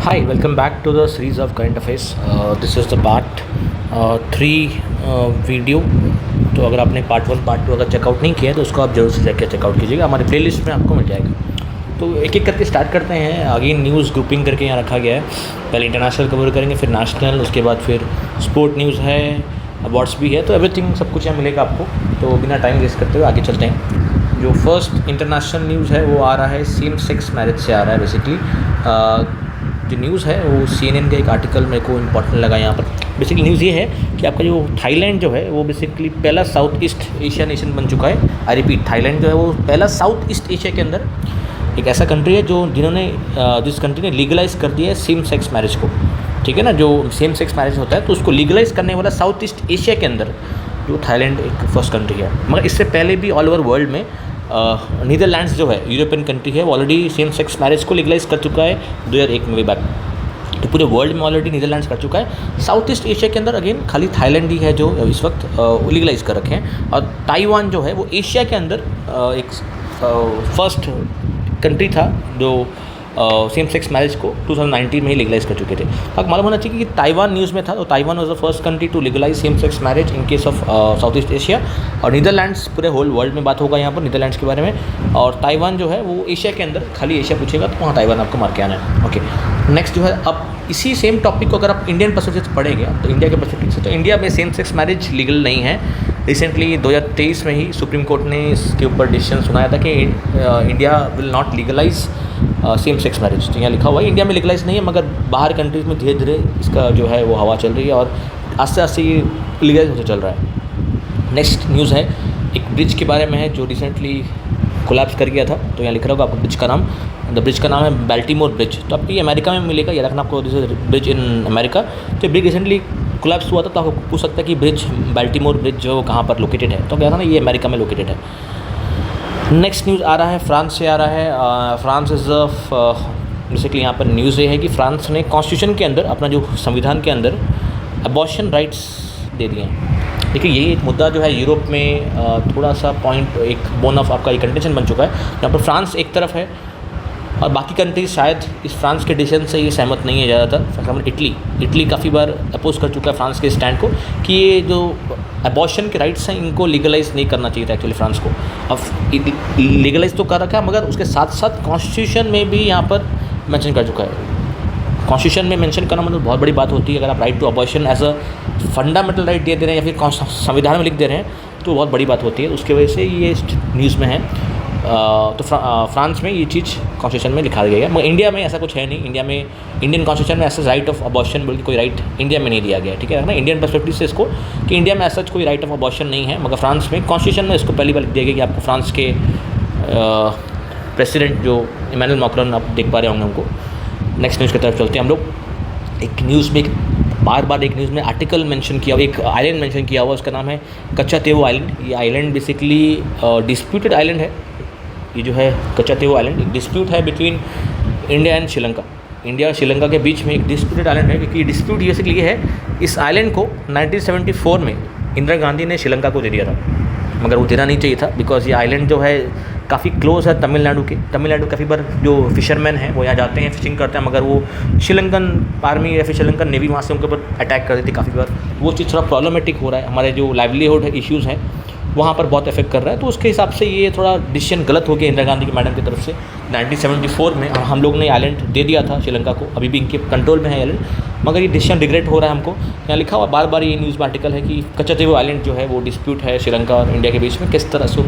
Hi, welcome back to the series of current affairs. This is the part 3 video. तो अगर आपने part 1 part 2 अगर checkout नहीं किया है तो उसको आप जरूर से जाकर चेकआउट कीजिएगा, हमारे प्लेलिस्ट में आपको मिल जाएगा। तो एक एक करके स्टार्ट करते हैं। आगे न्यूज़ ग्रुपिंग करके यहाँ रखा गया है। पहले इंटरनेशनल कवर करेंगे, फिर नेशनल, उसके बाद फिर स्पोर्ट न्यूज़ है, अवार्ड्स भी है, तो एवरीथिंग सब कुछ यहाँ मिलेगा आपको। तो बिना टाइम वेस्ट करते हुए आगे चलते हैं। जो फर्स्ट इंटरनेशनल न्यूज़ है वो आ रहा है सेम सेक्स मैरिज से आ रहा है। बेसिकली जो न्यूज़ है वो CNN का एक आर्टिकल मेरे को इम्पॉर्टेंट लगा यहाँ पर। बेसिकली न्यूज़ ये है कि आपका जो थाईलैंड जो है वो बेसिकली पहला साउथ ईस्ट एशिया नेशन बन चुका है। आई रिपीट, थाईलैंड जो है वो पहला साउथ ईस्ट एशिया के अंदर एक ऐसा कंट्री है जिस कंट्री ने लीगलाइज़ कर दिया है सेम सेक्स मैरिज को। ठीक है ना, जो सेम सेक्स मैरिज होता है तो उसको लीगलाइज़ करने वाला साउथ ईस्ट एशिया के अंदर जो थाईलैंड एक फर्स्ट कंट्री है। मगर इससे पहले भी ऑल ओवर वर्ल्ड में नीदरलैंड्स जो है यूरोपियन कंट्री है वो ऑलरेडी सेम सेक्स मैरिज को लीगलाइज कर चुका है 2001 में वे बैक। तो पूरे वर्ल्ड में ऑलरेडी नीदरलैंड्स कर चुका है। साउथ ईस्ट एशिया के अंदर अगेन खाली थाईलैंड ही है जो इस वक्त लीगलाइज कर रखे हैं। और ताइवान जो है वो एशिया के अंदर एक फर्स्ट कंट्री था जो सेम सेक्स मैरिज को 2019 में ही लीगलाइज कर चुके थे। आपको मालूम होना चाहिए कि ताइवान न्यूज़ में था, तो Taiwan was the first country to legalize same sex marriage in case of south east Asia. और नीदरलैंड्स पूरे होल वर्ल्ड में बात होगा यहाँ पर नीदरलैंड्स के बारे में। और ताइवान जो है वो एशिया के अंदर, खाली एशिया पूछेगा तो वहाँ ताइवान आपको मार के आना है। ओके, नेक्स्ट जो है, अब इसी सेम टॉपिक को अगर आप इंडियन पर्सपेक्टिव से पढ़ेंगे तो इंडिया के पर्सपेक्टिव से, तो इंडिया में सेम सेक्स मैरिज लीगल नहीं है। रिसेंटली 2023 में ही सुप्रीम कोर्ट ने इसके ऊपर डिसीजन सुनाया था कि India will not legalize same sex marriage. तो यहाँ लिखा हुआ है इंडिया में लीगलाइज नहीं है, मगर बाहर कंट्रीज़ में धीरे धीरे इसका जो है वो हवा चल रही है और आस्ते आस्ते ये लीगलाइज होता चल रहा है। नेक्स्ट न्यूज़ है एक ब्रिज के बारे में है जो रिसेंटली कोलैप्स कर गया था। तो यहाँ लिख रहा होगा आपको ब्रिज का नाम, द ब्रिज का नाम है बाल्टीमोर ब्रिज। तो आपको ये अमेरिका में मिलेगा, ये रखना आपको, this is bridge in America. तो ब्रिज रिसेंटली कोलैप्स हुआ था, तो आपको पूछ सकता है कि ब्रिज बाल्टीमोर ब्रिज जो है वो कहाँ पर लोकेटेड है। तो क्या था ना, ये अमेरिका में लोकेटेड है। नेक्स्ट न्यूज़ आ रहा है फ्रांस से आ रहा है। फ्रांस इज़ बेसिकली यहाँ पर न्यूज़ ये है कि फ्रांस ने कॉन्स्टिट्यूशन के अंदर, अपना जो संविधान के अंदर अबॉर्शन राइट्स दे दिए हैं। देखिए यही एक मुद्दा जो है यूरोप में थोड़ा सा पॉइंट, एक बोन ऑफ आपका एक कंटेंशन बन चुका है। यहाँ पर फ्रांस एक तरफ है और बाकी कंट्रीज शायद इस फ्रांस के डिसीजन से ये सहमत नहीं है ज़्यादातर। फॉर एग्जाम्पल इटली काफ़ी बार अपोज कर चुका है फ्रांस के स्टैंड को कि ये जो अबॉर्शन के राइट्स हैं इनको लीगलाइज नहीं करना चाहिए था एक्चुअली फ्रांस को। अब लीगलाइज तो कर रखा है, मगर उसके साथ साथ कॉन्स्टिट्यूशन में भी यहाँ पर मेंशन कर चुका है। कॉन्स्टिट्यूशन में मेंशन करना मतलब बहुत बड़ी बात होती है। अगर आप right to abortion as a fundamental right दे रहे हैं या फिर संविधान में लिख दे रहे हैं तो बहुत बड़ी बात होती है। उसकी वजह से ये न्यूज़ में है। तो फ्रांस में ये चीज़ कॉन्स्टिट्यूशन में लिखा गया है, मगर इंडिया में ऐसा कुछ है नहीं। इंडिया में इंडियन कॉन्स्टिट्यूशन में ऐसा राइट ऑफ अबॉर्शन बोल के कोई राइट इंडिया में नहीं दिया गया है। ठीक है ना, इंडियन पर्सपेक्टिव से इसको कि इंडिया में ऐसा कोई राइट ऑफ अबॉर्शन नहीं है, मगर फ्रांस में कॉन्स्टिट्यूशन में इसको पहली बार लिख दिया गया कि आपको फ्रांस के प्रेसिडेंट जो इमैनुअल मैक्रोन आप देख पा रहे होंगे उनको। नेक्स्ट न्यूज़ की तरफ चलते हैं हम लोग। एक न्यूज़ में बार एक न्यूज़ में आर्टिकल मेंशन किया, एक आइलैंड मेंशन किया हुआ, उसका नाम है कच्चातेवो आइलैंड। ये आइलैंड बेसिकली डिस्प्यूटेड आइलैंड है। ये जो है कच्चातेवो आइलैंड एक डिस्प्यूट है between India and Sri Lanka. India और श्रीलंका के बीच में एक डिस्प्यूटेड आइलैंड है, क्योंकि डिस्प्यूट बेसिकली ये है, इस आइलैंड को 1974 में इंदिरा गांधी ने श्रीलंका को दे दिया था, मगर वो देना नहीं चाहिए था बिकॉज ये आइलैंड जो है काफ़ी क्लोज है तमिलनाडु के। तमिलनाडु काफ़ी बार जो फिशरमैन हैं वो यहाँ जाते हैं, फिशिंग करते हैं, मगर वो श्रीलंकन आर्मी या फिर श्रीलंकन नेवी वहाँ से उनके ऊपर अटैक कर देती काफ़ी बार। वो चीज़ थोड़ा प्रॉब्लमेटिक हो रहा है, हमारे जो लाइवलीहुड है इश्यूज़ हैं वहाँ पर बहुत इफेक्ट कर रहा है। तो उसके हिसाब से ये थोड़ा डिसीजन गलत हो गया इंदिरा गांधी की मैडम की तरफ से। 1974 में हम लोग ने आइलैंड दे दिया था श्रीलंका को, अभी भी इनके कंट्रोल में है आइलैंड, मगर ये डिसीजन रिग्रेट हो रहा है हमको। यहाँ लिखा हुआ बार ये न्यूज़ में आर्टिकल है कि कच्चातेवो आइलैंड जो है वो डिस्प्यूट है श्रीलंका और इंडिया के बीच में, किस तरह से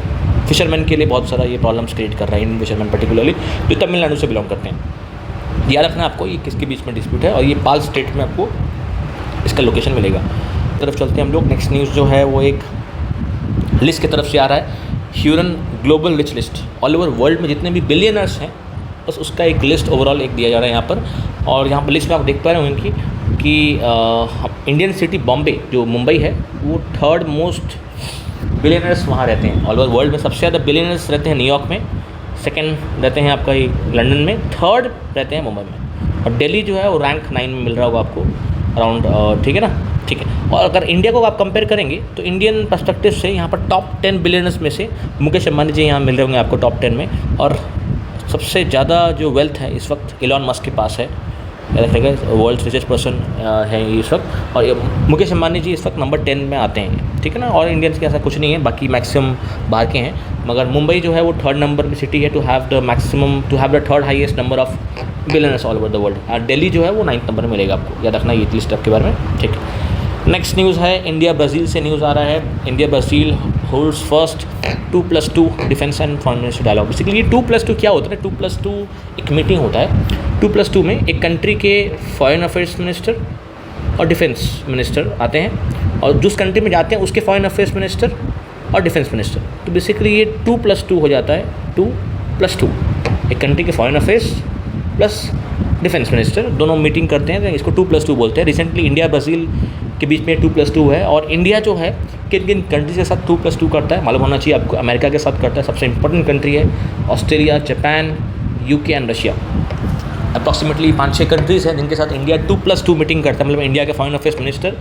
फिशरमैन के लिए बहुत सारा ये प्रॉब्लम्स क्रिएट कर रहा है, इंडियन फिशरमैन पर्टिकुलरली जो तमिलनाडु से बिलोंग करते हैं। याद रखना आपको ये किसके बीच में डिस्प्यूट है, और ये पाल स्टेट में आपको इसका लोकेशन मिलेगा। तरफ चलते हैं हम लोग। नेक्स्ट न्यूज़ जो है वो एक लिस्ट की तरफ से आ रहा है, Hurun global rich list. All over world में जितने भी बिलियनर्स हैं बस उसका एक लिस्ट ओवरऑल एक दिया जा रहा है यहाँ पर। और यहाँ पर लिस्ट में आप देख पा रहे होंगे कि इंडियन सिटी बॉम्बे जो मुंबई है वो 3rd मोस्ट बिलियनर्स वहाँ रहते हैं। ऑल ओवर वर्ल्ड में सबसे ज़्यादा बिलियनर्स रहते हैं न्यूयॉर्क में, 2nd रहते हैं आपका ये लंदन में, 3rd रहते हैं मुंबई में, और दिल्ली जो है वो रैंक 9 में मिल रहा होगा आपको अराउंड। ठीक है ना, ठीक है। और अगर इंडिया को आप कंपेयर करेंगे तो इंडियन पर्सपेक्टिव से यहाँ पर टॉप 10 बिलियनर्स में से मुकेश अंबानी जी यहाँ मिल रहे होंगे आपको टॉप 10 में। और सबसे ज़्यादा जो वेल्थ है इस वक्त इलॉन मस्क के पास है, याद रखिएगा, वर्ल्ड रिचेस्ट पर्सन है ये इस वक्त, और मुकेश अंबानी जी इस वक्त नंबर 10 में आते हैं, ठीक है ना। और इंडियंस के ऐसा कुछ नहीं है, बाकी मैक्सिमम बाहर के हैं, मगर मुंबई जो है वो 3rd नंबर की सिटी है to have the 3rd highest number of billionaires all over the world. और दिल्ली जो है वो 9th नंबर में मिलेगा, आपको याद रखना ये लिस्ट के बारे में, ठीक है। नेक्स्ट न्यूज़ है इंडिया ब्राज़ील से न्यूज़ आ रहा है। India Brazil holds first 2+2 defence and foreign minister dialogue. Basically ये 2+2 क्या होता है? 2+2 एक मीटिंग होता है। 2+2 में एक कंट्री के फॉरेन अफेयर्स मिनिस्टर और डिफेंस मिनिस्टर आते हैं, और जिस कंट्री में जाते हैं उसके फॉरेन अफेयर्स मिनिस्टर और डिफेंस मिनिस्टर। तो बेसिकली ये 2+2 हो जाता है, 2+2 एक कंट्री के foreign affairs plus defence minister दोनों मीटिंग करते हैं, तो इसको 2+2 बोलते हैं। रिसेंटली इंडिया ब्राज़ील के बीच में 2+2 है, और इंडिया जो है किन किन कंट्रीज के साथ 2+2 करता है मालूम होना चाहिए आपको। अमेरिका के साथ करता है, सबसे इंपॉर्टेंट कंट्री है, Australia, Japan, UK and Russia. Approximately 5-6 countries हैं जिनके साथ इंडिया 2+2 मीटिंग करता है। मतलब इंडिया के फॉरेन अफेयर्स मिनिस्टर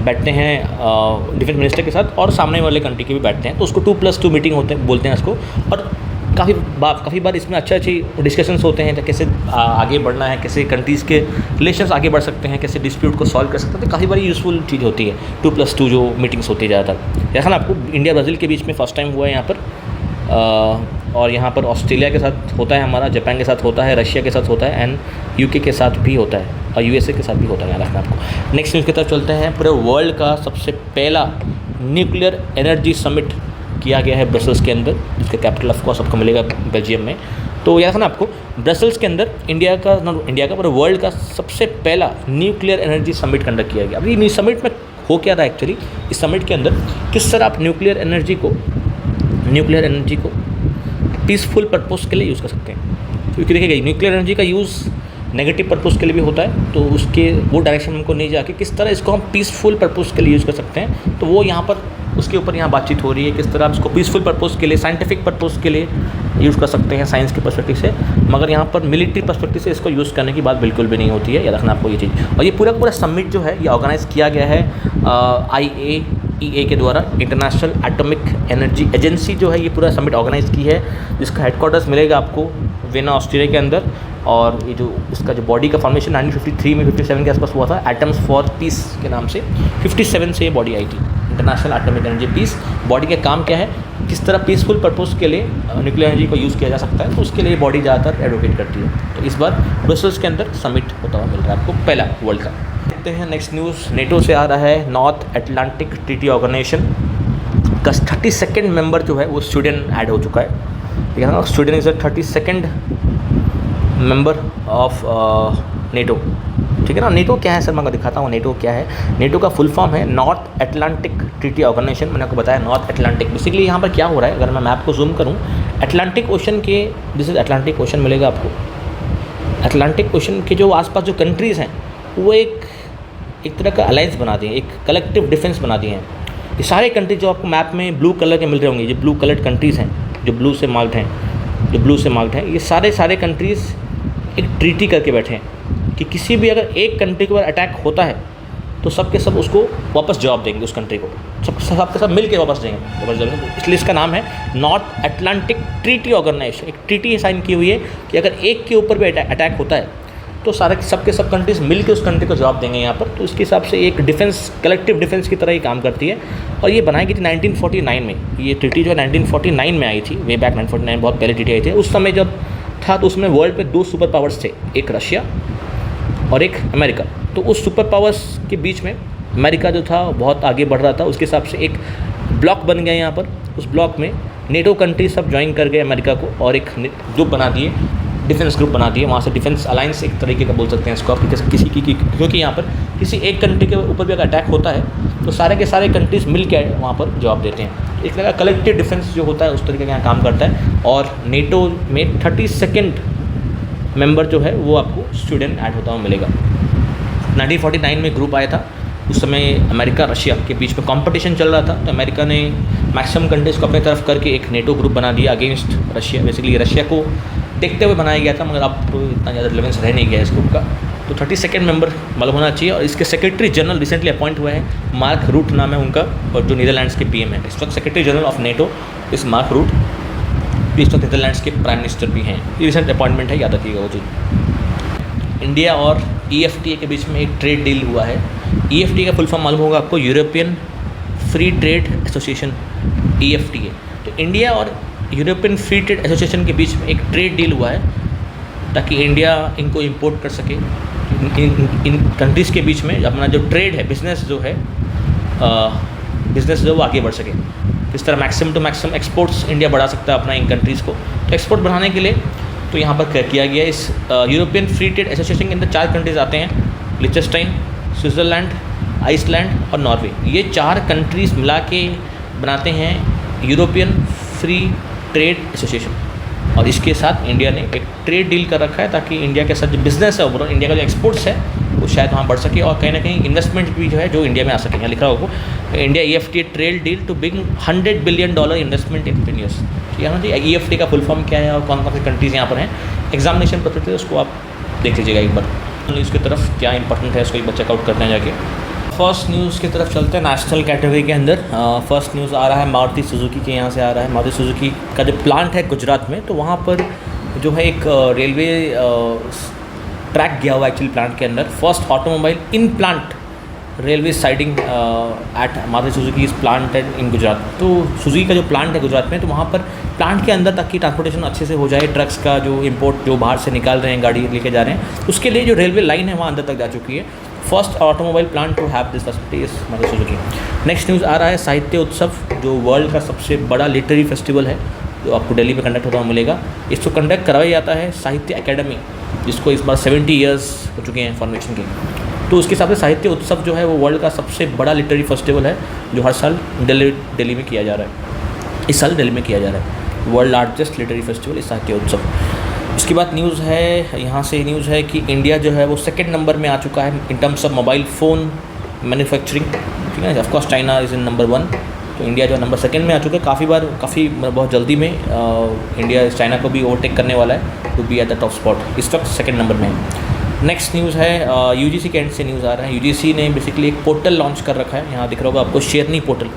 बैठते हैं डिफेंस मिनिस्टर के साथ, और सामने वाले कंट्री के भी बैठते हैं, तो उसको 2+2 मीटिंग बोलते हैं उसको। और काफ़ी बार इसमें अच्छे डिस्कशंस होते हैं, तो कैसे आगे बढ़ना है, कैसे कंट्रीज़ के रिलेशंस आगे बढ़ सकते हैं, कैसे डिस्प्यूट को सॉल्व कर सकते हैं। तो काफ़ी बार यूज़फुल चीज़ होती है 2+2 जो मीटिंग्स होती है ज़्यादातर। देखा ना आपको, इंडिया ब्राज़ील के बीच में फर्स्ट टाइम हुआ है यहाँ पर, और यहाँ पर ऑस्ट्रेलिया के साथ होता है हमारा, जापान के साथ होता है, रशिया के साथ होता है, एंड यूके के साथ भी होता है, और यूएसए के साथ भी होता है, याद रखना आपको। नेक्स्ट न्यूज़ की तरफ चलते हैं। पूरे वर्ल्ड का सबसे पहला न्यूक्लियर एनर्जी समिट किया गया है ब्रसल्स के अंदर, जिसका कैपिटल ऑफ कोर्स आपको मिलेगा बेल्जियम में। तो याद रखना आपको, ब्रसल्स के अंदर इंडिया का पूरे वर्ल्ड का सबसे पहला न्यूक्लियर एनर्जी समिट कंडक्ट किया गया। अभी इस समिट में हो क्या रहा है एक्चुअली, इस समिट के अंदर किस तरह आप न्यूक्लियर एनर्जी को पीसफुल पर्पस के लिए यूज़ कर सकते हैं। क्योंकि देखिए न्यूक्लियर एनर्जी का यूज़ नेगेटिव पर्पस के लिए भी होता है, तो उसके वो डायरेक्शन में हमको नहीं जाके किस तरह इसको हम पीसफुल पर्पस के लिए यूज़ कर सकते हैं, तो वो यहाँ पर उसके ऊपर यहाँ बातचीत हो रही है। किस तरह आप इसको पीसफुल पर्पस के लिए, साइंटिफिक पर्पस के लिए यूज़ कर सकते हैं साइंस के पर्सपेक्टिव से, मगर यहाँ पर मिलिट्री पर्सपेक्टिव से इसको यूज़ करने की बात बिल्कुल भी नहीं होती है। याद रखना आपको ये चीज़। और ये पूरा समिट जो है ये ऑर्गेनाइज़ किया गया है IAEA के द्वारा, इंटरनेशनल एटॉमिक एनर्जी एजेंसी जो है ये पूरा समिट ऑर्गेनाइज़ की है, जिसका हेडक्वार्टर्स मिलेगा आपको वियना ऑस्ट्रिया के अंदर। और ये जो इसका जो बॉडी का फॉर्मेशन 1953 में 57 के आसपास हुआ था, एटम्स फॉर पीस के नाम से 57 से ये बॉडी आई थी, international atomic energy peace. Body का काम क्या है, किस तरह पीसफुल पर्पस के लिए न्यूक्लियर एनर्जी को यूज़ किया जा सकता है, तो उसके लिए बॉडी ज़्यादातर एडवोकेट करती है। तो इस बार ब्रसल्स के अंदर समिट होता हुआ मिल रहा है आपको, पहला वर्ल्ड का। देखते हैं नेक्स्ट न्यूज़, नेटो से आ रहा है। नॉर्थ अटलांटिक ट्रीटी ऑर्गेनाइजेशन का 32nd मेंबर जो है वो स्वीडन ऐड हो चुका है। ठीक है ना, Sweden is the 32nd member of NATO. ठीक है ना। नेटो क्या है सर, मैं आपको दिखाता हूँ नेटो क्या है। नेटो का फुल फॉर्म है नॉर्थ अटलांटिक ट्रीटी ऑर्गेनाइजेशन। मैंने आपको बताया नॉर्थ अटलांटिक। बेसिकली यहाँ पर क्या हो रहा है, अगर मैं मैप को जूम करूँ, अटलांटिक ओशन के, दिस इज अटलांटिक ओशन मिलेगा आपको। अटलांटिक ओशन के जो आसपास जो कंट्रीज़ हैं वो एक तरह का अलायंस बना दिए, एक कलेक्टिव डिफेंस बना दिए हैं। ये सारे कंट्री जो आपको मैप में ब्लू कलर के मिल रहे होंगे, ये ब्लू कलर्ड कंट्रीज़ हैं, जो ब्लू से मार्क्ड हैं, ये सारे कंट्रीज़ एक ट्रीटी करके बैठे हैं कि किसी भी अगर एक कंट्री के ऊपर अटैक होता है तो सब के सब उसको वापस जवाब देंगे, उस कंट्री को सब के सब मिल के वापस देंगे। इसलिए इसका नाम है नॉर्थ अटलांटिक ट्रीटी ऑर्गेनाइजेशन। एक ट्रीटी साइन की हुई है कि अगर एक के ऊपर भी अटैक होता है तो सारे सब के सब कंट्रीज़ मिल के उस कंट्री को जवाब देंगे यहाँ पर। तो इसके हिसाब से एक डिफेंस, कलेक्टिव डिफेंस की तरह ही काम करती है। और ये बनाई गई थी 1949 में। ये ट्रीटी जो है 1949 में आई थी, वे बैक 1949, बहुत पहले ट्रीटी आई थी। उस समय जब था तो उसमें वर्ल्ड पे 2 सुपर पावर्स थे, एक रशिया और एक अमेरिका। तो उस सुपर पावर्स के बीच में अमेरिका जो था बहुत आगे बढ़ रहा था, उसके हिसाब से एक ब्लॉक बन गया यहाँ पर। उस ब्लॉक में नेटो कंट्री सब ज्वाइन कर गए अमेरिका को, और एक ग्रुप बना दिए, डिफेंस ग्रुप बना दिए। वहाँ से डिफेंस अलायंस एक तरीके का बोल सकते हैं इसको आप, किसी की क्योंकि यहाँ पर किसी एक कंट्री के ऊपर भी अगर अटैक होता है तो सारे के सारे कंट्रीज़ मिल के वहाँ पर जवाब देते हैं। एक तरह का कलेक्टिव डिफेंस जो होता है उस तरीके का यहाँ काम करता है। और नेटो में 32nd मेंबर जो है वो आपको स्वीडन ऐड होता हुआ मिलेगा। 1949 में ग्रुप आया था, उस समय अमेरिका रशिया के बीच में कंपटीशन चल रहा था। तो अमेरिका ने मैक्सिमम कंट्रीज़ को अपनी तरफ करके एक नेटो ग्रुप बना दिया अगेंस्ट रशिया। बेसिकली रशिया को देखते हुए बनाया गया था, मगर अब तो इतना ज़्यादा रिलेवेंस रह नहीं गया इस ग्रुप का। तो 32nd मेंबर मालूम होना चाहिए। और इसके सेक्रेटरी जनरल रिसेंटली अपॉइंट हुए हैं, मार्क रूट नाम है उनका, और जो नीदरलैंड्स के PM है इस वक्त। सेक्रेटरी जनरल ऑफ नेटो इस मार्क रूट, इस वक्त नीदरलैंड्स के प्राइम मिनिस्टर भी हैं। ये रिसेंट अपॉइंटमेंट है, याद रखिएगा वो चीज़। इंडिया और EFTA के बीच में एक ट्रेड डील हुआ है। EFTA का फुल फॉर्म मालूम होगा आपको, European free trade association, EFTA। तो इंडिया और यूरोपियन फ्री ट्रेड एसोसिएशन के बीच में एक ट्रेड डील हुआ है ताकि इंडिया इनको इंपोर्ट कर सके। इन कंट्रीज़ के बीच में अपना जो ट्रेड है, बिज़नेस जो है, बिज़नेस जो वो आगे बढ़ सके। इस तरह maximum to maximum exports India बढ़ा सकता है अपना इन कंट्रीज़ को। तो एक्सपोर्ट बढ़ाने के लिए तो यहाँ पर किया गया। इस यूरोपियन फ्री ट्रेड एसोसिएशन के अंदर 4 कंट्रीज़ आते हैं, लिechtenstein, स्विट्ज़रलैंड, आइसलैंड और नॉर्वे। ये 4 कंट्रीज़ मिला के बनाते हैं यूरोपियन फ्री ट्रेड एसोसिएशन। और इसके साथ इंडिया ने एक ट्रेड डील कर रखा है ताकि इंडिया के साथ जो बिज़नेस है ओवरऑल, इंडिया का जो एक्सपोर्ट्स है वो शायद वहाँ बढ़ सके और कहीं ना कहीं इन्वेस्टमेंट भी जो है जो इंडिया में आ सके। यहाँ लिखा होगा India EFTA trade deal to big $100 billion investment in 10 years। यहाँ जी EFTA का फुल फॉर्म क्या है और कौन कौन सी कंट्रीज़ यहाँ पर हैं, एग्जामिनेशन पत्र थे, उसको आप देख लीजिएगा एक बार। न्यूज़ की तरफ क्या इंपॉर्टेंट है उसको एक बार चेकआउट करते हैं जाके। फर्स्ट न्यूज़ की तरफ चलते हैं नेशनल कैटेगरी के अंदर। फर्स्ट न्यूज़ आ रहा है मारुति सुजुकी के यहाँ से आ रहा है। मारुति सुजुकी का जो प्लांट है गुजरात में, तो वहाँ पर जो है एक रेलवे ट्रैक गया हुआ एक्चुअली प्लांट के अंदर। First automobile in plant railway siding at Maruti Suzuki इस प्लांट इन गुजरात। तो सुजुकी का जो प्लांट है गुजरात में, तो वहाँ पर प्लांट के अंदर तक की ट्रांसपोर्टेशन अच्छे से हो जाए, ट्रक्स का जो इंपोर्ट जो बाहर से निकाल रहे हैं, गाड़ी लेके जा रहे हैं, उसके लिए जो रेलवे लाइन है वहाँ अंदर तक जा चुकी है। First automobile plant to have this facility is Maruti Suzuki. Next news आ रहा है साहित्य उत्सव, जो वर्ल्ड का सबसे बड़ा लिटरेरी फेस्टिवल है, जो आपको दिल्ली में कंडक्ट होता हुआ मिलेगा। इसको कंडक्ट कराया जाता है साहित्य अकेडमी, जिसको इस बार 70 ईयर्स हो चुके हैं फॉर्मेशन के। तो उसके हिसाब से साहित्य उत्सव जो है वो वर्ल्ड का सबसे बड़ा लिटरेरी फेस्टिवल है, जो हर साल दिल्ली में किया जा रहा है। इस साल दिल्ली में किया जा रहा है वर्ल्ड लार्जेस्ट लिटरेरी फेस्टिवल इस साहित्य उत्सव। इसके बाद न्यूज़ है, यहाँ से न्यूज़ है कि इंडिया जो है वो 2nd नंबर में आ चुका है in terms of mobile phone manufacturing. ठीक है, of course China is in number 1, तो इंडिया जो नंबर 2nd में आ चुका है। काफ़ी बहुत जल्दी में इंडिया चाइना को भी ओवरटेक करने वाला है to be at the top spot. इस वक्त 2nd नंबर में है। नेक्स्ट न्यूज़ है UGC के एंड से न्यूज़ आ रहा है। UGC ने बेसिकली एक पोर्टल लॉन्च कर रखा है, यहाँ दिख रहा होगा आपको शेरनी पोर्टल।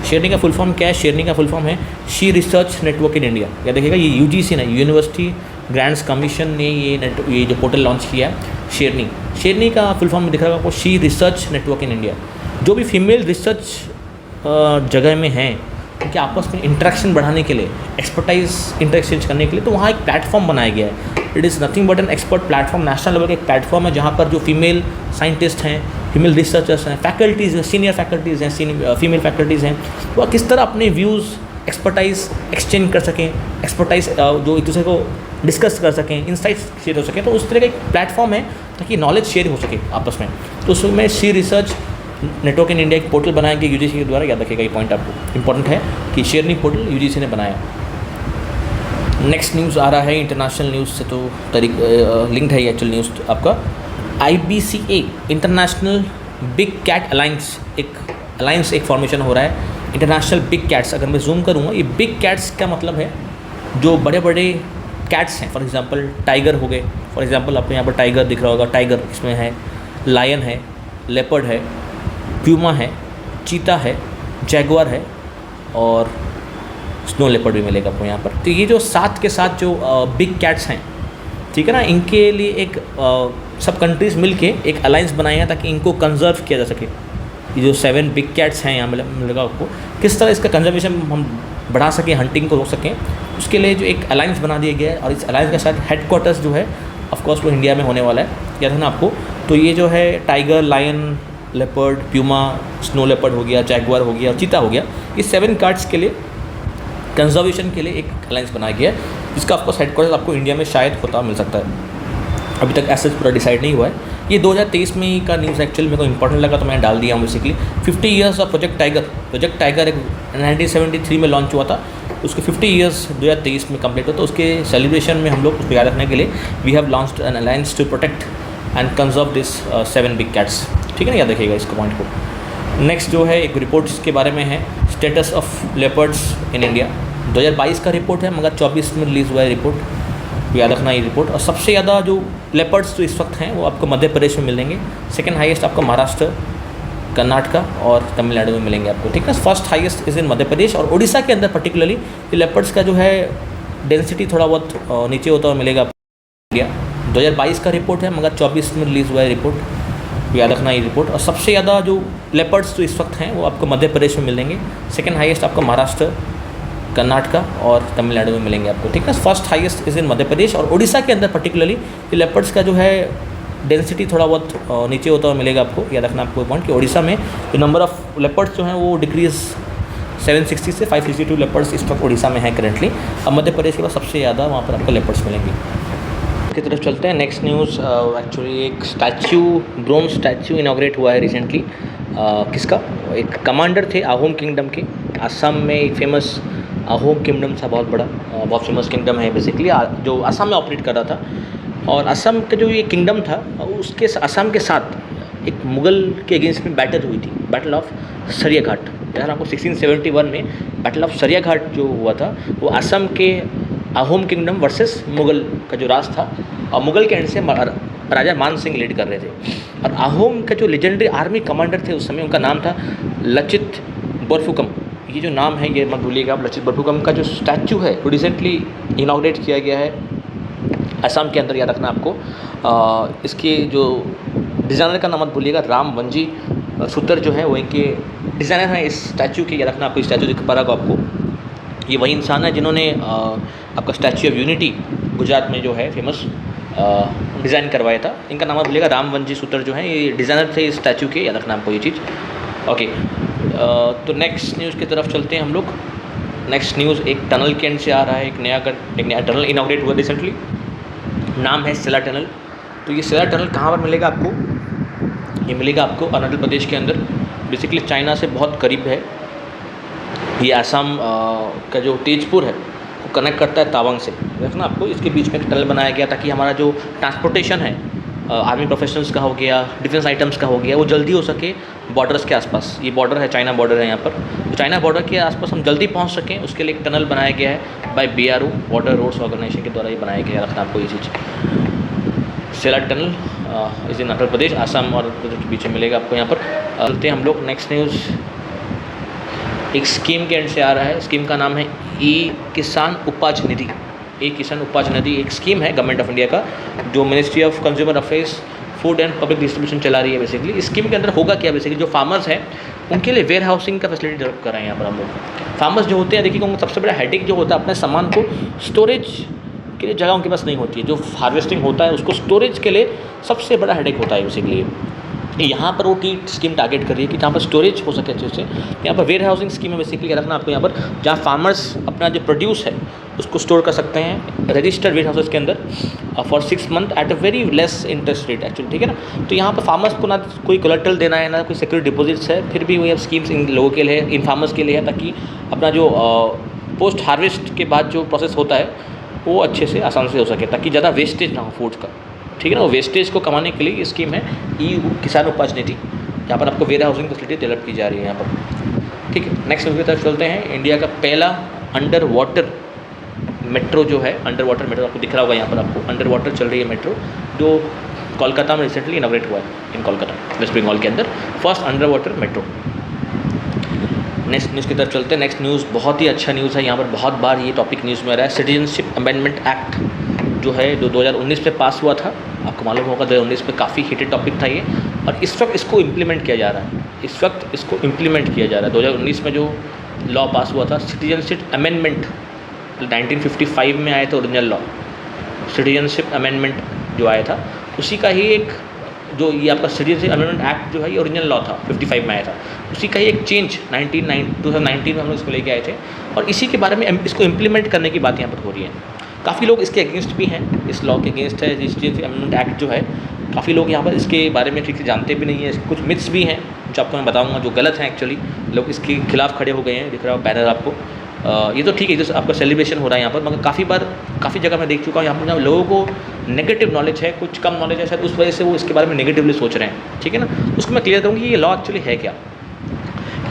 शेरनी का फुल फॉर्म क्या है? शेरनी का फुल फॉर्म है she research network in India. या देखिएगा ये UGC ने, यूनिवर्सिटी ग्रांट्स कमीशन ने ये जो पोर्टल लॉन्च किया है शेरनी का फुल फॉर्म दिख रहा होगा आपको, she research network in India. जो भी फीमेल रिसर्च जगह में हैं, क्योंकि आपस में इंटरेक्शन बढ़ाने के लिए, एक्सपर्टाइज इंटरएक्सचेंज करने के लिए, तो वहाँ एक प्लेटफॉर्म बनाया गया है। It is nothing but an expert platform, national level का एक प्लेटफॉर्म है जहाँ पर जो फीमेल साइंटिस्ट हैं, फीमेल रिसर्चर्स हैं, फैकल्टीज़ हैं, सीनियर फैकल्टीज़ हैं, फीमेल फैकल्टीज़ हैं, वह किस तरह अपने व्यूज़ एक्सपर्टाइज एक्सचेंज कर सकें, एक्सपर्टाइज जो एक दूसरे को डिस्कस कर सकें, इंसाइट्स शेयर हो सकें। तो उस तरह का एक प्लेटफॉर्म है ताकि नॉलेज शेयर हो सके आपस में। तो उसमें she research network in India एक पोर्टल बनाया गया UGC के द्वारा। याद रखिएगा ये पॉइंट आपको इंपॉर्टेंट है कि शेरनी पोर्टल UGC ने बनाया। नेक्स्ट न्यूज़ आ रहा है इंटरनेशनल न्यूज़ से, तो लिंक्ड है ये एक्चुअल न्यूज़ आपका। IBCA international big cat alliance, एक फॉर्मेशन हो रहा है, इंटरनेशनल बिग कैट्स। अगर मैं जूम करूँगा, ये बिग कैट्स का मतलब है जो बड़े बड़े कैट्स हैं। फॉर एग्जांपल टाइगर हो गए, फॉर एग्जांपल आपको यहाँ पर टाइगर दिख रहा होगा, टाइगर इसमें है, लायन है, लेपर्ड है, प्यूमा है, चीता है, जैगुआर है और स्नो लेपर्ड भी मिलेगा आपको यहाँ पर। तो ये जो 7 के 7 जो बिग कैट्स हैं, ठीक है ना, इनके लिए एक सब कंट्रीज़ मिलके एक अलायंस बनाए हैं ताकि इनको कंजर्व किया जा सके। ये जो 7 बिग कैट्स हैं यहाँ मिलेगा आपको, किस तरह इसका कंजर्वेशन हम बढ़ा सकें, हंटिंग को रोक सकें, उसके लिए जो एक अलायंस बना दिया गया है। और इस अलायंस के साथ हेडक्वार्टर्स जो है ऑफकोर्स वो इंडिया में होने वाला है, याद है ना आपको। तो ये जो है tiger, lion, leopard, puma, snow leopard हो गया, जैगुआर हो गया और चीता हो गया, ये 7 कैट्स के लिए कंजर्वेशन के लिए एक अलायंस बनाया गया है, जिसका ऑफकोर्स हेडक्वार्टर्स आपको इंडिया में शायद होता मिल सकता है। अभी तक ऐसा पूरा डिसाइड नहीं हुआ है। ये 2023 में का न्यूज़ एक्चुअली मेरे को इंपॉर्टेंट लगा तो मैंने डाल दिया हूँ। Basically 50 years of project tiger एक 1973 में लॉन्च हुआ था, उसके 50 ईयर्स 2023 में कंप्लीट हुआ। तो उसके सेलिब्रेशन में हम लोग उसको याद रखने के लिए we have launched an alliance to protect and conserve this 7 big cats. ठीक है ना, याद रखिएगा इसको पॉइंट को। नेक्स्ट जो है एक रिपोर्ट के बारे में है, status of leopards in India. 2022 का रिपोर्ट है, मगर 24 में रिलीज़ हुआ है रिपोर्ट, याद रखना ये रिपोर्ट। और सबसे ज़्यादा जो लेपर्ड्स जो इस वक्त हैं वो आपको मध्य प्रदेश में मिलेंगे, सेकंड हाईएस्ट आपको महाराष्ट्र, कर्नाटका और तमिलनाडु में मिलेंगे आपको। ठीक है, first highest is in Madhya Pradesh और उड़ीसा के अंदर पर्टिकुलरली ये लेपर्ड्स का जो है डेंसिटी थोड़ा बहुत नीचे होता हुआ मिलेगा इंडिया। 2022 का रिपोर्ट है, मगर 24 में रिलीज़ हुआ है रिपोर्ट, याद रखना ये रिपोर्ट। और सबसे ज़्यादा जो लेपर्ड्स जो इस वक्त हैं वो आपको मध्य प्रदेश में मिलेंगे, सेकंड हाईएस्ट आपको महाराष्ट्र, कर्नाटका और तमिलनाडु में मिलेंगे आपको, ठीक है। First highest is in Madhya Pradesh. और उड़ीसा के अंदर पर्टिकुलरली ये लेपर्ड्स का जो है डेंसिटी थोड़ा बहुत नीचे होता हुआ मिलेगा आपको, याद रखना आपको पॉइंट कि उड़ीसा में जो नंबर ऑफ़ लेपर्ड्स जो हैं वो डिक्रीज़ 760 से 562 लेपर्ड्स इस वक्त उड़ीसा में है करेंटली। अब मध्य प्रदेश के बाद सबसे ज़्यादा वहाँ पर आपको लेपर्ड्स मिलेंगे। की तरफ चलते हैं। नेक्स्ट न्यूज़, एक्चुअली एक स्टैचू, ब्रोंज स्टैचू इनॉग्रेट हुआ है रिसेंटली। किसका? एक कमांडर थे अहोम किंगडम के। असम में एक फेमस अहोम किंगडम था, बहुत बड़ा, बहुत फेमस किंगडम है बेसिकली, जो असम में ऑपरेट कर रहा था। और असम का जो ये किंगडम था उसके असम के साथ एक मुग़ल के अगेंस्ट में बैटल हुई थी, बैटल ऑफ सरिया घाट। यार आपको 1671 में बैटल ऑफ सरिया घाट जो हुआ था वो असम के अहोम किंगडम वर्सेस मुग़ल का जो राज था, और मुग़ल के एंड से राजा मान सिंह लीड कर रहे थे। और अहोम का जो लेजेंडरी आर्मी कमांडर थे उस समय, उनका नाम था लचित बोरफुकन। ये जो नाम है ये मत भूलिएगा आप। लचित बोरफुकन का जो स्टैचू है वो रिसेंटली इनॉग्रेट किया गया है असम के अंदर, याद रखना आपको। इसके जो डिज़ाइनर का नाम मत भूलिएगा, राम वंजी सूतर जो है वो इनके डिज़ाइनर हैं इस स्टैचू के, याद रखना आपको। इस स्टैचू दिख पा रहा आपको, ये वही इंसान है जिन्होंने आपका स्टैचू ऑफ यूनिटी गुजरात में जो है फेमस डिज़ाइन करवाया था। इनका नाम भूलिएगा, राम वंजी सूतर जो है ये डिज़ाइनर थे इस स्टैचू के, याद रखना आपको ये चीज़। ओके, तो नेक्स्ट न्यूज़ की तरफ चलते हैं हम लोग। नेक्स्ट न्यूज़ एक टनल के एंड से आ रहा है। एक नया टनल इनॉग्रेट हुआ रिसेंटली, नाम है सेला टनल। तो ये सेला टनल कहाँ पर मिलेगा आपको? ये मिलेगा आपको अरुणाचल प्रदेश के अंदर, बेसिकली चाइना से बहुत करीब है। ये आसाम का जो तेजपुर है वो कनेक्ट करता है तावांग से, देखना आपको। इसके बीच में एक टनल बनाया गया ताकि हमारा जो ट्रांसपोर्टेशन है आर्मी प्रोफेशनल्स का हो गया, डिफेंस आइटम्स का हो गया, वो जल्दी हो सके बॉर्डर्स के आसपास। ये बॉर्डर है, चाइना बॉर्डर है यहाँ पर, तो चाइना बॉर्डर के आसपास हम जल्दी पहुँच सकें उसके लिए एक टनल बनाया गया है by BRO, water roads organisation के द्वारा ये बनाया गया है, रखना आपको ये चीज़। सेला टनल इस दिन अरुणाचल प्रदेश, आसाम और के बीच में मिलेगा आपको यहाँ पर। चलते हैं हम लोग। नेक्स्ट न्यूज़ एक स्कीम के एंड से आ रहा है। स्कीम का नाम है किसान उपज निधि। किसान उपज निधि एक स्कीम है गवर्नमेंट ऑफ इंडिया का, जो ministry of consumer affairs, food and public distribution चला रही है बेसिकली। इस स्कीम के अंदर होगा क्या, बेसिकली जो फार्मर्स हैं उनके लिए वेयर हाउसिंग का फैसिलिटी डेवलप कर रहे हैं यहाँ पर हम लोग। फार्मर्स जो होते हैं, देखिए उनका सबसे बड़ा हेडेक जो होता है अपने सामान को स्टोरेज के लिए जगह उनके पास नहीं होती है। जो हार्वेस्टिंग होता है उसको स्टोरेज के लिए सबसे बड़ा हेडेक होता है बेसिकली। यहाँ पर वो स्कीम टारगेट कर रही है कि जहाँ पर स्टोरेज हो सके अच्छे से। यहाँ पर वेयर हाउसिंग स्कीम है बेसिकली, रखना आपको यहाँ पर, जहाँ फार्मर्स अपना जो प्रोड्यूस है उसको स्टोर कर सकते हैं रजिस्टर्ड वेयर हाउसेस के अंदर for 6 month at a very less interest rate actually, ठीक है ना। तो यहाँ पर फार्मर्स को ना कोई कोलेटरल देना है, ना कोई सिक्योरिटी डिपॉजिट्स है, फिर भी वही स्कीम्स इन लोगों के लिए, इन फार्मर्स के लिए है, ताकि अपना जो पोस्ट हार्वेस्ट के बाद जो प्रोसेस होता है वो अच्छे से आसान से हो सके, ताकि ज़्यादा वेस्टेज ना हो फूड्स का, ठीक है ना। वो वेस्टेज को कमाने के लिए ये स्कीम है किसान उपज निधि, यहाँ पर आपको वेयर हाउसिंग फैसिलिटी डेवलप की जा रही है यहाँ पर, ठीक है। नेक्स्ट की तरफ चलते हैं। इंडिया का पहला अंडर वाटर मेट्रो जो है, अंडर वाटर मेट्रो आपको दिख रहा होगा यहाँ पर, आपको अंडर वाटर चल रही है मेट्रो, जो कोलकाता में रिसेंटली इनॉग्रेट हुआ है, इन कोलकाता वेस्ट बंगाल के अंदर, first under water metro. Next news की तरफ चलते हैं। नेक्स्ट न्यूज़ बहुत ही अच्छा न्यूज़ है, यहाँ पर बहुत बार ये टॉपिक न्यूज़ में आ रहा है। सिटीजनशिप अमेंडमेंट एक्ट जो है जो 2019 में पास हुआ था, आपको मालूम होगा 2019 में काफ़ी हिटेड टॉपिक था ये, और इस वक्त इसको इम्प्लीमेंट किया जा रहा है। इस वक्त इसको इम्प्लीमेंट किया जा रहा है। 2019 में जो लॉ पास हुआ था सिटीजनशिप अमेंडमेंट, 1955 में आया था ओरिजिनल लॉ, सिटीजनशिप अमेंडमेंट जो आया था उसी का ही एक, जो ये आपका सिटीजनशिप अमेंडमेंट एक्ट जो है ये ओरिजिनल लॉ था, 55 में आया था, उसी का ही एक चेंज 2019 में हम लोग इसको लेके आए थे, और इसी के बारे में इसको इम्प्लीमेंट करने की बात यहाँ पर हो रही है। काफ़ी लोग इसके अगेंस्ट भी हैं, इस लॉ के अगेंस्ट है सिटीजनशिप अमेंडमेंट एक्ट जो है। काफ़ी लोग यहाँ पर इसके बारे में ठीक से जानते भी नहीं है, कुछ मिथ्स भी हैं जो आपको मैं बताऊँगा जो गलत हैं एक्चुअली, लोग इसके खिलाफ खड़े हो गए हैं, दिख रहा है बैनर आपको। ये तो ठीक है, जैसे आपका सेलिब्रेशन हो रहा है यहाँ पर, मगर काफ़ी जगह मैं देख चुका हूँ यहाँ पर लोगों को नेगेटिव नॉलेज है, कुछ कम नॉलेज है शायद, उस वजह से वो इसके बारे में नेगेटिवली सोच रहे हैं, ठीक है ना। उसको मैं क्लियर करूँगी ये लॉ एक्चुअली है क्या।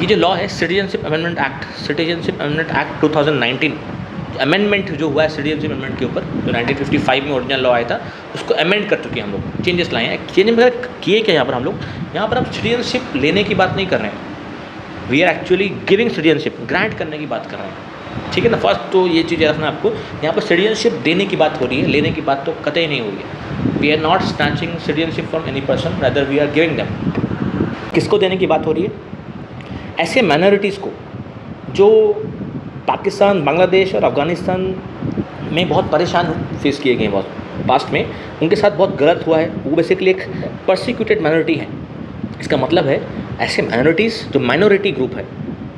ये जो लॉ है सिटीजनशिप अमेंडमेंट एक्ट 2019, अमेंडमेंट जो हुआ है सिटीजनशिप अमेंडमेंट के ऊपर, जो 1955 में ओरिजिनल लॉ आया था उसको अमेंड कर चुके हैं हम लोग, चेंजेस लाए हैं। चेंज वगैरह किए क्या यहाँ पर हम लोग, यहाँ पर हम सिटीजनशिप लेने की बात नहीं कर रहे हैं, we are actually giving citizenship, grant करने की बात कर रहे हैं, ठीक है ना। फर्स्ट तो ये चीज़ रखना आपको, यहाँ पर सिटीजनशिप देने की बात हो रही है, लेने की बात तो कतई नहीं हो रही है। We are not snatching citizenship from any person, rather we are giving them. किसको देने की बात हो रही है? ऐसे माइनॉरिटीज़ को जो पाकिस्तान, बांग्लादेश और अफ़गानिस्तान में बहुत परेशान फेस किए गए बहुत पास्ट में, उनके साथ बहुत गलत हुआ है, वो बेसिकली एक परसिक्यूटेड माइनॉरिटी है। इसका मतलब है ऐसे माइनॉरिटीज़ जो माइनॉरिटी ग्रुप है,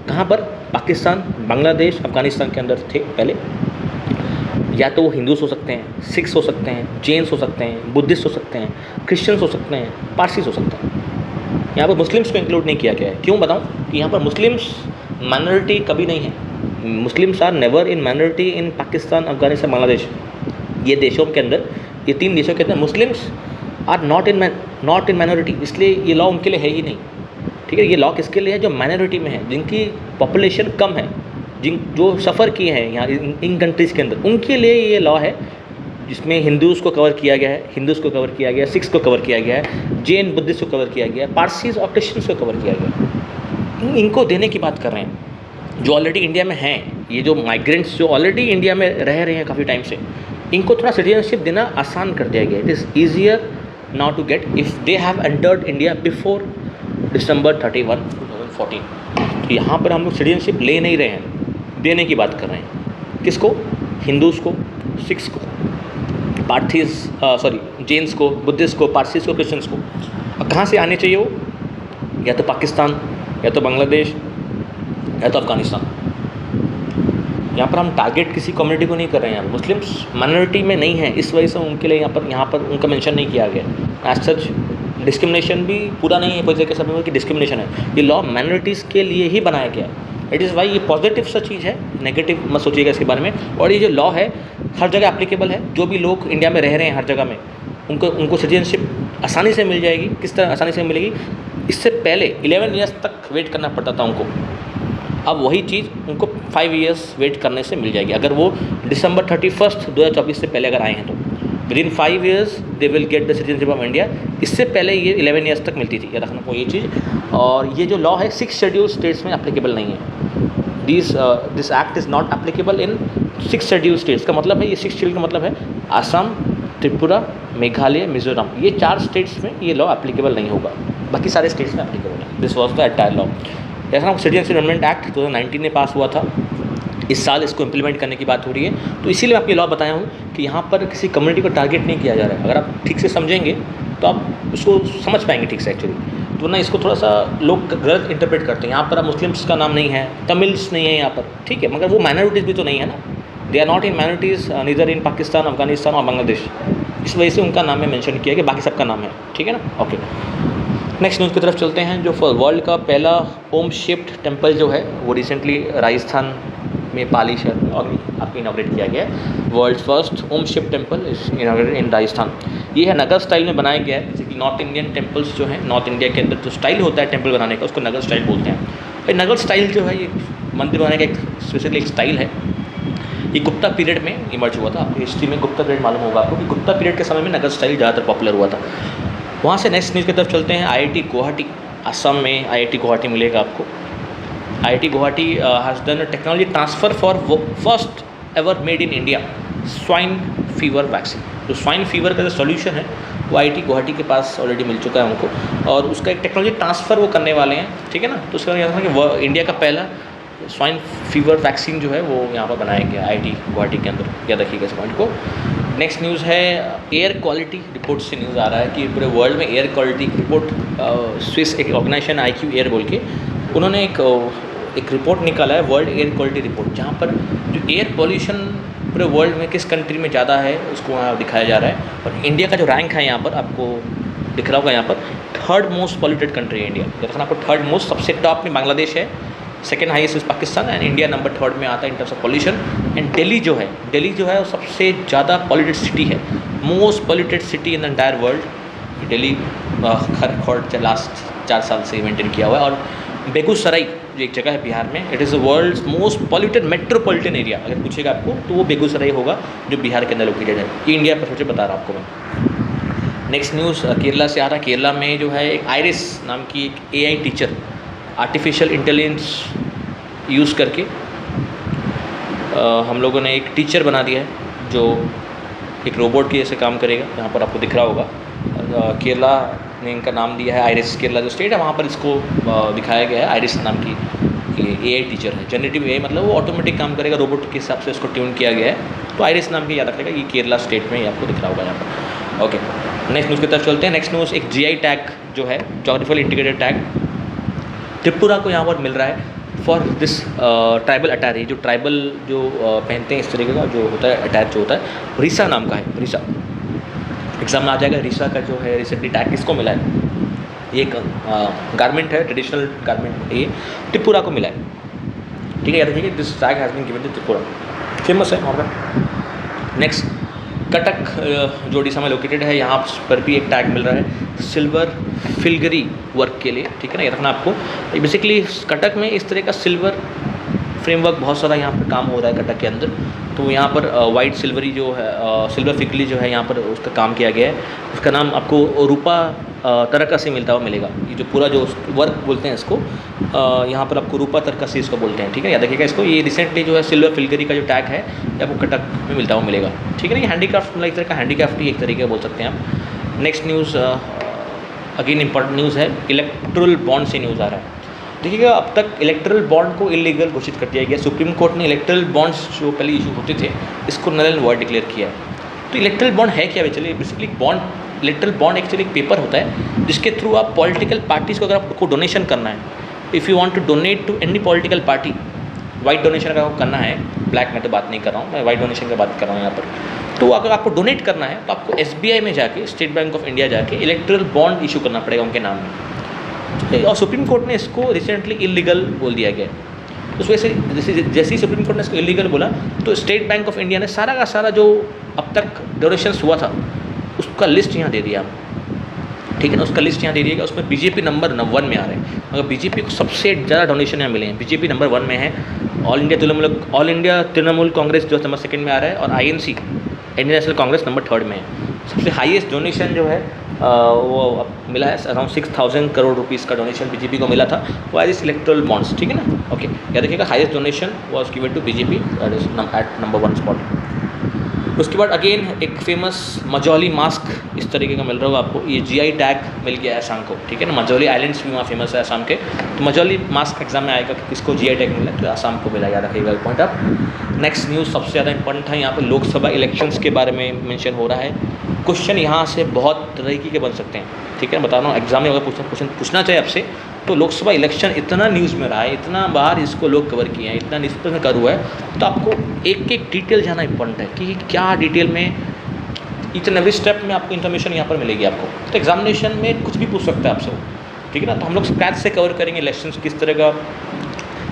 कहाँ पर? पाकिस्तान, बांग्लादेश, अफ़गानिस्तान के अंदर थे पहले। या तो वो हिंदूज हो सकते हैं, सिख्स हो सकते हैं, जैन्स हो सकते हैं, बुद्धिस्ट हो सकते हैं, क्रिश्चियंस हो सकते हैं, पारसीस हो सकते हैं। यहाँ पर मुस्लिम्स को इंक्लूड नहीं किया गया है। क्यों बताऊँ? कि यहाँ पर मुस्लिम्स माइनॉरिटी कभी नहीं है। Muslims are never in minority in Pakistan, Afghanistan, Bangladesh. ये देशों के अंदर, ये 3 देशों के अंदर Muslims are not in minority, इसलिए ये लॉ उनके लिए है ही नहीं। ठीक है, ये लॉ किसके लिए है? जो माइनॉरिटी में है, जिनकी पॉपुलेशन कम है, जो सफ़र किए हैं यहाँ इन कंट्रीज़ के अंदर, उनके लिए ये लॉ है, जिसमें हिंदूज़ को कवर किया गया है, हिंदूज़ को कवर किया गया है, सिख्स को कवर किया गया है, जैन बुद्धिस्ट को कवर किया गया है, पारसीज और क्रिश्चियंस को कवर किया गया है। इनको देने की बात कर रहे हैं जो ऑलरेडी इंडिया में हैं। ये जो माइग्रेंट्स जो ऑलरेडी इंडिया में रह रहे हैं काफ़ी टाइम से, इनको थोड़ा सिटीजनशिप देना आसान कर दिया गया है। It is easier now to get if they have entered India before December 31, 2014। तो यहाँ पर हम लोग सिटीजनशिप ले नहीं रहे हैं, देने की बात कर रहे हैं। किसको? हिंदूज़ को, सिख्स को, जैन्स को, बुद्धिस्ट को, पारसीस को, क्रिश्चियंस को। अब कहाँ से आने चाहिए वो? या तो पाकिस्तान, या तो बांग्लादेश, या तो अफ़गानिस्तान। यहाँ पर हम टारगेट किसी कम्युनिटी को नहीं कर रहे हैं। मुस्लिम्स माइनॉरिटी में नहीं है, इस वजह से उनके लिए यहाँ पर उनका मेंशन नहीं किया गया। एज सच डिस्क्रिमिनेशन भी पूरा नहीं है कोई तरीके से कि डिस्क्रिमिनेशन है। ये लॉ माइनॉरिटीज़ के लिए ही बनाया गया है। इट इज़ वाई ये पॉजिटिव सा चीज़ है, नेगेटिव मत सोचिएगा इसके बारे में। और ये जो लॉ है हर जगह एप्लीकेबल है। जो भी लोग इंडिया में रह रहे हैं हर जगह में, उनको सिटीजनशिप आसानी से मिल जाएगी। किस तरह आसानी से मिलेगी? इससे पहले 11 ईयर्स तक वेट करना पड़ता था उनको, अब वही चीज़ उनको 5 ईयर्स वेट करने से मिल जाएगी। अगर वो December 31, 2024 से पहले अगर आए हैं तो within 5 years they will get the citizenship of India. इससे पहले ये 11 ईयर्स तक मिलती थी, याद रखना को ये चीज़। और ये जो लॉ है 6 शेड्यूल स्टेट्स में एप्लीकेबल नहीं है। This act is not applicable in 6 schedule states. का मतलब है, ये 6 शेड्यूल का मतलब है आसाम, त्रिपुरा, मेघालय, मिजोरम, ये 4 स्टेट्स में ये लॉ एप्लीकेबल नहीं होगा, बाकी सारे स्टेट्स में एप्लीकेबल है। This was the entire law. ऐसा सिटीजनशिप अमेंडमेंट एक्ट 2019 में पास हुआ था। इस साल इसको इम्प्लीमेंट करने की बात हो रही है। तो इसीलिए मैं आपको लॉ बताया हूँ कि यहाँ पर किसी कम्युनिटी को टारगेट नहीं किया जा रहा है। अगर आप ठीक से समझेंगे तो आप उसको समझ पाएंगे ठीक से एक्चुअली। तो ना इसको थोड़ा सा लोग गलत इंटरप्रेट करते हैं। यहाँ पर अब मुस्लिम्स का नाम नहीं है, तमिल्स नहीं है यहाँ पर, ठीक है, मगर वो माइनॉरिटीज़ भी तो नहीं है ना। They are not in minorities neither in Pakistan, Afghanistan और बांग्लादेश। इस वजह से उनका नाम में मेंशन किया कि बाकी सबका नाम है, ठीक है ना। ओके, नेक्स्ट न्यूज़ की तरफ चलते हैं। जो वर्ल्ड का पहला ओम शेप्ड टेम्पल जो है वो रिसेंटली राजस्थान में पाली शहर में और आपको इनॉग्रेट किया गया है। World first Om shaped temple is inaugurated in Rajasthan. ये है नगर स्टाइल में बनाया गया है। जैसे कि नॉर्थ इंडियन टेम्पल्स जो हैं, नॉर्थ इंडिया के अंदर जो स्टाइल होता है टेम्पल बनाने का, उसको नगर स्टाइल बोलते हैं। भाई नगर स्टाइल जो है ये मंदिर बनाने का एक स्पेशली एक स्टाइल है। ये गुप्ता पीरियड में इमर्ज हुआ था। आपकी हिस्ट्री में गुप्ता पीरियड मालूम होगा आपको कि गुप्ता पीरियड के समय में नगर स्टाइल ज़्यादातर पॉपुलर हुआ था। वहाँ से नेक्स्ट न्यूज़ की तरफ चलते हैं। IIT गुवाहाटी, असम में IIT गुवाहाटी मिलेगा आपको। IIT Guwahati has done a technology transfer for first ever made in India swine fever vaccine. जो स्वाइन फीवर का जो सोल्यूशन है वो IIT गुवाहाटी के पास ऑलरेडी मिल चुका है उनको, और उसका एक टेक्नोलॉजी ट्रांसफ़र वो करने वाले हैं, ठीक है ना। तो उसका याद रखना कि इंडिया का पहला स्वाइन फीवर वैक्सीन जो है वो यहाँ पर बनाया गया IIT गुवाहाटी के अंदर, याद रखिएगा इस पॉइंट को। नेक्स्ट न्यूज़ है एयर क्वालिटी रिपोर्ट से न्यूज़ आ रहा है कि पूरे वर्ल्ड में एयर क्वालिटी रिपोर्ट स्विस एक ऑर्गेनाइजेशन IQ एयर बोल के उन्होंने एक रिपोर्ट निकाला है, वर्ल्ड एयर क्वालिटी रिपोर्ट, जहाँ पर जो एयर पॉल्यूशन पूरे वर्ल्ड में किस कंट्री में ज़्यादा है उसको वहाँ दिखाया जा रहा है। और इंडिया का जो रैंक है यहाँ पर आपको दिख रहा होगा, यहाँ पर 3rd मोस्ट पॉल्यूटेड कंट्री है इंडिया। देखना आपको 3rd मोस्ट, सबसे टॉप में बांग्लादेश है, second highest is Pakistan, and India number 3rd में आता है in terms of pollution. And Delhi जो है वो सबसे ज़्यादा पॉल्यूटेड सिटी है, most polluted city in the entire world. Delhi record last 4 साल से मेंटेन किया हुआ है। और बेगूसराय जो एक जगह है बिहार में, it is the world's most polluted metropolitan area. अगर पूछेगा आपको तो वो बेगूसराय होगा जो बिहार के अंदर लोकेटेड है। ये इंडिया पर सोचे बता रहा आपको मैं। नेक्स्ट न्यूज़ केरला से आ रहा है। केरला में जो है एक आइरिस नाम की एक AI teacher artificial intelligence use करके हम लोगों ने एक टीचर बना दिया है जो एक रोबोट के जैसे काम करेगा। यहाँ पर आपको दिख रहा होगा केरला ने इनका नाम दिया है आइरिस। केरला जो स्टेट है वहाँ पर इसको दिखाया गया है आइरिस नाम की। ये AI टीचर है, जनरेटिव AI, मतलब वो ऑटोमेटिक काम करेगा, रोबोट के हिसाब से उसको ट्यून किया गया है। तो आइरिस नाम के याद रखेगा, ये केरला स्टेट में ही आपको दिख रहा होगा यहाँ पर। ओके, नेक्स्ट न्यूज़ की तरफ चलते हैं। नेक्स्ट न्यूज़ एक GI टैग जो है, जोग्राफिकल इंटीग्रेटेड टैग, त्रिपुरा को यहाँ पर मिल रहा है फॉर दिस ट्राइबल अटैर। जो ट्राइबल जो पहनते हैं इस तरीके का जो होता है अटैच जो होता है, रिसा नाम का है। रिसा एग्जाम में आ जाएगा। रिसा का जो है रिसेंटली टैग किसको मिला है? ये एक गारमेंट है, ट्रेडिशनल गारमेंट, ये त्रिपुरा को मिला है। ठीक है, याद रखिए this tag has been given to Tripura, famous है वहाँ पर। नेक्स्ट कटक जो ओडिशा में लोकेटेड है, यहाँ पर भी एक टैग मिल रहा है सिल्वर फिलगरी वर्क के लिए। ठीक है ना, ये रखना आपको। बेसिकली कटक में इस तरह का सिल्वर फ्रेमवर्क बहुत सारा यहाँ पर काम हो रहा है कटक के अंदर। तो यहाँ पर वाइट सिल्वरी जो है सिल्वर फिकली जो है यहाँ पर उसका काम किया गया है। उसका नाम आपको रूपा तरका से मिलता हुआ मिलेगा। ये जो पूरा जो वर्क बोलते हैं इसको, यहाँ पर आपको रूपा तरका से इसको बोलते हैं। ठीक है, याद रखिएगा इसको। ये रिसेंटली जो है सिल्वर फिलगरी का जो टैग है ये आपको कटक में मिलता हुआ मिलेगा। ठीक है ना, ये हैंडीक्राफ्ट, मतलब एक तरह का हैंडीक्राफ्ट ही एक तरीके बोल सकते हैं आप। Next news again important news है, इलेक्ट्रल बॉन्ड से न्यूज़ आ रहा है। देखिएगा, अब तक इलेक्ट्रल बॉन्ड को इलीगल घोषित कर दिया गया। सुप्रीम कोर्ट ने इलेक्ट्रल बॉन्ड्स जो पहले इशू होते थे इसको नल एंड वॉइड डिक्लेयर किया है। तो इलेक्ट्रल बॉन्ड है क्या? चलिए, basically bond, erectile bond actually एक पेपर होता है जिसके थ्रू आप पॉलिटिकल पार्टीज़ को अगर आपको डोनेशन करना है, if you want to donate to any political party, white donation अगर आपको करना है, ब्लैक में तो बात नहीं कर रहा हूँ मैं, वाइट डोनेशन की बात कर रहा हूँ यहाँ पर। तो अगर आपको डोनेट करना है तो आपको SBI में जाके, स्टेट बैंक ऑफ इंडिया जाके इलेक्ट्रल बॉन्ड इशू करना पड़ेगा उनके नाम में। और सुप्रीम कोर्ट ने इसको रिसेंटली इलीगल बोल दिया गया। उस वजह से जैसे ही सुप्रीम कोर्ट ने इसको इलीगल बोला तो स्टेट बैंक ऑफ इंडिया ने सारा का सारा जो अब तक डोनेशंस हुआ था उसका लिस्ट यहाँ दे दिया। ठीक है ना, उसका लिस्ट यहाँ दे दिएगा। उसमें BJP नंबर 1 में आ रहे हैं। मगर BJP को सबसे ज़्यादा डोनेशन यहाँ मिले हैं। BJP नंबर 1 में है। ऑल इंडिया तृणमूल कांग्रेस जो नंबर 2 में आ रहा है, और INC, Indian national Congress, number 3 में है। सबसे हाईएस्ट डोनेशन जो है वो मिला है, अराउंड 6000 करोड़ रुपीज़ का डोनेशन BJP को मिला था वाई दिस इलेक्ट्रल बॉन्ड्स। ठीक है ना, ओके, याद रखिएगा, highest donation was given to BJP, that is at number 1 spot. उसके बाद अगेन एक फेमस मजौली मास्क इस तरीके का मिल रहा होगा आपको। ये GI टैग मिल गया है असम को। ठीक है ना, मजौली आइलैंड्स भी वहाँ फेमस है असम के। तो मजौली मास्क एग्जाम में आएगा कि किसको GI टैग मिला है, तो असम को मिला, याद रखिएगा पॉइंट आप। नेक्स्ट न्यूज़ सबसे ज़्यादा इंपॉर्टेंट है, यहाँ पर लोकसभा इलेक्शंस के बारे में मेंशन हो रहा है। क्वेश्चन यहाँ से बहुत तरीके के बन सकते हैं। ठीक है, बता रहा हूँ, एग्जाम में अगर क्वेश्चन पूछना चाहिए आपसे तो लोकसभा इलेक्शन इतना न्यूज़ में रहा है, इतना बाहर इसको लोग कवर किए हैं, इतना न्यूज़ में कर हुआ है, तो आपको एक एक डिटेल जाना इंपॉर्टेंट है कि क्या डिटेल में, ईच एंड एवरी स्टेप में आपको इन्फॉर्मेशन यहाँ पर मिलेगी आपको। तो एग्जामिनेशन में कुछ भी पूछ सकता है आपसे। ठीक है ना, तो हम लोग स्क्रैच से कवर करेंगे इलेक्शन किस तरह का,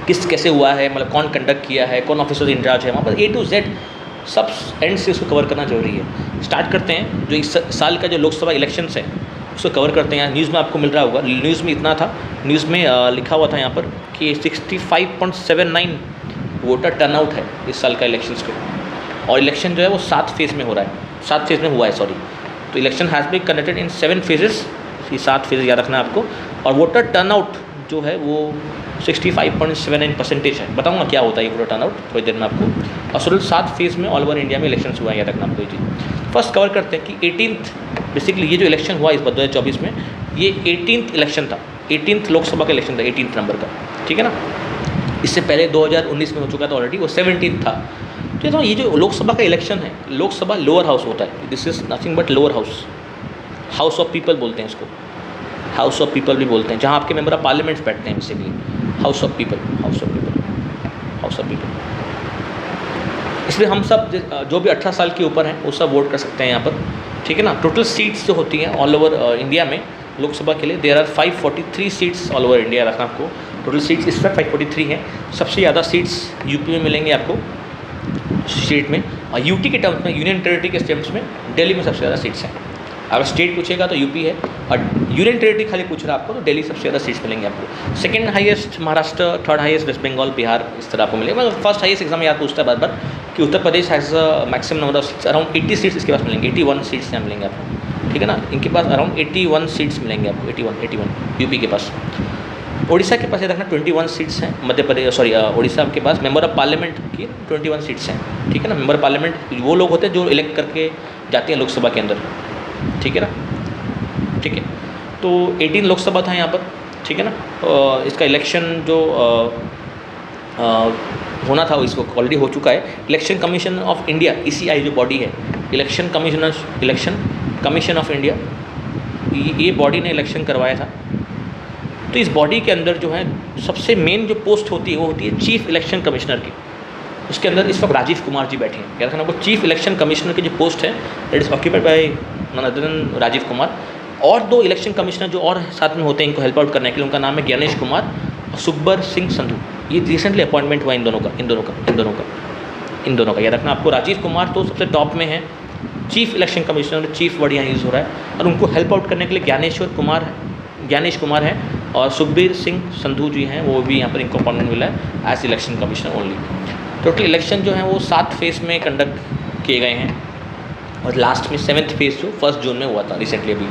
कैसे हुआ है, मतलब कौन कंडक्ट किया है, कौन ऑफिसर इंचार्ज है, वहाँ पर A to Z सब एंड से उसको कवर करना जरूरी है। स्टार्ट करते हैं जो इस साल का जो लोकसभा इलेक्शंस है उसको कवर करते हैं। यहाँ न्यूज़ में आपको मिल रहा होगा, न्यूज़ में इतना था, न्यूज़ में लिखा हुआ था यहाँ पर कि 65.79 वोटर टर्नआउट है इस साल का इलेक्शंस के। और इलेक्शन जो है वो 7 फेज़ में हो रहा है, 7 फेज़ में हुआ है, सॉरी। तो election has been conducted in 7 phases, ये 7 फेज याद रखना है आपको। और वोटर टर्नआउट जो है वो 65.79% है। बताऊंगा क्या होता है ये वोटर टर्नआउट थोड़ी देर में आपको। और टोटल 7 फेज़ में ऑल ओवर इंडिया में इलेक्शन हुआ है, याद रखना आपको ये चीज़। फर्स्ट कवर करते हैं कि 18th, बेसिकली ये जो इलेक्शन हुआ इस बार 2024 में, ये 18th इलेक्शन था, 18th लोकसभा का इलेक्शन था, 18th नंबर का। ठीक है ना, इससे पहले 2019 में हो चुका था ऑलरेडी, वो 17th था। तो ये जो लोकसभा का इलेक्शन है, लोकसभा लोअर हाउस होता है, this is nothing but lower house, house of people बोलते हैं इसको, हाउस ऑफ पीपल भी बोलते हैं, जहाँ आपके मेंबर ऑफ पार्लियामेंट बैठते हैं, basically house of people, house of people, house of people. इसलिए हम सब जो भी 18 साल के ऊपर हैं वो सब वोट कर सकते हैं यहाँ पर। ठीक है ना, टोटल सीट्स जो होती हैं ऑल ओवर इंडिया में लोकसभा के लिए, there are 543 seats all over India, रखना आपको। टोटल सीट्स इस वक्त 543 हैं। सबसे ज़्यादा सीट्स यूपी में मिलेंगे आपको स्टेट में, और यूटी के टर्म्स में, यूनियन टेरिटरी के टर्म्स में दिल्ली में सबसे ज़्यादा सीट्स हैं। अगर स्टेट पूछेगा तो यूपी है, और यूनियन टेरिटरी खाली पूछ रहा है आपको तो दिल्ली सबसे ज़्यादा सीट्स मिलेंगे आपको। Second highest Maharashtra, third highest West Bengal, Bihar, इस तरह आपको मिलेगा। मतलब फर्स्ट हाईएस्ट एग्जाम याद पूछता है बार बार कि Uttar Pradesh has maximum number of seats, around 80 seats इसके पास मिलेंगे, 81 सीट्स यहाँ मिलेंगे आपको। ठीक है ना, इनके पास अराउंड 81 सीट्स मिलेंगे आपको, 81 यूपी के पास। उड़ीसा के पास ये रखना 21 सीट्स हैं, मध्य प्रदेश उड़ीसा के पास मेंबर ऑफ पार्लियामेंट की 21 सीट्स हैं। ठीक है ना, मेंबर ऑफ पार्लियामेंट वो लोग होते हैं जो इलेक्ट करके जाती हैं लोकसभा के अंदर, ठीक है ना, ठीक है। तो 18 लोकसभा था यहाँ पर, ठीक है ना। इसका इलेक्शन जो होना था इसको ऑलरेडी हो चुका है। Election commission of India, ECI जो बॉडी है, इलेक्शन कमीशन ऑफ इंडिया, ये बॉडी ने इलेक्शन करवाया था। तो इस बॉडी के अंदर जो है सबसे मेन जो पोस्ट होती है वो होती है चीफ इलेक्शन कमिश्नर की। उसके अंदर इस वक्त राजीव कुमार जी बैठे हैं। क्या रखना आपको, चीफ इलेक्शन कमिश्नर की जो पोस्ट है that is occupied by none other than Rajiv Kumar. और 2 इलेक्शन कमिश्नर जो और साथ में होते हैं इनको हेल्प आउट करने के लिए, उनका नाम है ज्ञानेश कुमार और सुब्बर सिंह संधू। ये रिसेंटली अपॉइंटमेंट हुआ इन दोनों का याद रखना आपको। राजीव कुमार तो सबसे टॉप में है, chief election commissioner, chief word यहाँ यूज़ हो रहा है। और उनको हेल्प आउट करने के लिए ज्ञानेश कुमार है और सुखबीर सिंह संधू जी हैं, वो भी यहाँ पर इनको अपॉइंटमेंट मिला है as election commissioner only. Total election जो है वो 7 फेज़ में कंडक्ट किए गए हैं और लास्ट में 7th फेज़ जो 1 जून में हुआ था रिसेंटली अभी।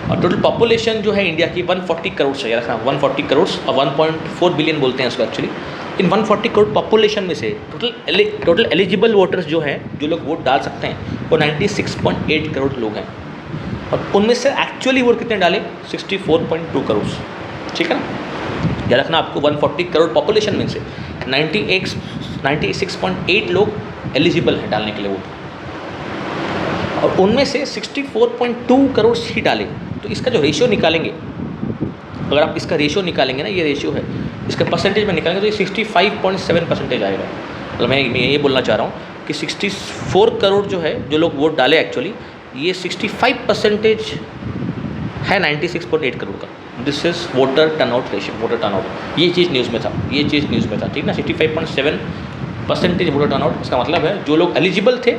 और टोटल पॉपुलेशन जो है इंडिया की 140 करोड़ है, याद रखना 140 करोड़ और 1.4 बिलियन बोलते हैं उसको एक्चुअली। इन 140 करोड़ पॉपुलेशन में से टोटल एलिजिबल वोटर्स जो हैं, जो लोग वोट डाल सकते हैं, वो 96.8 करोड़ लोग हैं। और उनमें से एक्चुअली वोट कितने डाले, 64.2 करोड़, ठीक है ना। याद रखना आपको 140 करोड़ पॉपुलेशन में से 96.8 लोग एलिजिबल हैं डालने के लिए वोट, और उनमें से 64.2 करोड़ ही डाले। तो इसका जो रेशियो निकालेंगे, अगर आप इसका रेशियो निकालेंगे ना, ये रेशियो है, इसका परसेंटेज में निकालेंगे तो ये 65.7% आएगा। मतलब मैं ये बोलना चाह रहा हूँ कि 64 करोड़ जो है, जो लोग वोट डाले एक्चुअली, ये 65% है 96.8 करोड़ का। This is voter turnout ratio, voter turnout. ये चीज़ न्यूज़ में था, ठीक ना। 65.7% वोटर टर्नआउट, इसका मतलब है जो लोग एलिजिबल थे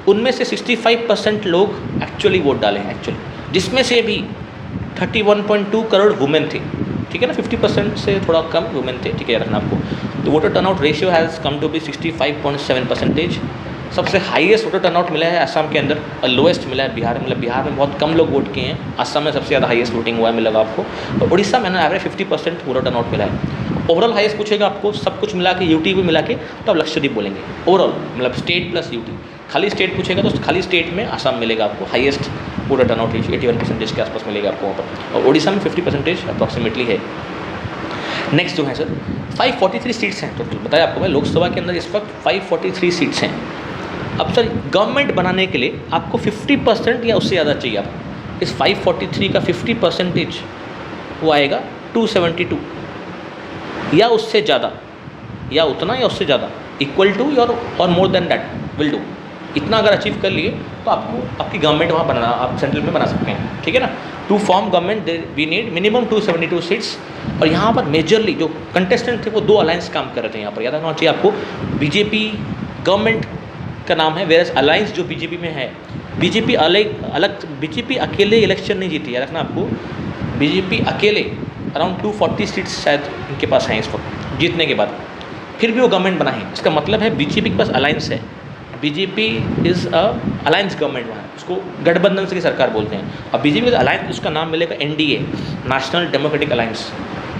उनमें से 65% लोग एक्चुअली वोट डाले हैं एक्चुअली, जिसमें से भी 31.2 करोड़ वुमेन थे, ठीक है ना। 50% से थोड़ा कम वुमेन थे, ठीक है, रखना आपको। तो voter turnout ratio has come to be 65.7%। सबसे हाईएस्ट वोटर टर्नआउट मिला है असम के अंदर और लोएस्ट मिला है बिहार में। मतलब बिहार में बहुत कम लोग वोट किए हैं, असम में सबसे ज़्यादा हाईएस्ट वोटिंग हुआ है मिलेगा आपको। और उड़ीसा में ना एवरेज 50% वोटर टर्नआउट मिला है। ओवरऑल हाईएस्ट पूछेगा आपको, सब कुछ मिला के यूटी भी मिला के, तो आप लक्षद्वीप बोलेंगे ओवरऑल, मतलब स्टेट प्लस यूटी। खाली स्टेट पूछेगा तो खाली स्टेट में असम मिलेगा आपको हाईएस्ट वोटर टर्नआउट रेशियो, 81% के आसपास मिलेगा आपको वहाँ पर। और उड़ीसा में 50% अप्रॉक्सीमेटली है। नेक्स्ट जो है सर 543 सीट्स हैं टोटल, बताया आपको मैं। लोकसभा के अंदर इस वक्त 543 सीट्स हैं। अब सर गवर्नमेंट बनाने के लिए आपको 50% या उससे ज़्यादा चाहिए आपको। इस 543 का 50% वो आएगा 272, या उससे ज़्यादा, या उतना या उससे ज़्यादा, इक्वल टू और more than that will do. इतना अगर अचीव कर लिए तो आपको आपकी गवर्नमेंट वहाँ बनाना, आप सेंट्रल में बना सकते हैं, ठीक है ना। To form government we need minimum 272 seats. और यहाँ पर मेजरली जो कंटेस्टेंट थे वो 2 अलायंस काम कर रहे थे यहाँ पर, याद रखना चाहिए आपको। बीजेपी गवर्नमेंट का नाम है, वेरस अलायंस जो बीजेपी में है, बीजेपी बीजेपी अकेले इलेक्शन नहीं जीती, याद रखना आपको। बीजेपी अकेले अराउंड 240 सीट्स शायद इनके पास हैं इस वक्त जीतने के बाद, फिर भी वो गवर्नमेंट बना है। इसका मतलब है बीजेपी के पास अलायंस है। BJP is a alliance government वहाँ, उसको गठबंधन से की सरकार बोलते हैं। और बीजेपी का अलायंस, उसका नाम मिलेगा NDA, नेशनल डेमोक्रेटिक अलायंस।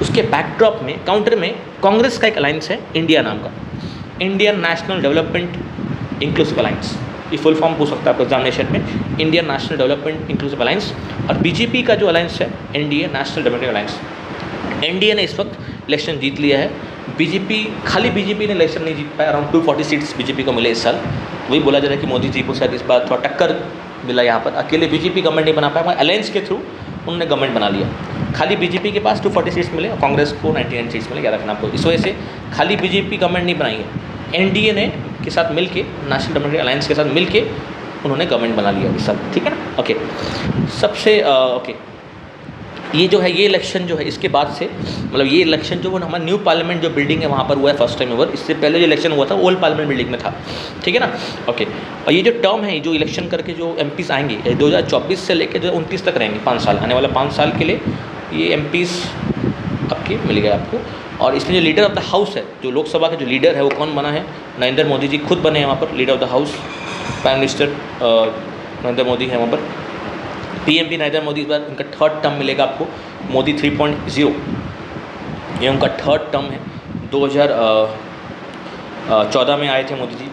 उसके बैकड्रॉप में, काउंटर में कांग्रेस का एक अलायंस है इंडिया नाम का, Indian national development inclusive alliance. ये फुल फॉर्म पूछ सकता है आपको एग्जामिनेशन में, Indian national development inclusive alliance. और बीजेपी का जो अलायंस है NDA, national democratic alliance. NDA ने इस वक्त इलेक्शन जीत लिया है। खाली बीजेपी ने इलेक्शन नहीं जीत पाया, अराउंड 240 सीट्स बीजेपी को मिले इस साल। वही बोला जा रहा है कि मोदी जी को शायद इस बार थोड़ा टक्कर मिला यहाँ पर। अकेले बीजेपी गवर्नमेंट नहीं बना पाया, अलायंस के थ्रू उन्होंने गवर्नमेंट बना लिया। खाली बीजेपी के पास 240 सीट्स मिले और कांग्रेस को 99 सीट्स मिले, याद रखना आपको। इस वजह से खाली बीजेपी गवर्नमेंट नहीं बनाई है, NDA ने के साथ मिलके, नेशनल डेमोक्रेटिक अलायंस के साथ मिलके उन्होंने गवर्नमेंट बना लिया इस साल, ठीक है ना। ओके, सबसे ओके, ये जो है ये इलेक्शन जो है इसके बाद से, मतलब ये इलेक्शन जो वो हमारा न्यू पार्लियामेंट जो बिल्डिंग है वहाँ पर हुआ है फर्स्ट टाइम ओवर। इससे पहले जो इलेक्शन हुआ था ओल्ड पार्लियामेंट बिल्डिंग में था, ठीक है ना। ओके, और ये जो टर्म है, जो इलेक्शन करके जो MPs आएंगे 2024 से लेकर 2029 तक रहेंगे, 5 साल, आने वाला 5 साल के लिए ये MPs आपके मिल गए आपको। और इसमें जो लीडर ऑफ द हाउस है, जो लोकसभा का जो लीडर है वो कौन बना है, नरेंद्र मोदी जी खुद बने हैं वहाँ पर leader of the house. Prime minister Narendra Modi है वहाँ पर। PMP नरेंद्र मोदी, इस बार उनका 3rd टर्म मिलेगा आपको, मोदी 3.0, ये उनका 3rd टर्म है। 2014 में आए थे मोदी जी,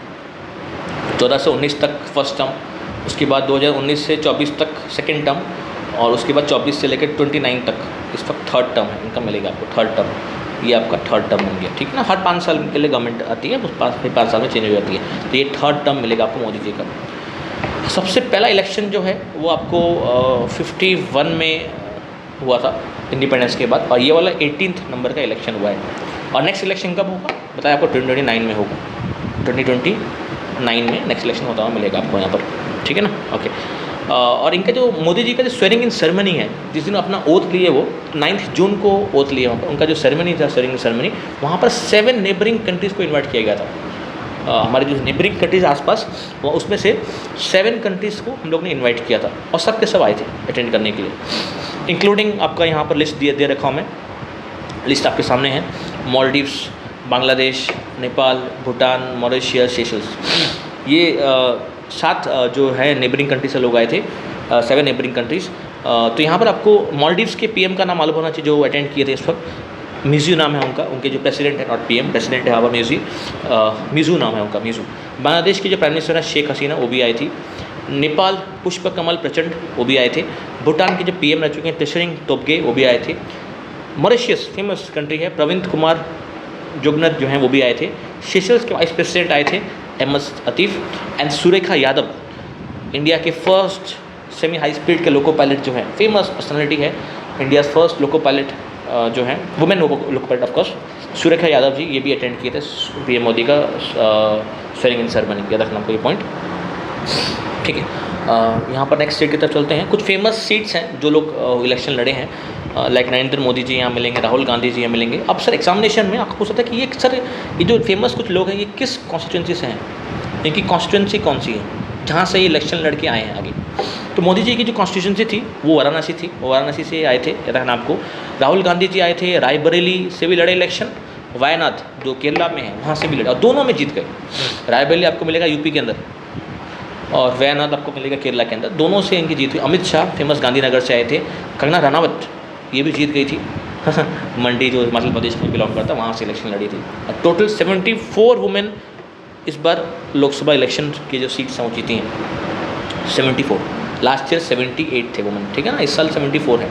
14 से 19 तक फर्स्ट टर्म, उसके बाद 2019 से 24 तक सेकेंड टर्म, और उसके बाद 24 से लेकर 29 तक इस वक्त थर्ड टर्म है इनका मिलेगा आपको, थर्ड टर्म। ये आपका थर्ड टर्म बन गया, ठीक है ना। हर 5 साल के लिए गवर्नमेंट आती है, उस 5 साल में चेंज हो जाती है, तो ये थर्ड टर्म मिलेगा आपको मोदी जी का। सबसे पहला इलेक्शन जो है वो आपको 51 में हुआ था इंडिपेंडेंस के बाद, और ये वाला 18th नंबर का इलेक्शन हुआ है। और नेक्स्ट इलेक्शन कब होगा बताया आपको, 2029 में होगा, 2029 में नेक्स्ट इलेक्शन होता हुआ मिलेगा आपको यहाँ पर, ठीक है ना। ओके, और इनका जो मोदी जी का जो स्वेरिंग इन सेरेमनी है, जिस दिन अपना ओथ लिए वो 9 जून को ओथ लिए, उनका जो सेरेमनी था स्वेरिंग इन सेरेमनी, वहाँ पर 7 नेबरिंग कंट्रीज़ को इन्वाइट किया गया था। हमारे जो नेबरिंग कंट्रीज़ आसपास, वो उसमें से 7 कंट्रीज़ को हम लोग ने इन्वाइट किया था, और सब के सब आए थे अटेंड करने के लिए, इंक्लूडिंग आपका यहाँ पर लिस्ट दे रखा हूँ मैं, लिस्ट आपके सामने है। मालदीव्स, बांग्लादेश, नेपाल, भूटान, मॉरिशस, सेशल्स, ये 7 जो है नेबरिंग कंट्री से लोग आए थे, 7 नेबरिंग कंट्रीज़। तो यहाँ पर आपको मालदीव्स के पीएम का नाम मालूम होना चाहिए, जो अटेंड किए थे इस वक्त। मिज़ू नाम है उनका, उनके जो प्रेसिडेंट है, नॉट पीएम, प्रेसिडेंट है हवा मिज़ू नाम है उनका, मिज़ू। बांग्लादेश के जो प्राइम मिनिस्टर है शेख हसीना, वो भी आई थी। नेपाल पुष्प कमल प्रचंड, वो भी आए थे। भूटान के जो पीएम रह चुके हैं त्शरिंग तोब्गे, वो भी आए थे। मॉरिशस फेमस कंट्री है, प्रविंद कुमार जुगनथ जो हैं वो भी आए थे। सेशल्स के वाइस प्रेसिडेंट आए थे Ms Atif, and Surekha Yadav, India के फर्स्ट सेमी हाई स्पीड के लोको पायलट जो हैं, फेमस पर्सनालिटी है, इंडिया फर्स्ट लोको पायलट जो हैं, women loco pilot of course, Surekha Yadav ji, ये भी अटेंड किए थे पीएम मोदी का स्वेरिंग इन सेरेमनी, याद रखना आपको ये पॉइंट, ठीक है। यहाँ पर नेक्स्ट स्टेट की तरफ चलते हैं। कुछ फेमस सीट्स हैं जो लोग इलेक्शन लड़े हैं, लाइक नरेंद्र मोदी जी यहाँ मिलेंगे, राहुल गांधी जी यहाँ मिलेंगे। अब सर एग्जामिनेशन में आपको पूछ सकता है कि ये सर ये जो फेमस कुछ लोग हैं ये किस कॉन्स्टिट्यूंसी से हैं, इनकी कॉन्स्टिट्यूंसी कौन सी है जहाँ से ये इलेक्शन लड़के आए हैं आगे। तो मोदी जी की जो कॉन्स्टिट्यूंसी थी वो वाराणसी थी, वो वाराणसी से आए थे, याद रखना आपको। राहुल गांधी जी आए थे रायबरेली से भी लड़े इलेक्शन, वायनाड जो केरला में है वहाँ से भी लड़े, और दोनों में जीत गए। रायबरेली आपको मिलेगा यूपी के अंदर, और वायनाड आपको मिलेगा केरला के अंदर, दोनों से इनकी जीत हुई। अमित शाह फेमस गांधीनगर से आए थे। कंगना रनावत ये भी जीत गई थी मंडी जो हिमाचल प्रदेश में बिलोंग करता है, वहाँ से इलेक्शन लड़ी थी। टोटल 74 वुमेन इस बार लोकसभा इलेक्शन की जो सीट्स हैं वो जीती हैं, 74। लास्ट ईयर 78 थे वुमेन, ठीक है ना, इस साल 74 है।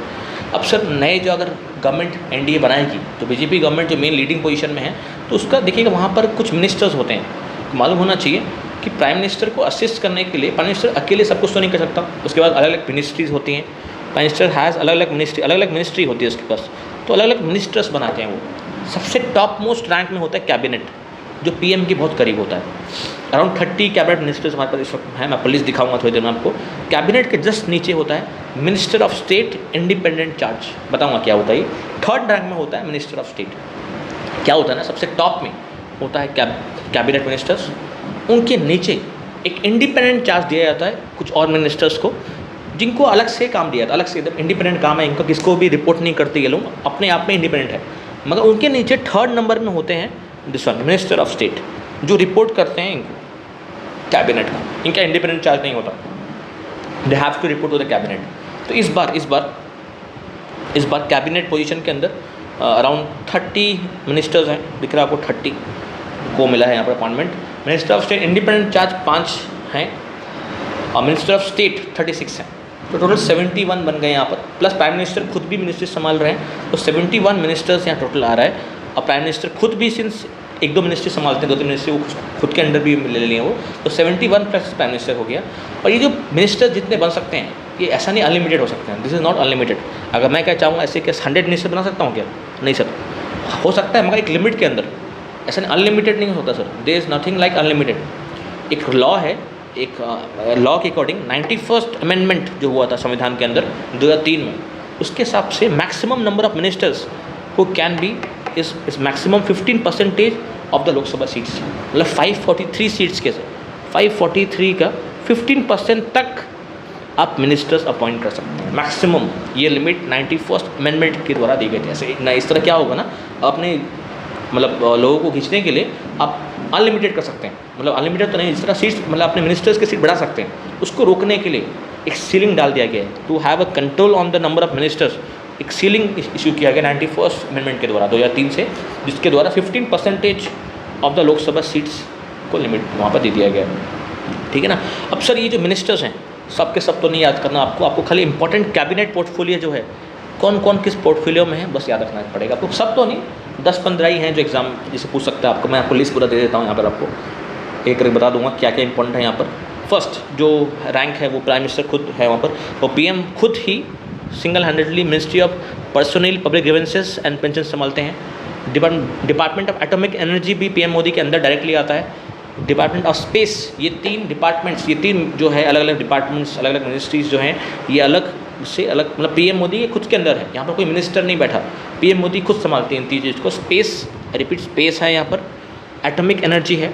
अब सर नए जो अगर गवर्नमेंट एनडीए बनाएगी, तो बीजेपी गवर्नमेंट जो मेन लीडिंग पोजीशन में है, तो उसका देखिएगा वहाँ पर कुछ मिनिस्टर्स होते हैं। मालूम होना चाहिए कि प्राइम मिनिस्टर को असिस्ट करने के लिए प्राइम मिनिस्टर अकेले सब कुछ तो नहीं कर सकता, उसके बाद अलग अलग मिनिस्ट्रीज़ होती हैं। प्राइम मिनिस्टर हैज़ अलग अलग मिनिस्ट्री होती है उसके पास, तो अलग अलग मिनिस्टर्स बनाते हैं वो। सबसे टॉप मोस्ट रैंक में होता है कैबिनेट, जो पीएम के बहुत करीब होता है। अराउंड 30 कैबिनेट मिनिस्टर्स हमारे पास इस वक्त हैं, मैं लिस्ट दिखाऊंगा थोड़ी देर में आपको। कैबिनेट के जस्ट नीचे होता है minister of state independent charge, बताऊंगा क्या होता है ये। थर्ड रैंक में होता है मिनिस्टर ऑफ स्टेट। क्या होता है ना, सबसे टॉप में होता है कैबिनेट मिनिस्टर्स, उनके नीचे एक इंडिपेंडेंट चार्ज दिया जाता है कुछ और मिनिस्टर्स को, जिनको अलग से काम दिया था, अलग से एकदम इंडिपेंडेंट काम है इनका, किसको भी रिपोर्ट नहीं करते ये लोग, अपने आप में इंडिपेंडेंट है। मगर उनके नीचे थर्ड नंबर में होते हैं this one minister of state, जो रिपोर्ट करते हैं इनको कैबिनेट का, इनका इंडिपेंडेंट चार्ज नहीं होता, they have to report to the cabinet. तो इस बार कैबिनेट पोजीशन के अंदर अराउंड 30 मिनिस्टर्स हैं, दिख रहा है आपको 30 को मिला है यहाँ पर appointment. Minister of state independent charge 5 हैं, और मिनिस्टर ऑफ स्टेट 36 हैं, तो टोटल 71 बन गए यहाँ पर। प्लस प्राइम मिनिस्टर खुद भी मिनिस्ट्री संभाल रहे हैं, तो 71 मिनिस्टर्स यहाँ टोटल आ रहा है। और प्राइम मिनिस्टर खुद भी सिंस 1-2 मिनिस्ट्री संभालते हैं, 2-3 मिनिस्ट्री वो खुद के अंडर भी ले लिए वो, तो 71 प्लस प्राइम मिनिस्टर हो गया। और ये जो मिनिस्टर जितने बन सकते हैं, ये ऐसा नहीं अनलिमिटेड हो सकते हैं, दिस इज़ नॉट अनलिमिटेड। अगर मैं क्या चाहूँगा ऐसे कि 100 मिनिस्टर बना सकता हूँ क्या? नहीं सर, हो सकता है मगर एक लिमिट के अंदर, ऐसा अनलिमिटेड नहीं होता sir, there is nothing like unlimited. एक लॉ है, एक लॉ के अकॉर्डिंग 91st अमेंडमेंट जो हुआ था संविधान के अंदर 2003 में, उसके हिसाब से maximum number of ministers who can be is maximum 15% of the Lok Sabha seats, मतलब 543 सीट्स के से 543 का 15% तक आप मिनिस्टर्स अपॉइंट कर सकते हैं मैक्सिमम। ये लिमिट 91st अमेंडमेंट के द्वारा दी गई थी। ऐसे ना इस तरह क्या होगा ना, अपने मतलब लोगों को खींचने के लिए आप अनलिमिटेड कर सकते हैं, मतलब अनलिमिटेड तो नहीं, इस तरह सीट्स मतलब अपने मिनिस्टर्स की सीट बढ़ा सकते हैं। उसको रोकने के लिए एक सीलिंग डाल दिया गया है, to have a control on the number of ministers. एक सीलिंग इशू किया गया 91st अमेंडमेंट के द्वारा 2003 से, जिसके द्वारा 15% ऑफ द लोकसभा सीट्स को लिमिट वहाँ पर दे दिया गया। ठीक है ना। अब सर ये जो मिनिस्टर्स हैं सब के सब तो नहीं याद करना आपको खाली इंपॉर्टेंट कैबिनेट पोर्टफोलियो जो है कौन कौन किस पोर्टफोलियो में है बस याद रखना पड़ेगा आपको। सब तो नहीं, 10-15 ही हैं जो एग्जाम जिसे पूछ सकता है आपको। मैं आपको लिस्ट पूरा दे देता हूँ यहाँ पर, आपको एक बता दूंगा क्या क्या इंपॉर्टेंट है यहाँ पर। फर्स्ट जो रैंक है वो प्राइम मिनिस्टर खुद है वहाँ पर, वो पीएम खुद ही single handedly ministry of personnel public grievances and pension संभालते हैं। डिपार्टमेंट ऑफ एटॉमिक एनर्जी भी पीएम मोदी के अंदर डायरेक्टली आता है। डिपार्टमेंट ऑफ स्पेस, ये 3 डिपार्टमेंट्स, ये 3 जो है अलग अलग डिपार्टमेंट्स, अलग अलग मिनिस्ट्रीज़ जो हैं ये अलग से अलग, मतलब पीएम मोदी के खुद के अंदर है। यहाँ पर कोई मिनिस्टर नहीं बैठा, पीएम मोदी खुद संभालते हैं इन 3 चीज़ को। स्पेस, रिपीट स्पेस है यहाँ पर, एटॉमिक एनर्जी है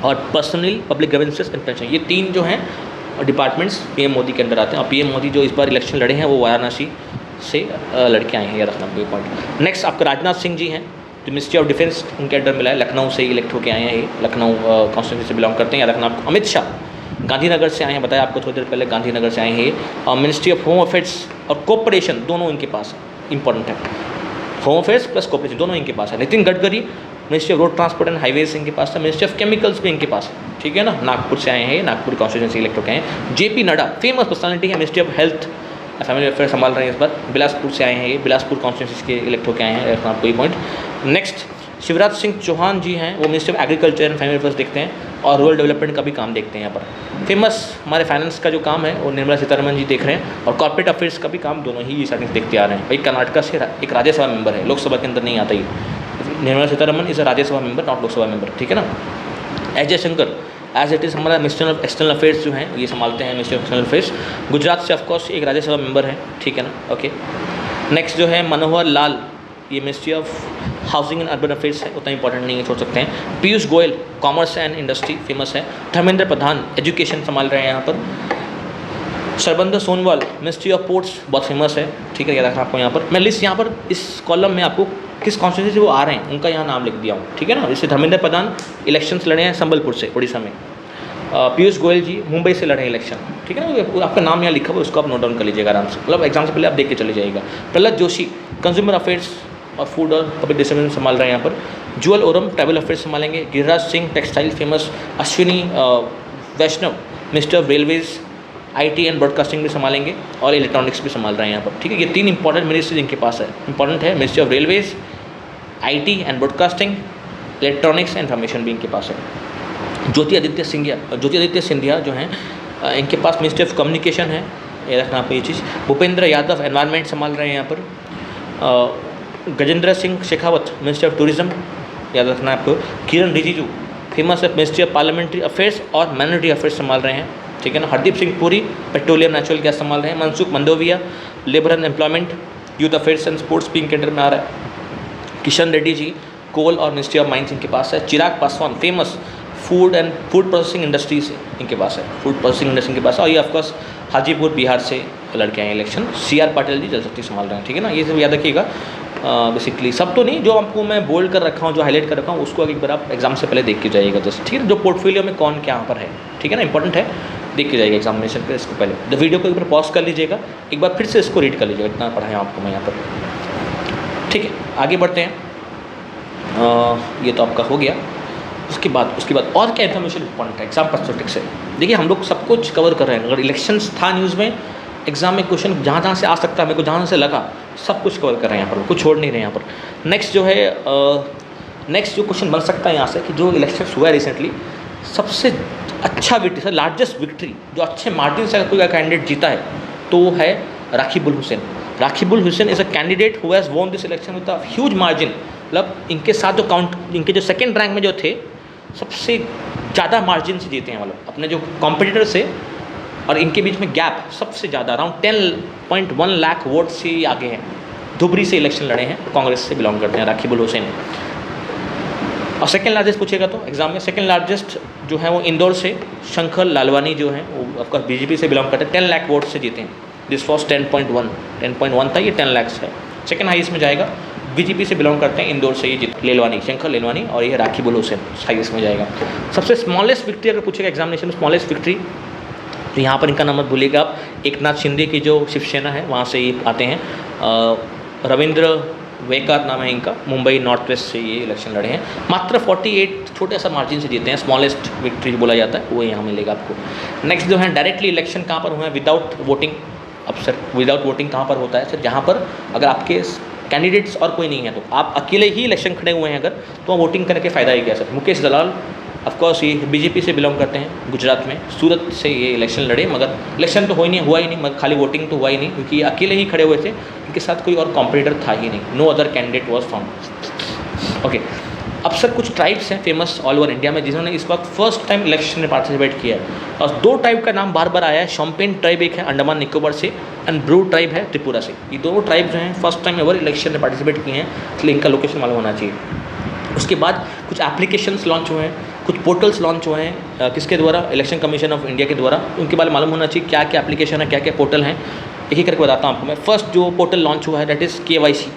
और personal public grievances and pension, ये 3 जो हैं डिपार्टमेंट्स पीएम मोदी के अंदर आते हैं। और पीएम मोदी जो इस बार इलेक्शन लड़े हैं वो वाराणसी से लड़के आए हैं, ये रखना कोई पॉइंट। नेक्स्ट आपका राजनाथ सिंह जी हैं जो मिनिस्ट्री ऑफ डिफेंस उनके अंडर मिला है, लखनऊ से इलेक्ट होकर आए हैं, ये लखनऊ कॉन्स्टिट्यूंसी से बिलोंग करते हैं, याद रखना आपको। अमित शाह गांधीनगर से आए हैं, बताया आपको थोड़ी देर पहले, गांधीनगर से आए हैं ये। और मिनिस्ट्री ऑफ होम अफेयर्स और कोऑपरेशन दोनों इनके पास है, इंपॉर्टेंट है, होम अफेयर्स प्लस कोऑपरेशन दोनों इनके पास है। Nitin Gadkari ministry of road transport and highways इनके पास है। मिनिस्ट्री ऑफ केमिकल्स भी इनके पास है, ठीक है ना, नागपुर से आए हैं, नागपुर कॉन्स्टिट्यूंसी इलेक्ट होकर आए हैं। जेपी नड्डा फेमस पर्सनालिटी है, ministry of health family affair संभाल रहे हैं इस बार, बिलासपुर से आए हैं ये, बिलासपुर कॉन्स्टिट्यूंसी के इलेक्ट होकर आए हैं, रखना आपको ये पॉइंट। नेक्स्ट शिवराज सिंह चौहान जी हैं, वो ministry of agriculture and family affairs देखते हैं और रूरल डेवलपमेंट का भी काम देखते हैं यहाँ पर। फेमस हमारे फाइनेंस का जो काम है वो निर्मला सीतारमण जी देख रहे हैं और कॉर्पोरेट अफेयर्स का भी काम दोनों ही साइड से देखते आ रहे हैं। भाई कर्नाटका से एक राज्यसभा मेंबर है, लोकसभा के अंदर नहीं आता ये, Nirmala Sitharaman is a Rajya Sabha member not Lok Sabha member, ठीक है ना। S Jaishankar as it is हमारा मिनिस्टर ऑफ एक्सटर्नल अफेयर्स जो हैं ये संभालते हैं, minister of external affairs. Gujarat से ऑफकोर्स एक राज्यसभा मेंबर है, ठीक है ना, ओके। नेक्स्ट जो है मनोहर लाल, ये ministry of housing and urban affairs है, उतना इंपॉर्टेंट नहीं है, छोड़ सकते हैं। Piyush Goyal commerce and industry famous है। धर्मेंद्र प्रधान एजुकेशन संभाल रहे हैं यहाँ पर। सर्बंदर सोनोवाल मिनिस्ट्री ऑफ पोर्ट्स बहुत फेमस है, ठीक है, याद रखना आपको। यहाँ पर मैं लिस्ट यहाँ पर इस कॉलम में आपको किस कॉन्स्टिट्यूंसी से वो आ रहे हैं उनका यहाँ नाम लिख दिया हूँ, ठीक है ना। जैसे धर्मेंद्र प्रधान इलेक्शंस लड़े हैं संबलपुर से उड़ीसा में, पीयूष गोयल जी मुंबई से लड़े हैं इलेक्शन, ठीक है ना, आपका नाम यहाँ लिखा हुआ उसको आप नोट डाउन कर लीजिएगा आराम से, मतलब एग्जाम से पहले आप देख के चले जाइएगा। प्रहलाद जोशी कंज्यूमर अफेयर्स और फूड और पब्लिक डिस्ट्रीब्यूशन संभाल रहे हैं यहाँ पर। जुअल ओरम ट्रैवल अफेयर्स संभालेंगे। Giriraj Singh textile famous. Ashwini Vaishnaw minister of railways IT and broadcasting भी संभालेंगे और इलेक्ट्रॉनिक्स भी संभाल रहे हैं यहाँ पर, ठीक है। ये 3 इंपॉर्टेंट मिनिस्ट्री इनके पास है, इंपॉर्टेंट है, ministry of railways, IT and broadcasting, electronics and information भी इनके पास है। ज्योति आदित्य सिंधिया जो हैं इनके पास मिनिस्ट्री ऑफ कम्युनिकेशन है, ये रखना आपको ये चीज़। भूपेंद्र यादव एनवायरनमेंट संभाल रहे हैं यहाँ पर। Gajendra Singh Shekhawat ministry of tourism, याद रखना आपको। किरण रिजिजू फेमस है, मिनिस्ट्री ऑफ पार्लियामेंट्री अफेयर्स और माइनॉरिटी अफेयर्स संभाल रहे हैं, ठीक है ना। Hardeep Singh Puri petroleum natural gas संभाल रहे हैं। Mansukh Mandaviya labour and employment youth affairs and sports भी इनके अंडर में आ रहा है। किशन रेड्डी जी कोल और मिनिस्ट्री ऑफ माइंस इनके पास है। Chirag Paswan famous food processing industries इनके पास है, फूड प्रोसेसिंग इंडस्ट्री इनके पास है। और ये ऑफकोर्स हाजीपुर बिहार से लड़के आए इलेक्शन। CR पाटिल जी जल शक्ति संभाल रहे हैं, ठीक है ना। ये सब याद रखिएगा, बेसिकली सब तो नहीं, जो आपको मैं बोल्ड कर रखा हूँ, जो हाईलाइट कर रखा हूँ, उसको एक बार आप एग्जाम से पहले देख के जाइएगा जस्ट, ठीक है। जो पोर्टफोलियो में कौन क्या यहाँ पर है, ठीक है ना, इंपॉर्टेंट है, देख के जाइएगा एग्जामिनेशन पे इसको पहले। द वीडियो को एक बार पॉज कर लीजिएगा, एक बार फिर से इसको रीड कर लीजिएगा, इतना पढ़ाया आपको मैं यहाँ पर, ठीक है। आगे बढ़ते हैं, ये तो आपका हो गया। उसके बाद और क्या इन्फॉर्मेशन इंपॉर्टेंट है एग्जाम पर्सपेक्टिव से। देखिए हम लोग सब कुछ कवर कर रहे हैं, अगर इलेक्शंस था न्यूज़ में, एग्जाम में क्वेश्चन जहाँ से आ सकता है, मेरे को जहाँ से लगा सब कुछ कवर कर रहे हैं यहाँ पर, कुछ छोड़ नहीं रहे यहाँ पर। नेक्स्ट जो है नेक्स्ट जो क्वेश्चन बन सकता है यहाँ से कि जो इलेक्शंस हुआ है रिसेंटली, सबसे अच्छा विक्ट्री, लार्जेस्ट विक्ट्री, जो अच्छे मार्जिन से कोई कैंडिडेट जीता है तो वो है Rakibul Hussain. Rakibul Hussain is a candidate who has won this election with a huge margin, मतलब इनके साथ जो इनके जो सेकेंड रैंक में जो थे सबसे ज़्यादा मार्जिन से जीते हैं, मतलब अपने जो कॉम्पिटिटर से और इनके बीच में गैप सबसे ज़्यादा, अराउंड 10.1 लाख वोट से आगे हैं। धुबरी से इलेक्शन लड़े हैं, कांग्रेस से बिलोंग करते हैं राखीबुल हुसैन। और सेकेंड लार्जेस्ट पूछेगा तो एग्जाम में, सेकेंड लार्जेस्ट जो है वो इंदौर से शंकर लालवानी जो हैं वो ऑफकोर्स बीजेपी से बिलोंग करते हैं, 10 लाख वोट से जीते हैं। दिस वॉज 10.1 था, ये 10 लाख है। सेकेंड हाईएस्ट में जाएगा, बीजेपी से बिलोंग करते हैं, इंदौर से ये जीत लेलवानी, शंकर लेलवानी, और ये राखीबुल हुसैन हाईएस्ट में जाएगा। सबसे स्मॉलेस्ट विक्ट्री अगर पूछेगा एग्जामिनेशन में, स्मॉलेस्ट विक्ट्री, तो यहाँ पर इनका नाम मत भूलिएगा आप, एकनाथ शिंदे की जो शिवसेना है वहाँ से ये आते हैं। रविंद्र वेकार नाम है इनका, मुंबई नॉर्थ वेस्ट से ये इलेक्शन लड़े हैं। मात्र 48 छोटे सा मार्जिन से जीते हैं, स्मॉलेस्ट विक्ट्री बोला जाता है, वो यहाँ मिलेगा आपको। नेक्स्ट जो है डायरेक्टली इलेक्शन कहाँ पर हुए हैं विदाउट वोटिंग। अब सर विदाउट वोटिंग कहाँ पर होता है सर? जहाँ पर अगर आपके कैंडिडेट्स और कोई नहीं है, तो आप अकेले ही इलेक्शन खड़े हुए हैं अगर, तो वोटिंग करने के फ़ायदा ही क्या सर? मुकेश दलाल ऑफकोर्स ये बीजेपी से बिलोंग करते हैं, गुजरात में सूरत से ये इलेक्शन लड़े, मगर इलेक्शन तो हुआ ही नहीं, मगर खाली वोटिंग तो हुआ ही नहीं, क्योंकि ये अकेले ही खड़े हुए थे, उनके साथ कोई और कॉम्पिटिटर था ही नहीं, no other candidate was found. Okay, अब सर कुछ ट्राइब्स हैं फेमस ऑल ओवर इंडिया में जिन्होंने इस वक्त फर्स्ट टाइम इलेक्शन में पार्टिसिपेट किया है, और 2 ट्राइब का नाम बार बार आया है। शॉम्पेन ट्राइब एक है अंडमान निकोबार से, एंड ब्रू ट्राइब है त्रिपुरा से। ये दोनों ट्राइब जो हैं फर्स्ट टाइम एवर इलेक्शन में पार्टिसिपेट किए हैं, इसलिए इनका लोकेशन मालूम होना चाहिए। उसके बाद कुछ एप्लीकेशंस लॉन्च हुए हैं, कुछ पोर्टल्स लॉन्च हुए हैं, किसके द्वारा? इलेक्शन कमीशन ऑफ इंडिया के द्वारा। उनके बारे में मालूम होना चाहिए क्या क्या एप्लीकेशन है, क्या क्या पोर्टल हैं, एक ही करके बताता हूँ आपको मैं। फर्स्ट जो पोर्टल लॉन्च हुआ है दैट इज़ KYC।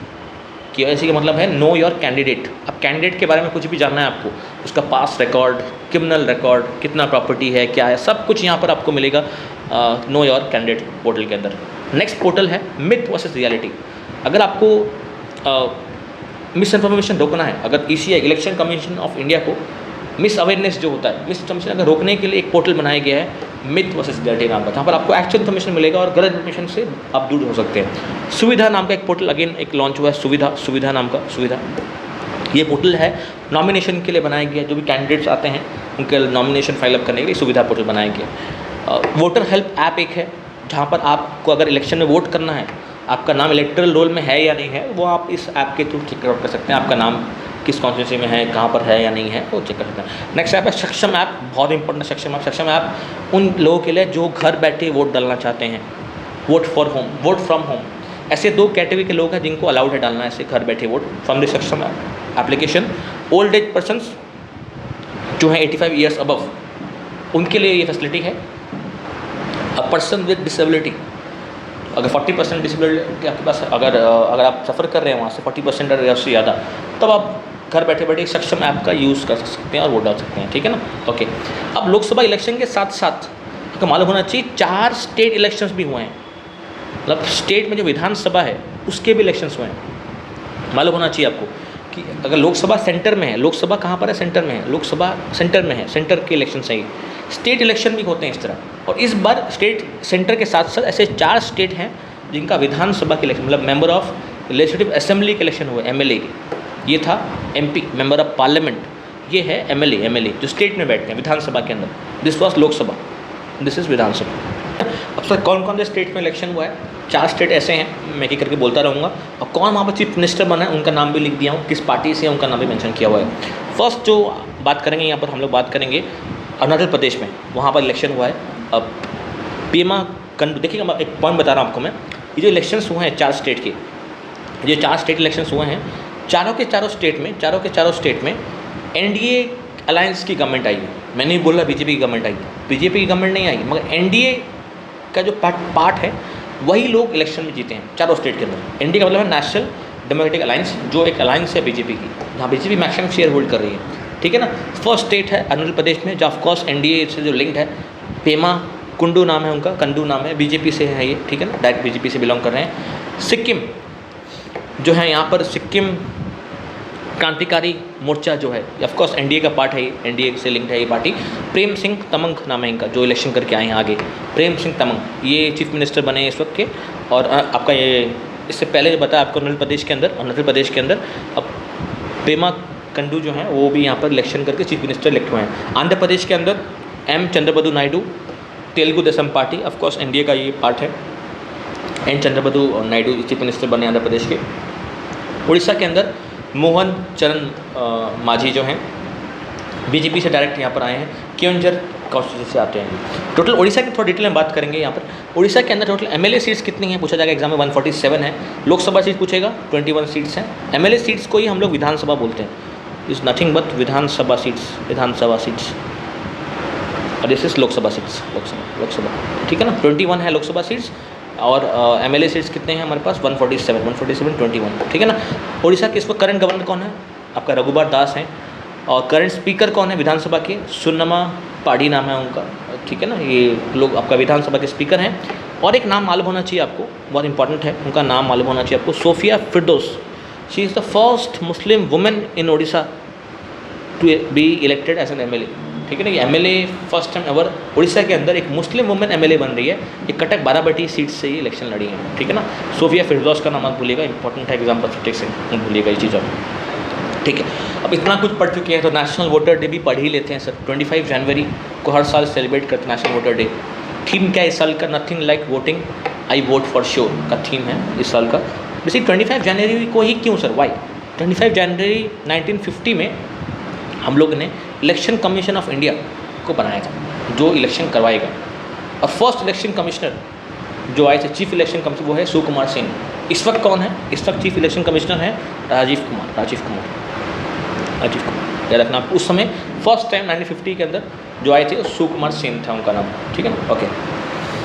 KYC का मतलब है नो योर कैंडिडेट। अब कैंडिडेट के बारे में कुछ भी जानना है आपको, उसका पास रिकॉर्ड, क्रिमिनल रिकॉर्ड, कितना प्रॉपर्टी है, क्या है, सब कुछ यहाँ पर आपको मिलेगा नो योर कैंडिडेट पोर्टल के अंदर। नेक्स्ट पोर्टल है मिथ वर्सेस रियलिटी। अगर आपको मिस इन्फॉर्मेशन रोकना है, अगर ECI election commission of India को मिस अवेयरनेस जो होता है, मिस इन्फॉर्मेशन अगर रोकने के लिए एक पोर्टल बनाया गया है मिथ वर्सेस रियलिटी नाम का, जहाँ पर आपको एक्चुअल इन्फॉर्मेशन मिलेगा और गलत इन्फॉर्मेशन से आप दूर हो सकते हैं। सुविधा नाम का एक पोर्टल अगेन एक लॉन्च हुआ है, सुविधा नाम का सुविधा। ये पोर्टल है नॉमिनेशन के लिए बनाया गया, जो भी कैंडिडेट्स आते हैं उनके नॉमिनेशन फाइल अप करने के लिए सुविधा पोर्टल बनाया गया। वोटर हेल्प ऐप एक है, जहाँ पर आपको अगर इलेक्शन में वोट करना है, आपका नाम इलेक्टरल रोल में है या नहीं है, वो आप इस ऐप के थ्रू चेक आउट कर सकते हैं। आपका नाम किस कॉन्स्टिट्यूंसी में है, कहाँ पर है या नहीं है, वो चेक कर सकते हैं। नेक्स्ट ऐप है सक्षम ऐप, बहुत इंपॉर्टेंट सक्षम ऐप। सक्षम ऐप उन लोगों के लिए जो घर बैठे वोट डालना चाहते हैं, वोट फ्रॉम होम। ऐसे 2 कैटेगरी के लोग हैं जिनको अलाउड है डालना ऐसे घर बैठे वोट फ्रॉम द सक्षम app application. Old age persons जो हैं 85 ईयर्स अबव, उनके लिए ये फैसिलिटी है। अ पर्सन विद डिसेबिलिटी, अगर 40% डिसेबिलिटी आपके पास, अगर आप सफ़र कर रहे हैं वहाँ से 40% या उससे ज़्यादा, तब आप घर बैठे बैठे सक्षम ऐप का यूज़ कर सकते हैं और वोट डाल सकते हैं, ठीक है ना। ओके, अब लोकसभा इलेक्शन के साथ साथ आपको मालूम होना चाहिए 4 स्टेट इलेक्शंस भी हुए हैं, मतलब स्टेट में जो विधानसभा है उसके भी इलेक्शंस हुए हैं। मालूम होना चाहिए आपको कि अगर लोकसभा सेंटर में है, लोकसभा कहाँ पर है? सेंटर में है, लोकसभा सेंटर में है, सेंटर के इलेक्शन सही। स्टेट इलेक्शन भी होते हैं इस तरह, और इस बार स्टेट सेंटर के साथ साथ ऐसे 4 स्टेट हैं जिनका विधानसभा के इलेक्शन, मतलब मेंबर ऑफ लेजिस्लेटिव असेंबली के इलेक्शन हुए, MLA के। ये था MP मेंबर ऑफ पार्लियामेंट, ये है MLA जो स्टेट में बैठते हैं विधानसभा के अंदर। This was Lok Sabha, this is Vidhan Sabha. अब सर कौन कौन से स्टेट में इलेक्शन हुआ है? 4 स्टेट ऐसे हैं, मैं एक करके बोलता रहूँगा, और कौन वहाँ पर चीफ मिनिस्टर बना है उनका नाम भी लिख दिया हूँ, किस पार्टी से उनका नाम भी मेंशन किया हुआ है। फर्स्ट जो बात करेंगे यहाँ पर हम लोग बात करेंगे अरुणाचल प्रदेश में, वहाँ पर इलेक्शन हुआ है। अब पेमा कंडू, देखिएगा मैं एक पॉइंट बता रहा हूँ आपको मैं, ये जो इलेक्शंस हुए हैं 4 स्टेट के, ये 4 स्टेट इलेक्शंस हुए हैं, चारों के चारों स्टेट में NDA अलायंस की गवर्नमेंट आई है। मैंने नहीं बोला बीजेपी की गवर्नमेंट आई, बीजेपी की गवर्नमेंट नहीं आई, मगर NDA का जो पार्ट है वही लोग इलेक्शन में जीते हैं चारों स्टेट के अंदर। NDA का मतलब है नेशनल डेमोक्रेटिक अलायंस, जो एक अलायंस है बीजेपी की, जहाँ बीजेपी मैक्सिमम शेयर होल्ड कर रही है, ठीक है ना। फर्स्ट स्टेट है अरुणाचल प्रदेश में, जो ऑफकोर्स NDA से जो लिंक्ड है। पेमा कुंडू नाम है उनका, कंडू नाम है, बीजेपी से है ये, ठीक है ना, डायरेक्ट बीजेपी से बिलोंग कर रहे हैं। सिक्किम जो है, यहाँ पर सिक्किम क्रांतिकारी मोर्चा जो है ऑफकोर्स NDA का पार्ट है, NDA से लिंक्ड है ये पार्टी। प्रेम सिंह तमंग नाम है इनका, जो इलेक्शन करके आए हैं आगे, प्रेम सिंह तमंग, ये चीफ मिनिस्टर बने हैं इस वक्त के। और आपका ये इससे पहले जो बताया आपको अरुणाचल प्रदेश के अंदर अब पेमा कंडू जो हैं वो भी यहाँ पर इलेक्शन करके चीफ मिनिस्टर इलेक्ट हुए हैं। आंध्र प्रदेश के अंदर M Chandrababu Naidu, Telugu Desam party, of course NDA का ये पार्ट है, N Chandrababu Naidu chief minister बने आंध्र प्रदेश के। उड़ीसा के अंदर मोहन चरण मांझी जो हैं बीजेपी से डायरेक्ट यहाँ पर आए हैं, केओंझर कॉन्स्टिट्यूंसी से आते हैं। टोटल उड़ीसा की थोड़ा डिटेल में बात करेंगे यहाँ पर। उड़ीसा के अंदर टोटल MLA सीट्स कितनी हैं पूछा जाएगा एग्जाम में, 147 है। लोकसभा सीट पूछेगा 21 सीट्स हैं। MLA सीट्स को ही हम लोग विधानसभा बोलते हैं, is nothing but Vidhan Sabha seats, और this is Lok Sabha seats, Lok Sabha, ठीक है ना। 21 है लोकसभा सीट्स, और MLA सीट्स कितने हैं हमारे पास? 147, 21, ठीक है ना। उड़ीसा के इस वक्त करंट गवर्नर कौन है? आपका रघुबर दास हैं। और करंट स्पीकर कौन है विधानसभा के? सुन्नमा पाडी नाम है उनका, ठीक है ना। ये लोग आपका विधानसभा के स्पीकर हैं। और एक नाम मालूम होना चाहिए आपको, बहुत इंपॉर्टेंट है, उनका नाम मालूम होना चाहिए आपको, Sofia Firdaus. She is the first Muslim women in Odisha to be elected as an MLA. ठीक है ना, कि MLA first time ever Orissa के अंदर एक मुस्लिम वुमेन एमएलए बन रही है। ये कटक बाराबटी सीट से ही इलेक्शन लड़ी है। ठीक है ना, सोफिया फिरदौस का नाम मत भूलिएगा, इंपॉर्टेंट है एग्जाम पॉलिटिक से, मत भूलिएगा ये चीज़ आप। ठीक है, अब इतना कुछ पढ़ चुके हैं तो नेशनल वोटर डे भी पढ़ ही लेते हैं सर। 25 जनवरी को हर साल सेलिब्रेट करते हैं नेशनल वोटर डे। थीम क्या है इस साल का? Nothing like voting, I vote for sure का थीम है इस साल का। वैसे 25 जनवरी को ही क्यों सर, वाई? 25 जनवरी 1950 में हम लोग ने इलेक्शन कमीशन ऑफ इंडिया को बनाया था, जो इलेक्शन करवाएगा। और फर्स्ट इलेक्शन कमिश्नर जो आए थे, चीफ इलेक्शन कमिश्नर, वो है सुकुमार सेन। इस वक्त कौन है? इस वक्त चीफ इलेक्शन कमिश्नर है राजीव कुमार। याद रखना आप, उस समय फर्स्ट टाइम 1950 के अंदर जो आए थे सुकुमार सेन था उनका नाम। ठीक है ना, ओके।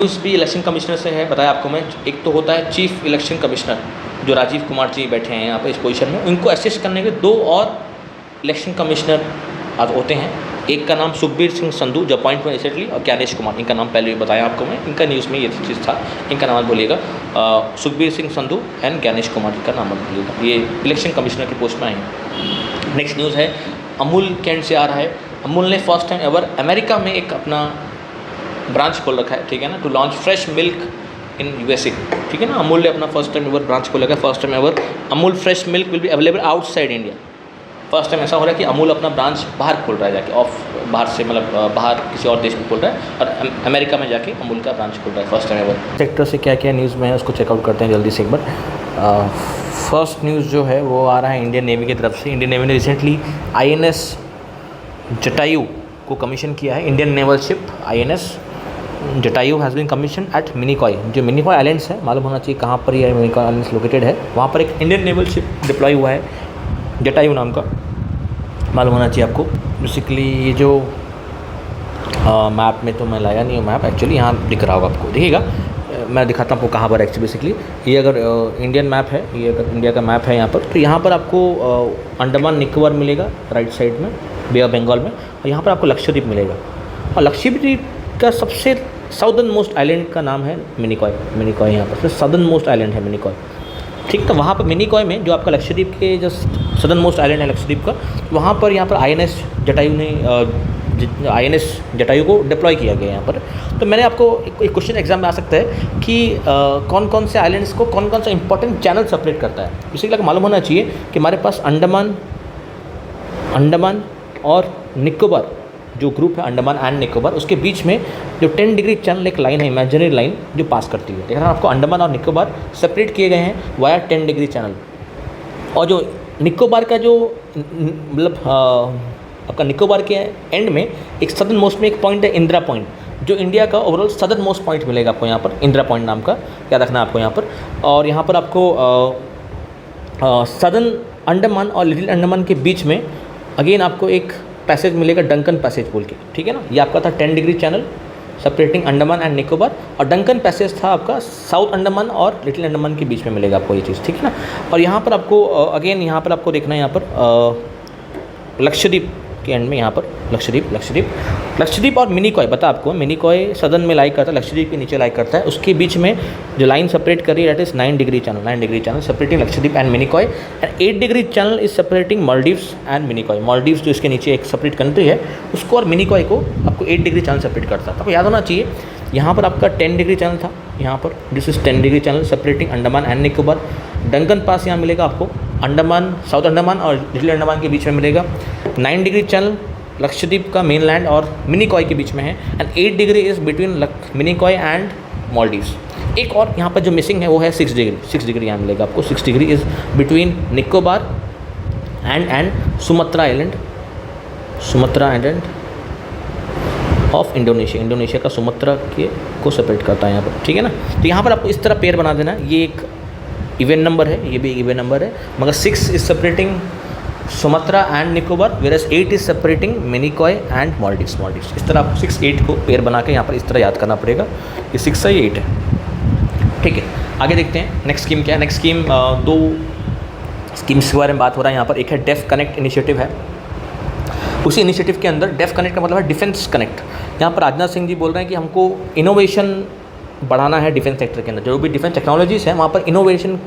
उस भी इलेक्शन कमिश्नर से है, बताया आपको मैं। एक तो होता है चीफ इलेक्शन कमिश्नर, जो राजीव कुमार जी बैठे हैं यहाँ पर इस पोजीशन में। उनको असिस्ट करने के 2 और इलेक्शन कमिश्नर होते हैं। एक का नाम सुखबीर सिंह संधू, जो अपॉइंट हुए रिसेंटली, और ज्ञानेश कुमार, इनका नाम पहले भी बताया आपको मैं, इनका न्यूज़ में ये चीज़ था, इनका नाम मत भूलिएगा। सुखबीर सिंह संधू एंड ज्ञानेश कुमार जी का नाम मत भूलिएगा, ये इलेक्शन कमिश्नर की पोस्ट में आए हैं। नेक्स्ट न्यूज़ है अमूल कैंट से आ रहा है। अमूल ने फर्स्ट टाइम एवर अमेरिका में एक अपना ब्रांच खोल रखा है। ठीक है ना, to launch fresh milk in USA. ठीक है ना, अमूल ने अपना फर्स्ट टाइम एवर ब्रांच खोला है। First time ever Amul fresh milk will be available outside India. First time ऐसा हो रहा है कि अमूल अपना ब्रांच बाहर खोल रहा है जाके, बाहर से, मतलब बाहर किसी और देश में खोल रहा है, और अमेरिका में जाके अमूल का ब्रांच खोल रहा है फर्स्ट टाइम एवर। सेक्टर से क्या क्या न्यूज़ में है उसको चेकआउट करते हैं जल्दी से एक बार। फर्स्ट न्यूज़ जो है वो आ रहा है इंडियन नेवी की तरफ से। इंडियन नेवी ने रिसेंटली INS जटायु को कमीशन किया है। Indian naval ship INS Jatayu has been commission at Minicoy. जो मिनिकॉय आइलैंड्स है, मालूम होना चाहिए कहाँ पर ये मिनिकॉय आइलैंड्स लोकेटेड है। वहाँ पर एक इंडियन नेवल शिप डिप्लॉय हुआ है जटायु नाम का, मालूम होना चाहिए आपको। बेसिकली ये जो मैप में तो मैं लाया नहीं हूँ मैप, एक्चुअली यहाँ दिख रहा होगा आपको, देखिएगा मैं दिखाता हूँ आपको कहाँ पर एक्चुअली। बेसिकली ये अगर इंडियन मैप है, ये अगर इंडिया का मैप है यहाँ पर, तो यहाँ पर आपको अंडमान निकोबार मिलेगा राइट साइड में, बे ऑफ बंगाल में, और यहाँ पर आपको लक्षद्वीप मिलेगा। और लक्षद्वीप का सबसे साउदर्न मोस्ट आइलैंड का नाम है मिनिकॉय। मिनिकॉय यहाँ पर सदर्न मोस्ट आइलैंड है मिनिकॉय। ठीक, तो वहाँ पर मिनिकॉय में जो आपका लक्षद्वीप के जो सदर्न मोस्ट आइलैंड है लक्षद्वीप का, वहाँ पर यहाँ पर INS जटायु ने INS जटायु को डिप्लॉय किया गया यहाँ पर। तो मैंने आपको एक क्वेश्चन एग्जाम में आ सकता है कि कौन कौन से आइलैंड्स को कौन कौन सा इंपॉर्टेंट चैनल सेपरेट करता है। इसीलिए मालूम होना चाहिए कि हमारे पास अंडमान और निकोबार जो ग्रुप है, अंडमान एंड निकोबार, उसके बीच में जो 10 डिग्री चैनल एक लाइन है, इमेजिनरी लाइन जो पास करती है। देखना आपको अंडमान और निकोबार सेपरेट किए गए हैं वाया 10 डिग्री चैनल। और जो निकोबार का जो मतलब आपका निकोबार के एंड में एक सदर्न मोस्ट में एक पॉइंट है इंदिरा पॉइंट, जो इंडिया का ओवरऑल सदर्न मोस्ट पॉइंट मिलेगा आपको यहाँ पर, इंदिरा पॉइंट नाम का, याद रखना आपको यहाँ पर। और यहाँ पर आपको सदर्न अंडमान और लिटिल अंडमान के बीच में अगेन आपको एक पैसेज मिलेगा, डंकन पैसेज बोल के। ठीक है ना, ये आपका था 10 degree channel separating Andaman and Nicobar, और डंकन पैसेज था आपका साउथ अंडमान और लिटिल अंडमान के बीच में मिलेगा आपको ये चीज़। ठीक है ना, और यहाँ पर आपको अगेन यहाँ पर आपको देखना है यहाँ पर लक्षद्वीप के एंड में, यहाँ पर लक्षद्वीप और मिनिकॉय, बता आपको मिनिकॉय सदर्न में लाई करता है, लक्षद्वीप के नीचे लाई करता है। उसके बीच में जो लाइन सेपरेट कर रही है that is 9 degree channel separating Lakshadweep and Minicoy, and 8 degree channel is separating Maldives and Minicoy. Maldives जो इसके नीचे एक सेपरेट कंट्री है, उसको और मिनिकॉय को आपको 8 डिग्री चैनल सेपरेट करता है। आपको याद होना चाहिए यहाँ पर आपका 10 डिग्री चैनल था, यहाँ पर this is 10 degree channel separating Andaman and Nicobar. Duncan pass यहाँ मिलेगा आपको, अंडमान, साउथ अंडमान और लिटिल अंडमान के बीच में मिलेगा। 9 डिग्री चैनल लक्षद्वीप का मेन लैंड और मिनिकॉय के बीच में है, and 8 degree is between Minicoy and Maldives. एक और यहाँ पर जो मिसिंग है वो है 6 डिग्री यहाँ मिलेगा आपको। 6 degree is between Nicobar and Sumatra island of Indonesia का सुमत्रा के को सेपरेट करता है यहाँ पर। ठीक है ना, तो यहाँ पर आपको इस तरह पेयर बना देना। ये एक इवन नंबर है, ये भी इवन नंबर है, मगर 6 is separating Sumatra and Nicobar, whereas 8 is separating Minicoy and Maldives. इस तरह आपको 6-8 को पेयर बना के यहाँ पर इस तरह याद करना पड़ेगा। ये 6 है, ये 8 है। ठीक है, आगे देखते हैं नेक्स्ट स्कीम क्या है। नेक्स्ट स्कीम 2 स्कीम्स के बारे में बात हो रहा है यहाँ पर। एक है डेफ कनेक्ट इनिशिएटिव है। उसी इनिशिएटिव के अंदर डेफ कनेक्ट का मतलब है डिफेंस कनेक्ट। यहाँ पर राजनाथ सिंह जी बोल रहे हैं कि हमको इनोवेशन बढ़ाना है डिफेंस सेक्टर के अंदर। जो भी डिफेंस टेक्नोलॉजीज़ हैं वहाँ पर इनोवेशन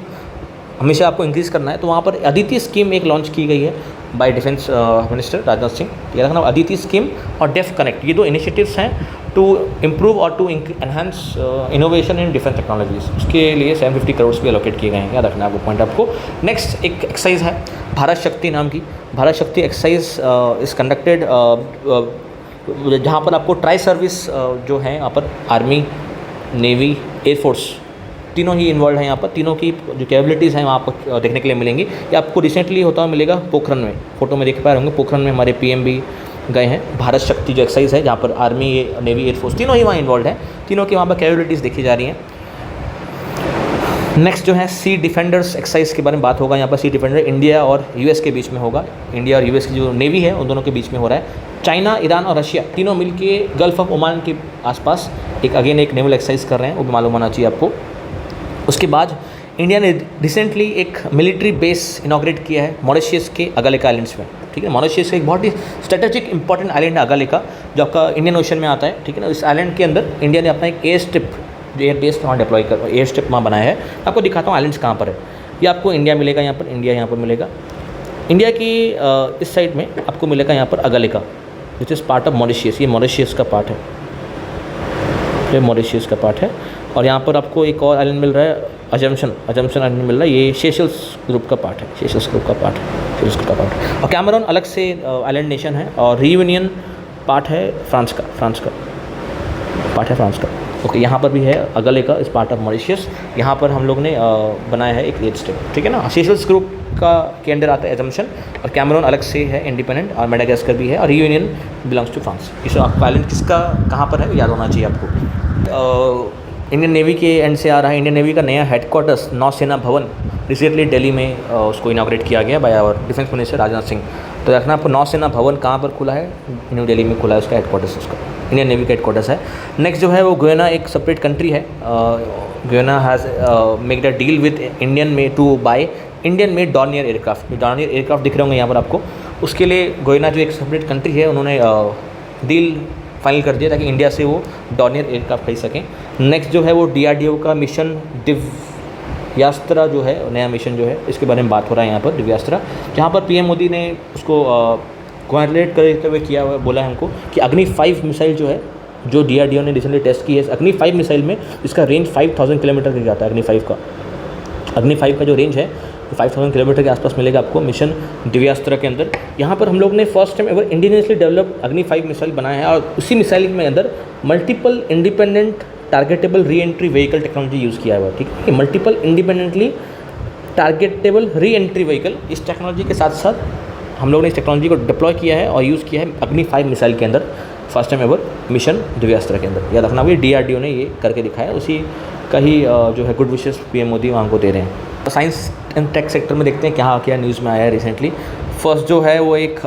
हमेशा आपको इंक्रीज़ करना है, तो वहाँ पर अदिति स्कीम एक लॉन्च की गई है by defence minister Rajnath Singh. याद रखना, अदिति स्कीम और डेफ कनेक्ट, ये दो इनिशिएटिव्स हैं टू इम्प्रूव और to enhance innovation in defence technologies. उसके लिए 750 करोड़ भी एलोकेट किए गए हैं, याद रखना है वो पॉइंट आपको। नेक्स्ट एक एक्सरसाइज है भारत शक्ति नाम की। भारत शक्ति एक्सरसाइज इज़ कंडक्टेड जहाँ पर आपको ट्राई सर्विस जो है यहाँ पर आर्मी, नेवी, एयरफोर्स तीनों ही इन्वॉल्व हैं यहाँ पर। तीनों की जो कैपेबिलिटीज़ हैं वहाँ आपको देखने के लिए मिलेंगी। ये आपको रिसेंटली होता हुआ मिलेगा पोखरन में, फोटो में देख पा रहे होंगे, पोखरन में हमारे पीएम भी गए हैं। भारत शक्ति जो एक्सरसाइज है जहाँ पर आर्मी, नेवी, एयरफोर्स तीनों ही वहाँ इन्वॉल्व हैं, तीनों की वहाँ पर कैपेबिलिटीज़ देखी जा रही हैं। नेक्स्ट जो है सी डिफेंडर्स एक्सरसाइज के बारे में बात होगा। यहाँ पर सी डिफेंडर इंडिया और यूएस के बीच में होगा। इंडिया और यूएस की जो नेवी है उन दोनों के बीच में हो रहा है। चाइना, ईरान और रशिया तीनों मिलके गल्फ ऑफ ओमान के आसपास एक नेवल एक्सरसाइज कर रहे हैं, वो भी मालूम होना चाहिए आपको। उसके बाद इंडिया ने रिसेंटली एक मिलिट्री बेस इनॉग्रेट किया है मॉरिशस के अगालिका आइलैंड्स में, ठीक है। मॉरिशस एक बहुत ही स्ट्रेटेजिक इंपॉर्टेंट आइलैंड है अगालिका, जो आपका इंडियन ओशन में आता है, ठीक है ना। इस आइलैंड के अंदर इंडिया ने अपना एक एयर स्ट्रिप, जो एयर बेस वहाँ डिप्लॉय कर, एयर स्ट्रिप वहाँ बनाया है। आपको दिखाता हूँ आइलैंड्स कहाँ पर है। ये आपको इंडिया मिलेगा, यहाँ पर इंडिया यहाँ पर मिलेगा। इंडिया की इस साइड में आपको मिलेगा यहाँ पर Agalega, which is part of Mauritius. ये मॉरिशस का पार्ट है, ये मॉरिशस का पार्ट है। और यहाँ पर आपको एक और आइलैंड मिल रहा है, अजम्पशन आइलैंड मिल रहा है, ये सेशल्स ग्रुप का पार्ट है, सेशल्स ग्रुप का पार्ट है, सेशल्स ग्रुप का पार्ट है। और कैमरून अलग से आइलैंड नेशन है, और रियूनियन पार्ट है फ्रांस का पार्ट है, फ्रांस का। ओके, यहाँ पर भी है अगालिका इस पार्ट ऑफ मॉरिशस। यहाँ पर हम लोग ने बनाया है एक एयर स्ट्रिप, ठीक है ना। सेशल्स ग्रुप का के अंडर आता है एजम्पशन, और कैमरून अलग से है इंडिपेंडेंट, और मेडागास्कर भी है, और रियूनियन बिलोंग्स टू फ्रांस। इस आइलैंड किसका कहाँ पर है याद होना चाहिए आपको। इंडियन नेवी के एंड से आ रहा है। इंडियन नेवी का नया हेडक्वार्टर्स नौसेना भवन रिसेंटली दिल्ली में उसको इनॉग्रेट किया गया by our defence minister Rajnath Singh. तो देखना आपको नौसेना भवन कहाँ पर खुला है, न्यू दिल्ली में खुला है, उसका हेडक्वार्टर्स, उसका इंडियन नेवी का हेडक्वार्टर्स है। नेक्स्ट जो है वो गुयाना एक सेपरेट कंट्री है। Guyana has make the deal with Indian में to buy Indian made Dornier aircraft. Dornier aircraft दिख रहे होंगे यहाँ पर आपको, उसके लिए गुयाना जो एक सेपरेट कंट्री है उन्होंने डील फाइनल कर दिया ताकि इंडिया से वो डॉर्नियर एयरक्राफ्ट खरीद सकें। नेक्स्ट जो है वो DRDO का मिशन दिव्यास्त्र जो है, नया मिशन जो है, इसके बारे में बात हो रहा है यहाँ पर, दिव्यास्त्र, जहाँ पर PM मोदी ने उसको कोऑर्डिनेट करते हुए किया हुआ, बोला है हमको कि अग्नि 5 मिसाइल जो है, जो DRDO ने रिसेंटली टेस्ट की है, अग्नि 5 मिसाइल में इसका रेंज 5000 किलोमीटर तक जाता है। अग्नि 5 का जो रेंज है 5000 किलोमीटर के आसपास मिलेगा आपको मिशन दिव्यास्त्र के अंदर। यहाँ पर हम लोग ने first time ever indigenously developed अग्नि 5 मिसाइल बनाया है, और उसी मिसाइल में अंदर multiple independent targetable re entry vehicle technology use किया हुआ है, ठीक है। Multiple independently targetable re entry vehicle, इस टेक्नोलॉजी के साथ साथ हम लोग ने इस टेक्नोलॉजी को डिप्लॉय किया है और यूज़ किया है अग्नि 5 मिसाइल के अंदर, first time ever mission Divyastra के अंदर। याद रखना भाई, DRDO ने ये करके दिखाया, उसी का ही जो है गुड विशेस PM मोदी वहाँ को दे रहे हैं। साइंस एंड टेक सेक्टर में देखते हैं क्या न्यूज़ में आया है रिसेंटली। फर्स्ट जो है वो एक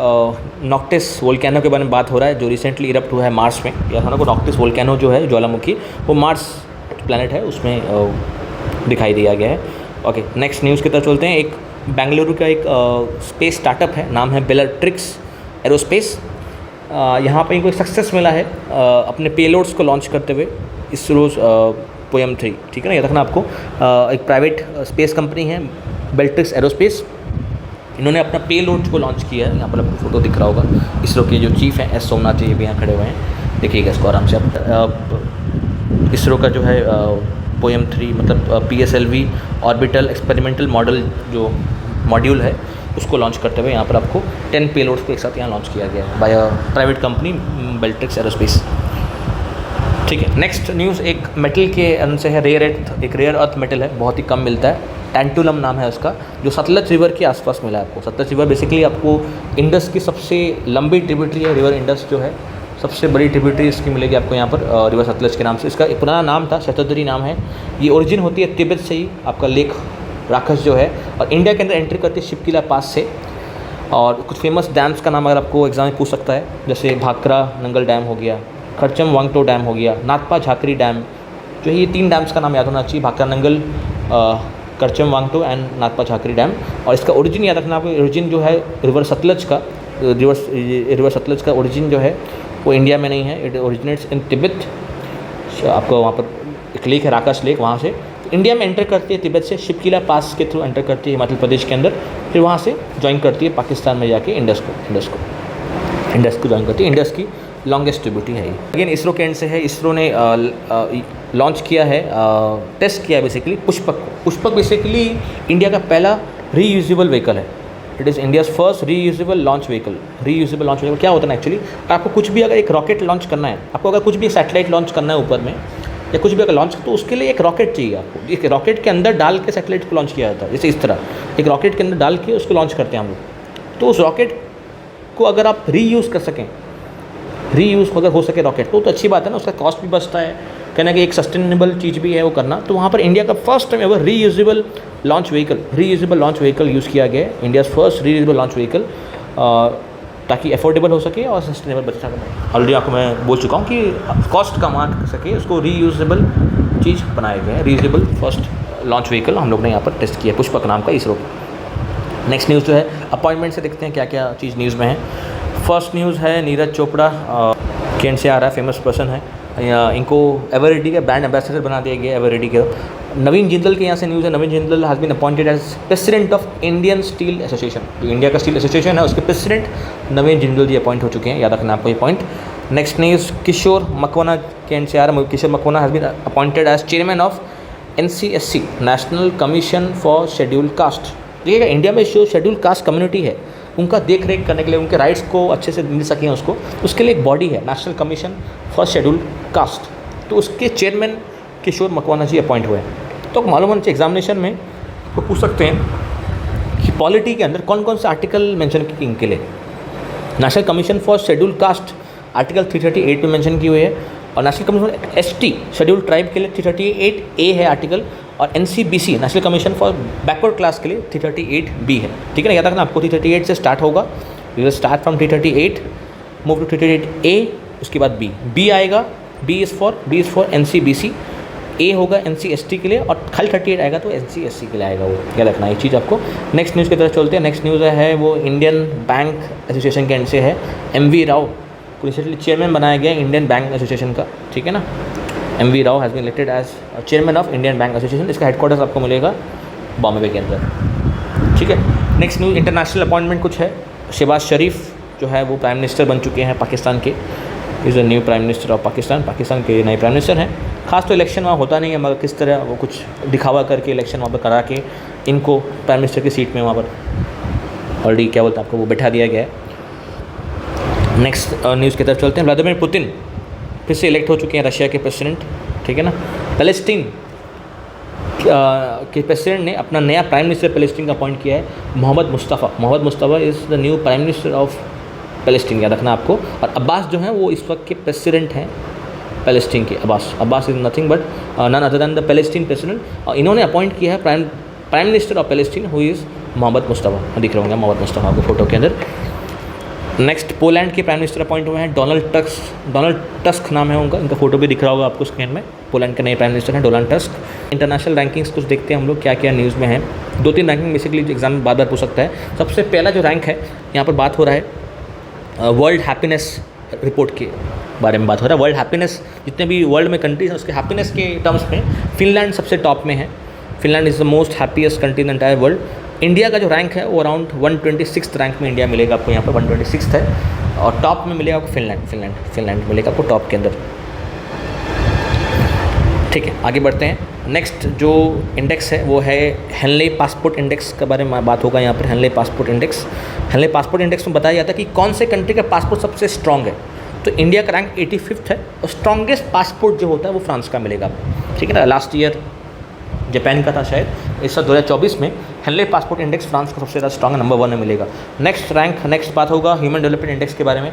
नॉक्टिस वोल्केनो के बारे में बात हो रहा है, जो रिसेंटली इरप्ट हुआ है मार्स में। या था ना, वो नॉक्टिस वोल्केनो जो है ज्वालामुखी, वो मार्स प्लैनेट है, उसमें दिखाई दिया गया है। ओके, नेक्स्ट न्यूज़ की तरफ चलते हैं। एक बेंगलुरु का एक स्पेस स्टार्टअप है, नाम है बेलाट्रिक्स एरोस्पेस। यहाँ पर इनको सक्सेस मिला है अपने पेलोड्स को लॉन्च करते हुए, इसरो पोएम 3, ठीक है ना। याद रखना आपको, एक प्राइवेट स्पेस कंपनी है बेल्ट्रिक्स एरोस्पेस, इन्होंने अपना पेलोड को लॉन्च किया है। यहाँ पर आपको फोटो दिख रहा होगा, इसरो के जो चीफ हैं S सोमनाथ जी भी यहाँ खड़े हुए हैं, देखिएगा इसको आराम से आप। इसरो का जो है पोएम 3 मतलब PSLV ऑर्बिटल एक्सपेरिमेंटल मॉडल जो मॉड्यूल है, उसको लॉन्च करते हुए यहाँ पर आपको 10 पेलोड्स को एक साथ यहाँ लॉन्च किया गया है बाय प्राइवेट कंपनी बेल्ट्रिक्स एरोस्पेस, ठीक है। नेक्स्ट न्यूज़ एक मेटल के अंदर से है, एक रेयर अर्थ मेटल है, बहुत ही कम मिलता है, टैंटुलम नाम है उसका, जो सतलज रिवर के आसपास मिला है आपको। सतलज रिवर बेसिकली आपको इंडस की सबसे लंबी ट्रिब्यूटरी है, रिवर इंडस जो है सबसे बड़ी ट्रिब्यूटरी इसकी मिलेगी आपको यहाँ पर रिवर सतलज के नाम से। इसका पुराना नाम था शतद्री नाम है। ये ओरिजिन होती है तिब्बत से ही, आपका लेक राक्षस जो है, और इंडिया के अंदर एंट्री करती है शिवकिला पास से। और कुछ फेमस डैम्स का नाम अगर आपको एग्जाम में पूछ सकता है, जैसे भाखरा नंगल डैम हो गया, खरचम वांगटो डैम हो गया, नाथपा झाकरी डैम, जो है ये 3 डैम्स का नाम याद होना चाहिए, भाखरा नंगल, करचम वांगटो एंड नाथपा झाकरी डैम। और इसका ओरिजिन याद रखना आपको, ओरिजिन जो है रिवर सतलज का, रिवर सतलज का ओरिजिन जो है वो इंडिया में नहीं है, इट ओरिजिनेट्स इन तिब्बत। आपको वहाँ पर एक लेक है राकाश लेक, वहाँ से इंडिया में एंटर करती है तिब्बत से, शिपकिला पास के थ्रू एंटर करती है हिमाचल प्रदेश के अंदर, फिर वहाँ से ज्वाइन करती है पाकिस्तान में जाके इंडस को ज्वाइन करती है। इंडस की लॉन्गेस्ट ट्रिब्यूटरी है ये। अगेन इसरो के एंड से है। इसरो ने लॉन्च किया है, टेस्ट किया है बेसिकली पुष्पक को। पुष्पक बेसिकली इंडिया का पहला रीयूजेबल व्हीकल है। It is India's first reusable launch vehicle. Reusable launch vehicle क्या होता है ना एक्चुअली, आपको कुछ भी अगर एक रॉकेट लॉन्च करना है, आपको अगर कुछ भी सैटेलाइट लॉन्च करना है ऊपर में या कुछ भी अगर लॉन्च, तो उसके लिए एक रॉकेट चाहिए आपको। एक रॉकेट के अंदर डाल के सैटेलाइट को लॉन्च किया जाता है। जैसे इस तरह एक रॉकेट के अंदर डाल के उसको लॉन्च करते हैं हम लोग। तो उस रॉकेट को अगर आप रीयूज़ कर सकें, रीयूज़ अगर हो सके रॉकेट तो अच्छी बात है ना, उसका कॉस्ट भी बचता है, कहना कि एक सस्टेनेबल चीज़ भी है वो करना। तो वहाँ पर इंडिया का first time ever reusable launch vehicle use किया गया है। India's first reusable launch vehicle, ताकि अफोर्डेबल हो सके और सस्टेनेबल बच सके। ऑलरेडी आपको मैं बोल चुका हूँ कि कॉस्ट कम आ सके, उसको रीयूजेबल चीज़ बनाए गए हैं। रीयूजेबल फर्स्ट लॉन्च व्हीकल हम लोग ने यहाँ पर टेस्ट किया, पुष्पक नाम का, इसरो का। नेक्स्ट न्यूज़ जो है अपॉइंटमेंट से देखते हैं क्या क्या चीज़ न्यूज़ में है। फर्स्ट न्यूज़ है नीरज चोपड़ा, केन से आ रहा है, फेमस पर्सन है। इनको एवरेडी के ब्रांड एम्बेसडर बना दिया गया एवरेडी के। नवीन जिंदल के यहाँ से न्यूज़ है, Naveen Jindal has been appointed as president of Indian steel association. जो इंडिया का स्टील एसोसिएशन है उसके प्रेसिडेंट नवीन जिंदल जी अपॉइंट हो चुके हैं, याद रखना आपको ये point. Next news Kishore Makwana के एंड से आ रहा है। Kishore Makwana has been appointed as chairman of NCSC, national commission for scheduled caste. देखिएगा इंडिया में जो शेड्यूल्ड कास्ट कम्युनिटी है उनका देख रेख करने के लिए, उनके राइट्स को अच्छे से मिल सकें उसके लिए एक बॉडी है, national commission for scheduled cast. तो उसके चेयरमैन किशोर मकवाना जी अपॉइंट हुए हैं। तो मालूम होना चाहिए, एग्जामिनेशन में वो पूछ सकते हैं कि पॉलिटी के अंदर कौन कौन से आर्टिकल मेंशन किए इनके लिए। National commission for scheduled cast article 338 में मेंशन की हुई है, और national commission ST scheduled tribe के लिए 338A है आर्टिकल, और NCBC national commission for backward class के लिए 338B है। ठीक है ना, याद रखना आपको 338 से स्टार्ट होगा। We will start from 338, move to 338A, उसके बाद B आएगा। B is for NCBC, A होगा NCST के लिए, और खाली 38 आएगा तो NCSC के लिए आएगा वो, याद रखना ये चीज़ आपको। नेक्स्ट न्यूज़ की तरफ चलते हैं। नेक्स्ट न्यूज़ है वो इंडियन बैंक एसोसिएशन के एंड से है। MV राव को रिसेंटली चेयरमैन बनाया गया इंडियन बैंक एसोसिएशन का, ठीक है ना। MV Rao has been elected as chairman of Indian bank association. इसका हेडक्वार्टर्स आपको मिलेगा बॉम्बे के अंदर, ठीक है। नेक्स्ट न्यूज़ इंटरनेशनल अपॉइंटमेंट कुछ है। शहबाज शरीफ जो है वो प्राइम मिनिस्टर बन चुके हैं पाकिस्तान के। Is a new prime minister of Pakistan के नए प्राइम मिनिस्टर हैं। खास तो इलेक्शन वहाँ होता नहीं है, मगर किस तरह वो कुछ दिखावा करके इलेक्शन वहाँ पर करा के इनको प्राइम मिनिस्टर की सीट में वहाँ पर ऑलरेडी क्या बोलते हैं आपको वो बैठा दिया गया है। नेक्स्ट न्यूज़ की तरफ चलते हैं। व्लादिमीर पुतिन फिर से इलेक्ट हो चुके हैं रशिया के प्रेसिडेंट, ठीक है ना। पैलेस्टीन के प्रेसिडेंट ने अपना नया प्राइम मिनिस्टर पैलेस्टीन का अपॉइंट किया है, Mohammad Mustafa is the new prime minister of Palestine, याद रखना आपको। और अब्बास जो हैं वो इस वक्त के प्रेसिडेंट हैं पैलेस्टीन के। Abbas is nothing but none other than the Palestine president. और इन्होंने अपॉइंट किया है prime minister of Palestine who is Mohammad Mustafa, दिख रहे होंगे मोहम्मद मुस्तफ़ा को फोटो के अंदर। नेक्स्ट पोलैंड के प्राइम मिनिस्टर अपॉइंट हुए हैं डोनाल्ड टस्क नाम है उनका, इनका फोटो भी दिख रहा होगा आपको स्क्रीन में। पोलैंड के नए प्राइम मिनिस्टर हैं डोनाल्ड टस्क। इंटरनेशनल रैंकिंग्स कुछ देखते हैं हम लोग क्या क्या न्यूज़ में है। 2-3 रैंकिंग बेसिकली एग्जाम में बार पूछ सकता है। सबसे पहला जो रैंक है यहाँ पर बात हो रहा है वर्ल्ड हैप्पीनेस रिपोर्ट के बारे में बात हो रहा है। वर्ल्ड हैप्पीनेस जितने भी वर्ल्ड में कंट्रीज हैं उसके हैप्पीनेस के टर्म्स में फिनलैंड सबसे टॉप में है। Finland is the most happiest country in the entire world. India का जो रैंक है वो अराउंड 126 रैंक में इंडिया मिलेगा आपको, यहाँ पर 126 है। और टॉप में मिलेगा आपको फिनलैंड मिलेगा आपको टॉप के अंदर, ठीक है। आगे बढ़ते हैं। नेक्स्ट जो इंडेक्स है वो है हेनले पासपोर्ट इंडेक्स के बारे में बात होगा यहाँ पर। हेनले पासपोर्ट इंडेक्स में बताया जाता है कि कौन से कंट्री का पासपोर्ट सबसे स्ट्रॉन्ग है। तो इंडिया का रैंक 85 है, और स्ट्रॉन्गेस्ट पासपोर्ट जो होता है वो फ्रांस का मिलेगा आपको, ठीक है ना। लास्ट ईयर जापान का था शायद, इस साल 2024 में हेनले पासपोर्ट इंडेक्स फ्रांस को सबसे ज़्यादा स्ट्रॉन्ग नंबर 1 में मिलेगा। नेक्स्ट बात होगा ह्यूमन डेवलपमेंट इंडेक्स के बारे में।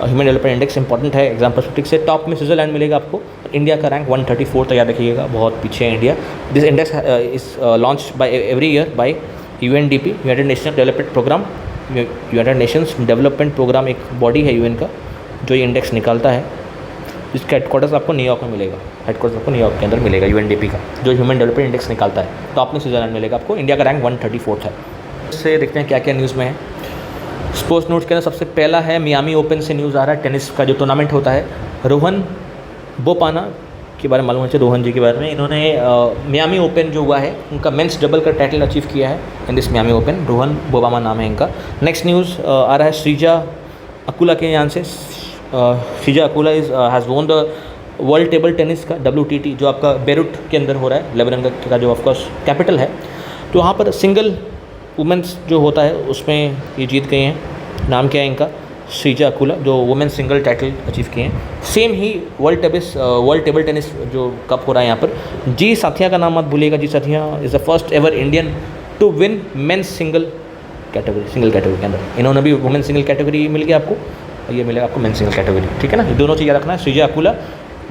ह्यूमन डेवलपमेंट इंडेक्स इंपॉर्टेंट है एग्जाम पर्सपेक्टिव से। टॉप में स्विट्जरलैंड मिलेगा आपको। इंडिया का रैंक 134 तक याद रखिएगा, बहुत पीछे है India. This index is launch by every year by UNDP, United Nations development programme. United Nations development programme एक बॉडी है UN का जो ये इंडेक्स निकालता है। इसका हेडक्वार्टर्स आपको न्यूयॉर्क में मिलेगा, न्यूयॉर्क के अंदर मिलेगा UNDP का, जो ह्यूमन डेवलपमेंट इंडेक्स निकालता है। टॉप में स्विट्जरलैंड मिलेगा आपको। इंडिया का रैंक 134 है। इससे देखते हैं क्या क्या न्यूज़ में है। स्पोर्ट्स न्यूज़ के अंदर सबसे पहला है मियामी ओपन से न्यूज़ आ रहा है। टेनिस का जो टूर्नामेंट होता है, रोहन बोपाना इसके बारे में मालूम होना चाहिए, रोहन जी के बारे में। इन्होंने मियामी ओपन जो हुआ है उनका मेंस डबल का टाइटल अचीव किया है in this Miami Open. Rohan Bopanna नाम है इनका। नेक्स्ट न्यूज़ आ रहा है श्रीजा अकुला के यहाँ से। Sreeja Akula has won the world table tennis का WTT जो आपका बेरूट के अंदर हो रहा है, लेबनान का जो ऑफकोर्स कैपिटल है। तो वहाँ पर सिंगल वुमेंस जो होता है उसमें ये जीत गए हैं। नाम क्या है इनका? श्रीजा अकुला, जो वुमेन सिंगल टाइटल अचीव किए हैं। सेम ही वर्ल्ड टेबल टेनिस जो कप हो रहा है यहाँ पर, जी साथिया का नाम मत भूलिएगा। G Sathiyan is the first ever Indian to win men's single category के अंदर। इन्होंने भी वुमेन सिंगल कैटेगरी मिल गया आपको, ये मिलेगा आपको मेन सिंगल कैटेगरी, ठीक है ना। दोनों चीज़ याद रखना है। Sreeja Akula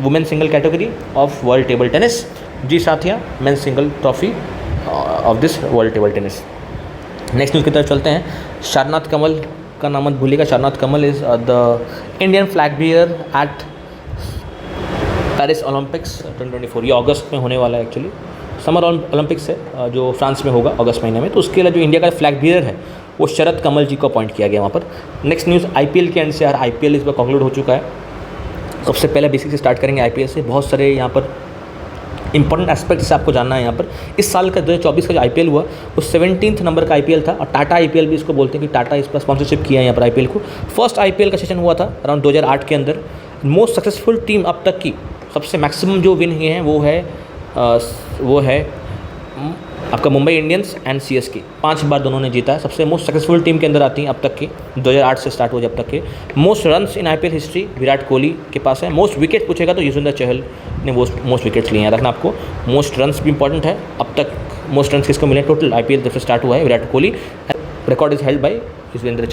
women single category of world table tennis, G Sathiyan men single trophy of this world table tennis. Next news की तरफ चलते हैं। शारनाथ कमल का नाम मत भूलिएगा। Sharath Kamal is the Indian flag bearer at Paris Olympics 2024। ये अगस्त में होने वाला है, एक्चुअली समर ओलंपिक्स है जो फ्रांस में होगा अगस्त महीने में। तो उसके लिए जो इंडिया का फ्लैग बियर है वो शरद कमल जी को अपॉइंट किया गया वहाँ पर। नेक्स्ट न्यूज़ IPL के एंड से। यार IPL इस बार कंक्लूड हो चुका है। सबसे पहले बेसिक से स्टार्ट करेंगे IPL से। बहुत सारे यहाँ पर इंपॉर्टेंट एस्पेक्ट्स आपको जानना है यहाँ पर। इस साल का 2024 का जो IPL हुआ वो 17th नंबर का IPL था, और टाटा IPL भी इसको बोलते हैं कि टाटा इस पर स्पॉन्सरशिप किया है यहाँ पर IPL को। फर्स्ट IPL का सेशन हुआ था अराउंड 2008 के अंदर। मोस्ट सक्सेसफुल टीम अब तक की सबसे मैक्सिमम जो विन हुए हैं वो है आपका मुंबई इंडियंस एंड CSK। 5 बार दोनों ने जीता है। सबसे मोस्ट सक्सेसफुल टीम के अंदर आती हैं अब तक की, 2008 से स्टार्ट हुआ जब तक के। Most runs in IPL history Virat Kohli के पास है। मोस्ट विकेट पूछेगा तो युजवेंद्र चहल ने मोस्ट विकेट्स लिए हैं, रखना आपको। मोस्ट रन्स भी इंपॉर्टेंट है। अब तक मोस्ट रन्स किसको मिले टोटल IPL जब से स्टार्ट हुआ है? Virat Kohli. Record is held by Yuzvendra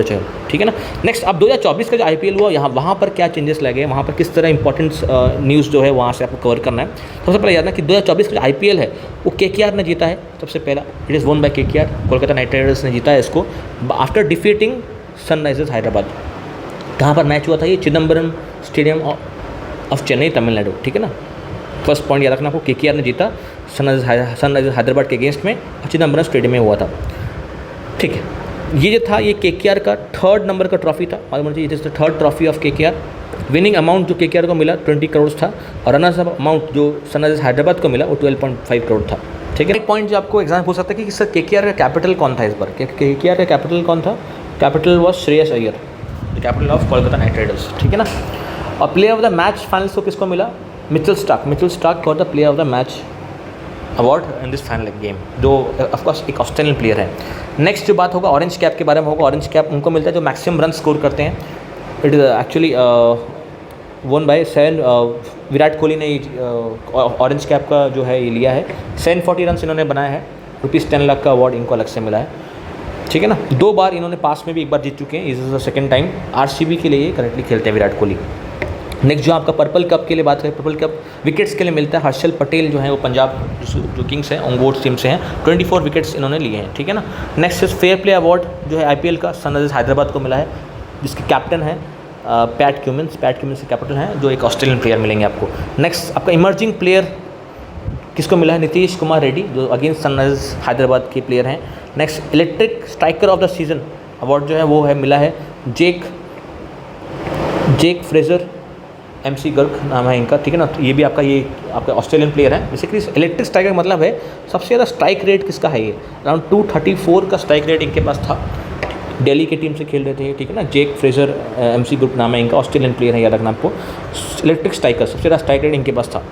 Chahal, ठीक है ना। नेक्स्ट अब 2024 का जो IPL हुआ वहाँ पर क्या चेंजेस लगे, वहाँ पर किस तरह इंपॉर्टेंट न्यूज़ जो है वहाँ से आपको कवर करना है। सबसे पहले याद है कि 2024 का जो IPL है वो KKR ने जीता है सबसे पहला। It is won by KKR, Kolkata knight riders ने जीता है इसको आफ्टर डिफीटिंग सनराइजर्स हैदराबाद। कहाँ पर मैच हुआ था? ये चिदम्बरम स्टेडियम ऑफ चेन्नई, तमिलनाडु, ठीक है ना। फर्स्ट पॉइंट याद रखना आपको, KKR ने जीता सनराइजर्स हैदराबाद के अगेंस्ट में, और चिदम्बरम स्टेडियम में हुआ था, ठीक है। ये जो था ये KKR का 3rd नंबर का ट्रॉफी था, और it is the 3rd trophy of KKR। Winning amount जो KKR को मिला 20 करोड़ था, और रनर्स अप अमाउंट जो सनराइजर्स हैदराबाद को मिला वो 12.5 करोड़ था, ठीक है। एक पॉइंट जो आपको एग्जाम पूछ सकता है कि सर KKR का कैपिटल कौन था इस बार? KKR का कैपिटल कौन था? Capital was Shreyas Iyer, the capital of Kolkata knight Riders, ठीक है ना। और player of the match finals को किसको मिला? Mitchell Starc got the player of the match award in this final game, जो ऑफकोर्स एक ऑस्ट्रेलियन प्लेयर है। नेक्स्ट जो बात होगा ऑरेंज कैप के बारे में होगा। ऑरेंज कैप उनको मिलता है जो मैक्सिमम रन स्कोर करते हैं। It is actually one by 7 Virat Kohli ने ऑरेंज कैप का जो है ये लिया है। 740 रन इन्होंने बनाए हैं। ₹10 लाख का अवार्ड इनको अलग से मिला है, ठीक है ना। 2 बार इन्होंने पास में भी एक बार जीत चुके हैं। इस is the second time. RCB के लिए करंटली खेलते हैं विराट कोहली। नेक्स्ट जो आपका पर्पल कप के लिए बात करें, पर्पल कप विकेट्स के लिए मिलता है। हर्षल पटेल जो है वो पंजाब जो किंग्स हैं ऑनबोर्ड टीम से हैं, 24 विकेट्स इन्होंने लिए हैं, ठीक है ना। Next is fair play award जो है IPL का सनराइजर्स हैदराबाद को मिला है, जिसके कैप्टन है पैट क्यूमिंस के कैप्टन हैं, जो एक ऑस्ट्रेलियन प्लेयर मिलेंगे आपको। नेक्स्ट आपका इमर्जिंग प्लेयर किसको मिला है? नीतीश कुमार रेड्डी, जो अगेंस्ट सनराइजर्स हैदराबाद के प्लेयर हैं। Next electric striker of the season award जो है वो है मिला है जेक फ्रेजर, MC गर्ग नाम है इनका, ठीक है ना। तो ये भी आपका ऑस्ट्रेलियन प्लेयर है। बेसिकली इलेक्ट्रिक स्ट्राइकर का मतलब है सबसे ज़्यादा स्ट्राइक रेट किसका है? ये अराउंड 234 का स्ट्राइक रेट इनके पास था। दिल्ली की टीम से खेल रहे थे, ठीक है ना। जेक फ्रेजर MC ग्रुप नाम है इनका, ऑस्ट्रेलियन प्लेयर है, याद रखना आपको। इलेक्ट्रिक स्ट्राइकर सबसे ज़्यादा स्ट्राइक रेट इनके पास था।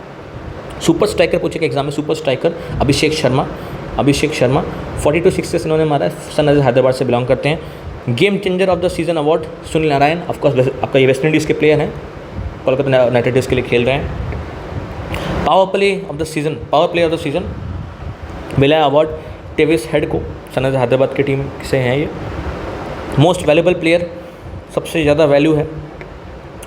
सुपर स्ट्राइकर पूछेगा एग्जाम में, super striker Abhishek Sharma 42 sixes इन्होंने मारा है। सनराइजर्स हैदराबाद से बिलोंग करते हैं। Game changer of the season award Sunil Narayan, of course आपका ये वेस्ट इंडीज़ के प्लेयर हैं, कोलकाता नाइट राइडर्स के लिए खेल रहे हैं। Power player of the season मिला है अवार्ड टेविस हेड को, सनराइजर्स हैदराबाद की टीम से हैं ये। मोस्ट वैल्यूएबल प्लेयर सबसे ज़्यादा वैल्यू है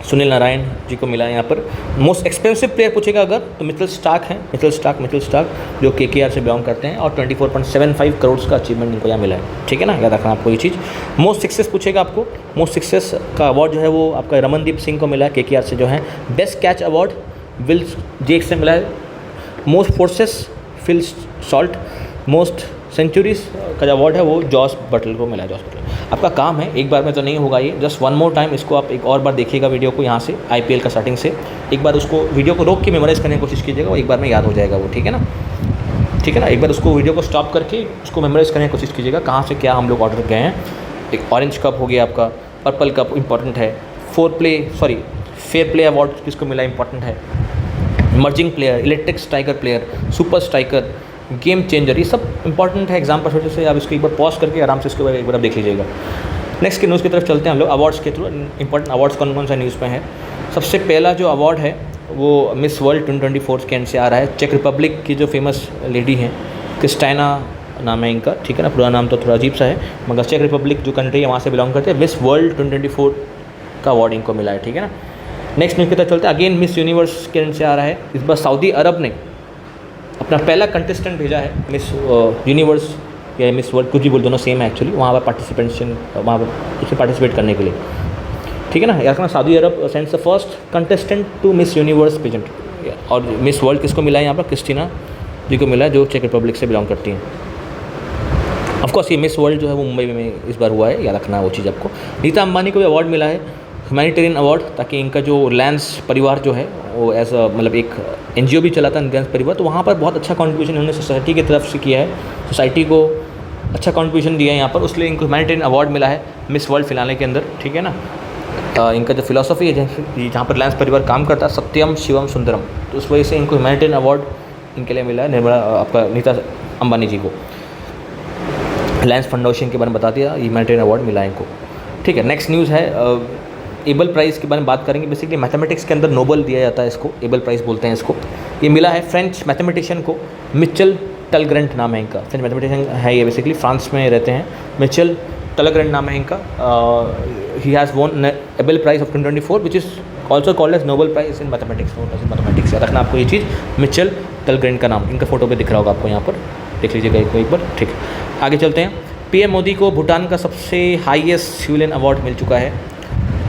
सुनील नारायण जी को मिला है यहाँ पर। मोस्ट एक्सपेंसिव प्लेयर पूछेगा अगर तो मिचेल स्टार्क जो KKR से बिलोंग करते हैं, और 24.75 करोड़ का अचीवमेंट इनको यहाँ मिला है, ठीक है ना। याद रखना आपको ये चीज़। मोस्ट सक्सेस पूछेगा आपको, मोस्ट सक्सेस का अवार्ड जो है वो आपका रमनदीप सिंह को मिला है KKR से जो है। Best catch award Will Jack से मिला है। Most fours Phil Salt. Most centuries का जो अवार्ड है वो जॉस बटलर को मिला है। आपका काम है, एक बार में तो नहीं होगा ये, जस्ट वन मोर टाइम इसको आप एक और बार देखिएगा वीडियो को यहाँ से IPL का स्टार्टिंग से, एक बार उसको वीडियो को रोक के मेमोराइज़ करने की कोशिश कीजिएगा, वो एक बार में याद हो जाएगा वो, ठीक है ना, ठीक है ना। एक बार उसको वीडियो को स्टॉप करके उसको मेमोराइज़ करने की कोशिश कीजिएगा, कहाँ से क्या हम लोग ऑर्डर गए हैं। एक ऑरेंज कप हो गया आपका, पर्पल कप इंपॉर्टेंट है, फेयर प्ले अवार्ड किसको मिला इंपॉर्टेंट है, emerging player, electric striker player, super striker, game changer, ये सब इंपॉर्टेंट है एग्जाम पर्सपेक्टिव से। आप इसको एक बार पॉज करके आराम से इसको एक बार आप देख लीजिएगा। नेक्स्ट की न्यूज़ की तरफ चलते हैं हम लोग, अवार्ड्स के थ्रू। इंपॉर्टेंट अवार्ड्स कौन कौन सा न्यूज़ में है। सबसे पहला जो अवार्ड है वो मिस वर्ल्ड 2024 के एंड से आ रहा है। चेक रिपब्लिक की जो फेमस लेडी हैं, क्रिस्टाइना नाम है इनका, ठीक है ना, पूरा नाम तो थोड़ा अजीब सा है, मगर चेक रिपब्लिक जो कंट्री है वहाँ से बिलोंग करते हैं। मिस वर्ल्ड 2024 का अवार्ड इनको मिला है, ठीक है ना। नेक्स्ट न्यूज़ की तरफ चलते हैं। अगेन मिस यूनिवर्स के एंड से आ रहा है। इस बार सऊदी अरब ने अपना पहला कंटेस्टेंट भेजा है मिस यूनिवर्स या मिस वर्ल्ड, कुछ भी बोल, दोनों सेम है एक्चुअली, वहाँ पर वहाँ पर उसमें पार्टिसिपेट करने के लिए, ठीक है ना। यार Saudi Arab sends the first contestant to Miss Universe pageant. और मिस वर्ल्ड किसको मिला है यहाँ पर, क्रिस्टीना जी को मिला है, जो चेक रिपब्लिक से बिलोंग करती हैं। ऑफकोर्स ये मिस वर्ल्ड जो है वो मुंबई में इस बार हुआ है, याद रखना है वो चीज़ आपको। नीता अंबानी को भी अवार्ड मिला है, ह्यूमैनिटेरियन अवार्ड, ताकि इनका जो रिलायंस परिवार जो है वो एज अ मतलब एक NGO भी चलाता है रिलायंस परिवार, तो वहाँ पर बहुत अच्छा कंट्रीब्यूशन इन्होंने सोसाइटी की तरफ से किया है, सोसाइटी को अच्छा कंट्रीब्यूशन दिया है यहाँ पर, उसलिए इनको ह्यूमैनिटेरियन अवार्ड मिला है मिस वर्ल्ड फिनाले के अंदर, ठीक है ना। इनका जो फिलॉसफी है जहाँ पर रिलायंस परिवार काम करता है, सत्यम शिवम सुंदरम, तो उस वजह से इनको ह्यूमैनिटेरियन अवार्ड इनके लिए मिला है, आपका नीता अंबानी जी को। रिलायंस फाउंडेशन के बारे में बता दिया, ह्यूमैनिटेरियन अवार्ड मिला है इनको, ठीक है। नेक्स्ट न्यूज़ है एबल प्राइज़ के बारे में बात करेंगे। बेसिकली मैथमेटिक्स के अंदर नोबल दिया जाता है इसको, एबल प्राइज़ बोलते हैं इसको। ये मिला है फ्रेंच मैथमेटिशियन को, मिचेल टलग्रेंट नाम है इनका, फ्रेंच मैथमेटिशियन है ये, बेसिकली फ्रांस में रहते हैं। मिचेल टलग्रेंट नाम है इनका। He has won Abel prize of 2024 which is also called as Nobel prize in mathematics. याद रखना आपको ये चीज़, मिचेल टलग्रेंट का नाम, इनका फोटो पे दिख रहा होगा आपको यहाँ पर, देख लीजिएगा एक बार, ठीक। आगे चलते हैं। PM मोदी को भूटान का सबसे हाईएस्ट सिविलियन अवार्ड मिल चुका है,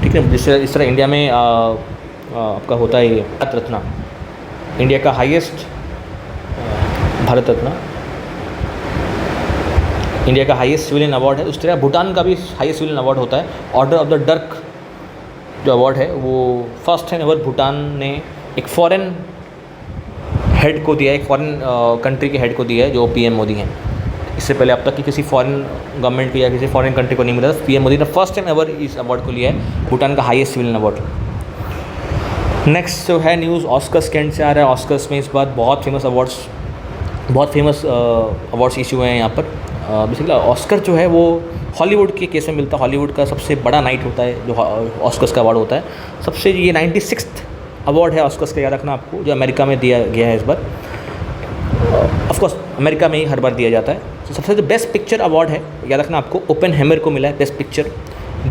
ठीक है। जिससे इस तरह इंडिया में आपका होता है भारत रत्न, इंडिया का हाईएस्ट भारत रत्न, इंडिया का हाईएस्ट सिविलियन अवार्ड है। उस तरह भूटान का भी हाईएस्ट सिविलियन अवार्ड होता है। ऑर्डर ऑफ द डर्क जो अवार्ड है वो फर्स्ट टाइम एवर भूटान ने एक फॉरेन हेड को दिया है, एक फॉरेन कंट्री के हेड को दिया है जो PM मोदी हैं। इससे पहले अब तक कि किसी फॉरेन गवर्नमेंट को या किसी फॉरेन कंट्री को नहीं मिला था। PM मोदी ने फर्स्ट टाइम एवर इस अवार्ड को लिया है, भूटान का हाईएस्ट सिविलियन अवार्ड। नेक्स्ट जो है न्यूज़ ऑस्कर्स के एंड से आ रहा है। ऑस्कर्स में इस बार बहुत फेमस अवार्ड्स इशू हैं यहाँ पर। बेसिकली ऑस्कर जो है वो हॉलीवुड के केस में मिलता है, हॉलीवुड का सबसे बड़ा नाइट होता है जो ऑस्कर्स का अवार्ड होता है। सबसे ये 96th अवार्ड है ऑस्कर्स का, याद रखना आपको, जो अमेरिका में दिया गया है इस बार। ऑफकोर्स अमेरिका में ही हर बार दिया जाता है। सबसे जो बेस्ट पिक्चर अवार्ड है, याद रखना आपको, ओपेनहाइमर को मिला है बेस्ट पिक्चर।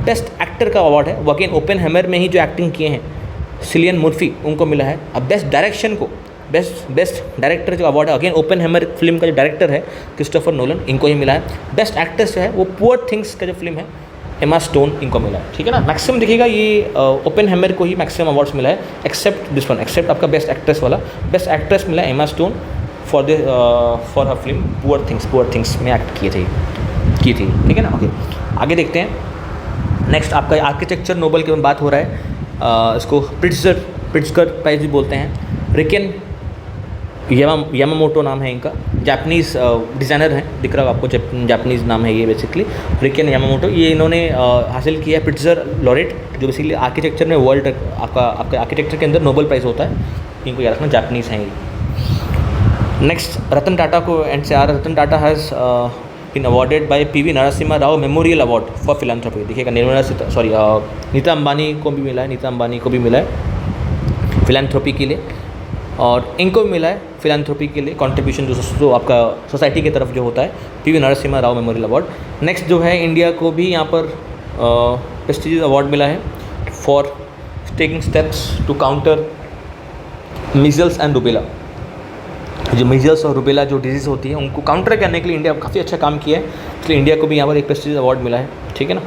बेस्ट एक्टर का अवार्ड है वो अगेन ओपेनहाइमर में ही जो एक्टिंग किए हैं सिलियन मुर्फी, उनको मिला है। अब बेस्ट डायरेक्शन को, बेस्ट डायरेक्टर जो अवार्ड है अगेन ओपेनहाइमर फिल्म का जो डायरेक्टर है क्रिस्टोफर नोलन, इनको ही मिला है। बेस्ट एक्ट्रेस जो है वो पुअर थिंग्स का जो फिल्म है एमा स्टोन, इनको मिला है, ठीक है ना। मैक्सिमम देखिएगा ये ओपेनहाइमर को ही मैक्सिमम अवार्ड्स मिला है, एक्सेप्ट दिस वन, एक्सेप्ट आपका बेस्ट एक्ट्रेस वाला। बेस्ट एक्ट्रेस मिला है Emma Stone for her film poor things में एक्ट की थी, ठीक है ना। ओके, आगे देखते हैं। नेक्स्ट आपका आर्किटेक्चर नोबल के बात हो रहा है। इसको प्रिट्जकर प्राइज भी बोलते हैं। रिकेन यामामोटो नाम है इनका, जापानीज़ डिज़ाइनर हैं, दिख रहा है आपको, जापानीज़ नाम है ये बेसिकली, रिकेन यामामोटो। ये इन्होंने हासिल किया है प्रिट्जर लॉरेट, जो बेसिकली आर्किटेक्चर में वर्ल्ड आपका आर्किटेक्चर के अंदर नोबल प्राइज़ होता है। इनको याद रखना, जापानीज़ हैं ये। नेक्स्ट रतन टाटा को एंड से आ रहा है। Ratan Tata has been awarded by PV Narasimha Rao memorial award for philanthropy. देखिएगा नीता अंबानी को भी मिला है, नीता अंबानी को भी मिला है फिलैंथ्रोपी के लिए, और इनको भी मिला है फिलैंथ्रोपी के लिए कंट्रीब्यूशन जो आपका सोसाइटी की तरफ जो होता है, PV Narasimha Rao memorial award. Next जो है इंडिया को भी यहाँ पर प्रेस्टिजियस अवार्ड मिला है for taking steps to counter measles and rubella. जो मीजल्स और रुबेला जो डिजीज़ होती है उनको काउंटर करने के लिए इंडिया काफ़ी अच्छा काम किया है, इसलिए इंडिया को भी यहाँ पर एक प्रेस्टिजियस अवार्ड मिला है, ठीक है ना।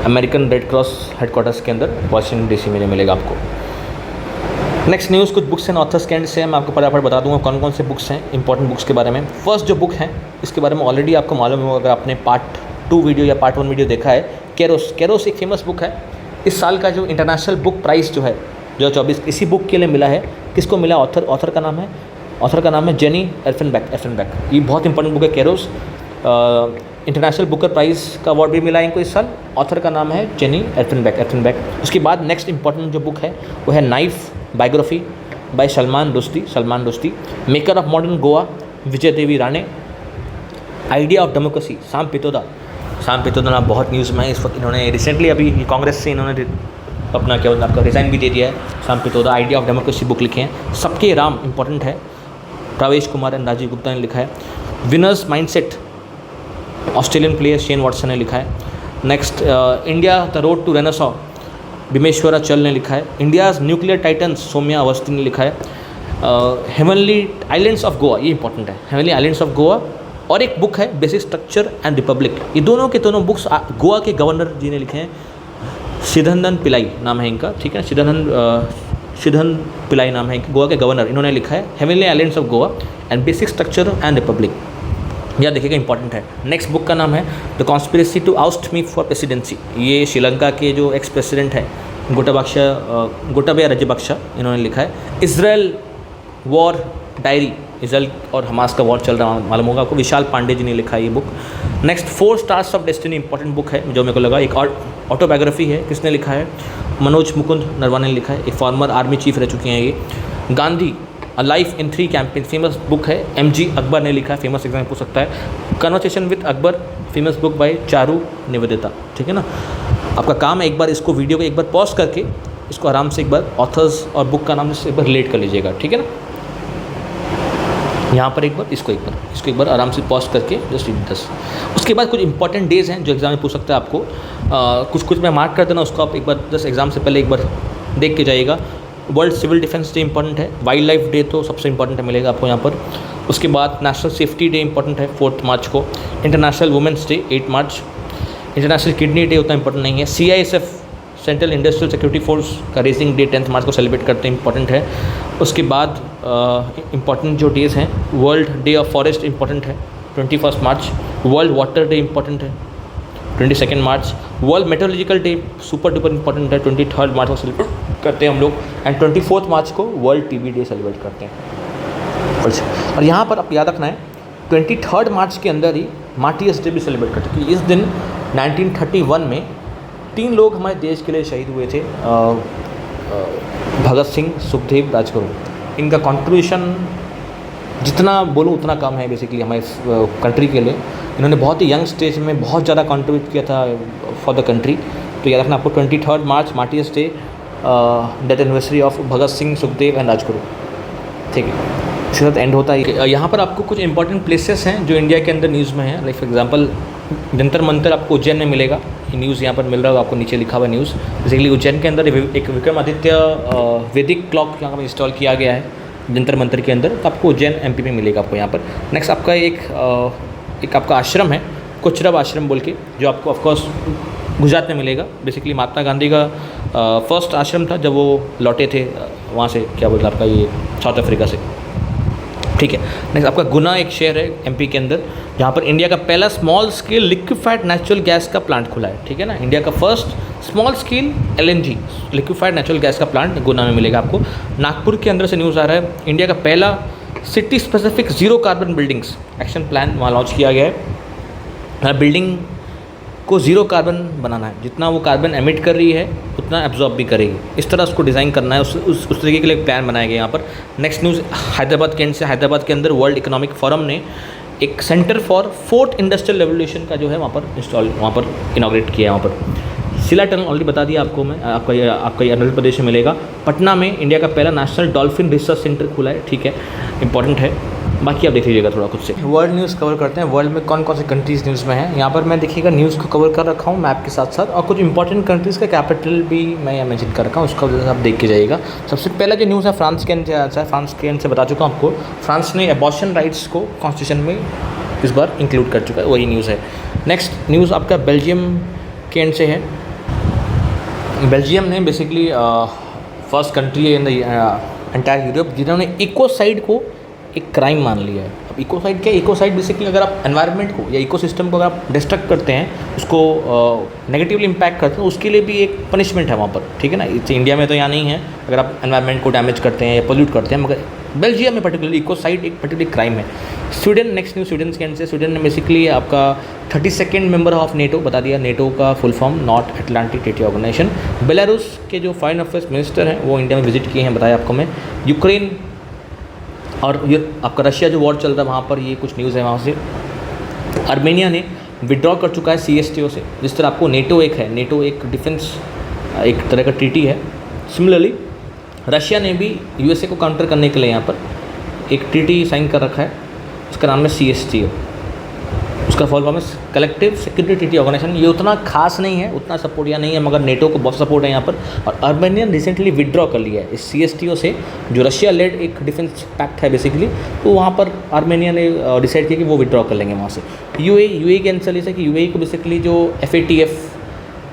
अमेरिकन रेड क्रॉस हेडक्वार्टर्स के अंदर वाशिंगटन DC में मिलेगा आपको। नेक्स्ट न्यूज़ कुछ बुक्स एंड ऑथर्स के एंड से मैं आपको फटाफट बता दूंगा कौन कौन से बुक्स हैं इंपॉर्टेंट बुक्स के बारे में। फर्स्ट जो बुक है इसके बारे में ऑलरेडी आपको मालूम होगा, अगर आपने पार्ट 2 वीडियो या पार्ट 1 वीडियो देखा है। कैरोस एक फेमस बुक है। इस साल का जो इंटरनेशनल बुक प्राइज़ जो है 2024 इसी बुक के लिए मिला है। किसको मिला? ऑथर का नाम है जेनी एल्फेनबेक। ये बहुत इंपॉर्टेंट बुक है कैरोस। इंटरनेशनल बुकर प्राइज़ का अवार्ड भी मिला है इनको इस साल। ऑथर का नाम है जेनी एल्फेनबेक। उसके बाद नेक्स्ट इंपॉर्टेंट जो बुक है वो है knife biography by Salman Rushdie. Maker of modern Goa Vijay Devi Rane. Idea of democracy Sam Pitroda ना बहुत न्यूज़ में है इस वक्त। इन्होंने रिसेंटली अभी कांग्रेस से इन्होंने अपना आपका रिज़ाइन भी दे दिया है। साम Pitroda idea of democracy book लिखे हैं। सबके राम इंपॉर्टेंट है, प्रवेश कुमार एंड राजीव गुप्ता ने लिखा है। Winners mindset Australian player Shane Watson ने लिखा है। Next India the road to renaissance Bimeshwara चल ने लिखा है। India's nuclear titans Saumya Awasthi ने लिखा है। हेवनली आइलैंड्स ऑफ गोवा, ये इंपॉर्टेंट है, हेवनली आइलैंड्स ऑफ गोवा। और एक बुक है बेसिक स्ट्रक्चर एंड रिपब्लिक। ये दोनों के दोनों बुक्स गोवा के गवर्नर जी ने लिखे हैं। सिद्धंदन पिलाई नाम है इनका, ठीक है। सिद्धन पिलाई नाम है गोवा के गवर्नर, इन्होंने लिखा है heavenly islands of Goa and basic structure and republic. यह देखिएगा इंपॉर्टेंट है। नेक्स्ट बुक का नाम है the conspiracy to oust me for presidency. ये श्रीलंका के जो एक्स प्रेसिडेंट हैं गोटाबया राजपक्षा, इन्होंने लिखा है। इजराइल वॉर डायरी, इजराइल और हमास का वॉर चल रहा है मालूम होगा आपको, विशाल पांडे जी ने लिखा है ये book. Next 4 stars of destiny important book है जो मेरे को लगा। एक ऑटोबायोग्राफी है, किसने लिखा है? मनोज मुकुंद नरवाने ने लिखा है। एक फॉर्मर आर्मी चीफ रह चुके हैं ये। Gandhi a life in 3 campaign famous book है, MG अकबर ने लिखा है, फेमस एग्जाम पूछ सकता है। Conversation with Akbar famous book by Charu Nivedita, ठीक है ना। आपका काम है एक बार इसको वीडियो को एक बार पॉज करके इसको आराम से एक बार ऑथर्स और बुक का नाम से एक बार रिलेट कर लीजिएगा, ठीक है ना। यहाँ पर इसको एक बार आराम से पॉज करके जस्ट रीड दिस। उसके बाद कुछ इंपॉर्टेंट डेज़ हैं जो एग्जाम में पूछ सकता है आपको। कुछ मैं मार्क कर देना, उसको आप एक बार जस्ट एग्जाम से पहले एक बार देख के जाइएगा। World civil defence day important है। वाइल्ड लाइफ डे तो सबसे इंपॉर्टेंट मिलेगा आपको यहाँ पर। उसके बाद नेशनल सेफ्टी डे इंपॉर्टेंट है 4 मार्च को। इंटरनेशनल वुमेंस डे 8 मार्च। इंटरनेशनल किडनी डे उतना इंपॉर्टेंट नहीं है। CISF central industrial security force का रेसिंग डे 10 मार्च को सेलिब्रेट करते हैं, इंपॉर्टेंट है। उसके बाद इंपॉर्टेंट जो डेज़ हैं, world day of forest important है 21 March. World water day important है 22 March. World metrological day super duper important है 23 मार्च को सेलिब्रेट करते हैं हम लोग। एंड 24 मार्च को वर्ल्ड TB डे सेलिब्रेट करते हैं। और यहाँ पर आप याद रखना है 23 मार्च के अंदर ही मार्टियर्स डे भी सेलिब्रेट करते हैं, क्योंकि इस दिन 1931 में 3 लोग हमारे देश के लिए शहीद हुए थे, भगत सिंह, सुखदेव, राजगुरु। इनका कंट्रीब्यूशन जितना बोलूँ उतना कम है बेसिकली हमारे कंट्री के लिए। इन्होंने बहुत ही यंग स्टेज में बहुत ज़्यादा कंट्रीब्यूट किया था फॉर द कंट्री। तो याद रखना आपको 23 March martyrs day, death anniversary of Bhagat Singh, Sukhdev and Rajguru, ठीक है। इसके साथ एंड होता है। यहाँ पर आपको कुछ इंपॉर्टेंट प्लेसेस हैं जो इंडिया के अंदर न्यूज़ में हैं। Like for example Jantar Mantar आपको उज्जैन में मिलेगा, ये न्यूज़ यहाँ पर मिल रहा होगा आपको, नीचे लिखा हुआ न्यूज़। बेसिकली उज्जैन के अंदर एक विक्रमादित्य वैदिक क्लॉक यहाँ पर इंस्टॉल किया गया है जंतर मंतर के अंदर, तो आपको उज्जैन MP में मिलेगा आपको यहाँ पर। नेक्स्ट आपका एक आपका आश्रम है कुचरब आश्रम बोल के, जो आपको ऑफकोर्स गुजरात में मिलेगा। बेसिकली महात्मा गांधी का फर्स्ट आश्रम था जब वो लौटे थे वहाँ से, क्या बोलते आपका ये साउथ अफ्रीका से, ठीक है। नेक्स्ट आपका गुना एक शहर है MP के अंदर, जहाँ पर इंडिया का पहला small scale liquefied natural gas का प्लांट खुला है, ठीक है ना। इंडिया का first small scale LNG liquefied natural gas का प्लांट गुना में मिलेगा आपको। नागपुर के अंदर से न्यूज़ आ रहा है, इंडिया का पहला city specific zero carbon buildings action plan वहाँ लॉन्च किया गया है। बिल्डिंग को ज़ीरो कार्बन बनाना है, जितना वो कार्बन एमिट कर रही है उतना एब्जॉर्ब भी करेगी, इस तरह उसको डिज़ाइन करना है। उस तरीके के लिए प्लान बनाया गया यहाँ पर। नेक्स्ट न्यूज़ हैदराबाद के एंड से, हैदराबाद के अंदर वर्ल्ड इकोनॉमिक फोरम ने एक centre for 4th industrial revolution का जो है वहाँ पर इनॉग्रेट किया है। वहाँ पर सिला टनल ऑलरेडी बता दिया आपको मैं, आपका ये अरुणाचल प्रदेश में मिलेगा। पटना में इंडिया का पहला नेशनल डॉल्फिन रिसर्च सेंटर खुला है, ठीक है, इंपॉर्टेंट है। बाकी आप देख लीजिएगा थोड़ा खुद से। वर्ल्ड न्यूज़ कवर करते हैं, वर्ल्ड में कौन कौन से कंट्रीज़ न्यूज़ में हैं। यहाँ पर मैं देखिएगा न्यूज़ को कवर कर रखा हूँ मैप के साथ साथ, और कुछ इंपॉर्टेंट कंट्रीज़ का कैपिटल भी मैं यहाँ मेंशन कर रखा हूँ, उसका आप देख के जाइएगा। सबसे पहला जो न्यूज़ है फ्रांस के एंड से, फ्रांस के एंड से बता चुका हूँ आपको। फ्रांस ने एबॉर्शन राइट्स को कॉन्स्टिट्यूशन में इस बार इंक्लूड कर चुका है, वही न्यूज़ है। नेक्स्ट न्यूज़ आपका बेल्जियम के एंड से है। बेल्जियम ने बेसिकली फर्स्ट कंट्री है इन द एंटायर यूरोप जिन्होंने इकोसाइड को एक क्राइम मान लिया है। अब इकोसाइड क्या है? इकोसाइड बेसिकली अगर आप एनवायरनमेंट को या इकोसिस्टम को अगर आप डिस्ट्रक्ट करते हैं, उसको नेगेटिवली इम्पैक्ट करते हैं, उसके लिए भी एक पनिशमेंट है वहाँ पर, ठीक है ना। इंडिया में तो यहाँ नहीं है अगर आप एनवायरनमेंट को डैमेज करते हैं या पोल्यूट करते हैं, मगर बेल्जियम में पर्टिकुलरली इकोसाइड एक पर्टिकुलर क्राइम है। स्वीडन, नेक्स्ट न्यूज़ स्वीडन के एंड से, स्वीडन ने बेसिकली आपका 32nd मेंबर ऑफ नेटो बता दिया, नेटो का full form North Atlantic Treaty Organisation. Belarus के जो फॉरेन अफेयर्स मिनिस्टर हैं वो इंडिया में विजिट किए हैं, बताया आपको मैं। यूक्रेन और ये आपका रशिया जो वॉर चल रहा है वहाँ पर, ये कुछ न्यूज़ है वहाँ से। आर्मेनिया ने विड्रॉ कर चुका है CSTO से। जिस तरह आपको नेटो एक है, नेटो एक डिफेंस एक तरह का ट्रीटी है, सिमिलरली रशिया ने भी USA को काउंटर करने के लिए यहाँ पर एक ट्रीटी साइन कर रखा है, उसका नाम है CSTO। उसका फुल फॉर्म है कलेक्टिव सिक्योरिटी ट्रीटी ऑर्गेनाइजेशन। ये उतना खास नहीं है, उतना सपोर्ट या नहीं है, मगर नेटो को बहुत सपोर्ट है यहाँ पर। और आर्मेनिया रिसेंटली विड्रॉ कर लिया है इस CSTO से, जो रशिया लेड एक डिफेंस पैक्ट है बेसिकली। तो वहाँ पर आर्मेनिया ने डिसाइड किया कि वो विड्रॉ कर लेंगे वहाँ से। UAE के आंसर है कि UAE को बेसिकली जो FATF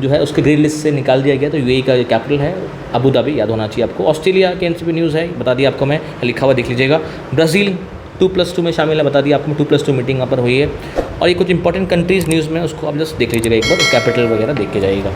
जो है उसके ग्रीन लिस्ट से निकाल दिया गया। तो UAE का कैपिटल है अबू धाबी, याद होना चाहिए आपको। ऑस्ट्रेलिया के एंड से भी न्यूज़ है, बता दिया आपको मैं, लिखा हुआ देख लीजिएगा। ब्राज़ील 2+2 में शामिल है, बता दिया आपको। 2+2 मीटिंग यहाँ पर हुई है। और ये कुछ इंपॉर्टेंट कंट्रीज़ न्यूज़ में, उसको आप जस्ट देख लीजिएगा एक बार, कैपिटल वगैरह देख के जाइएगा।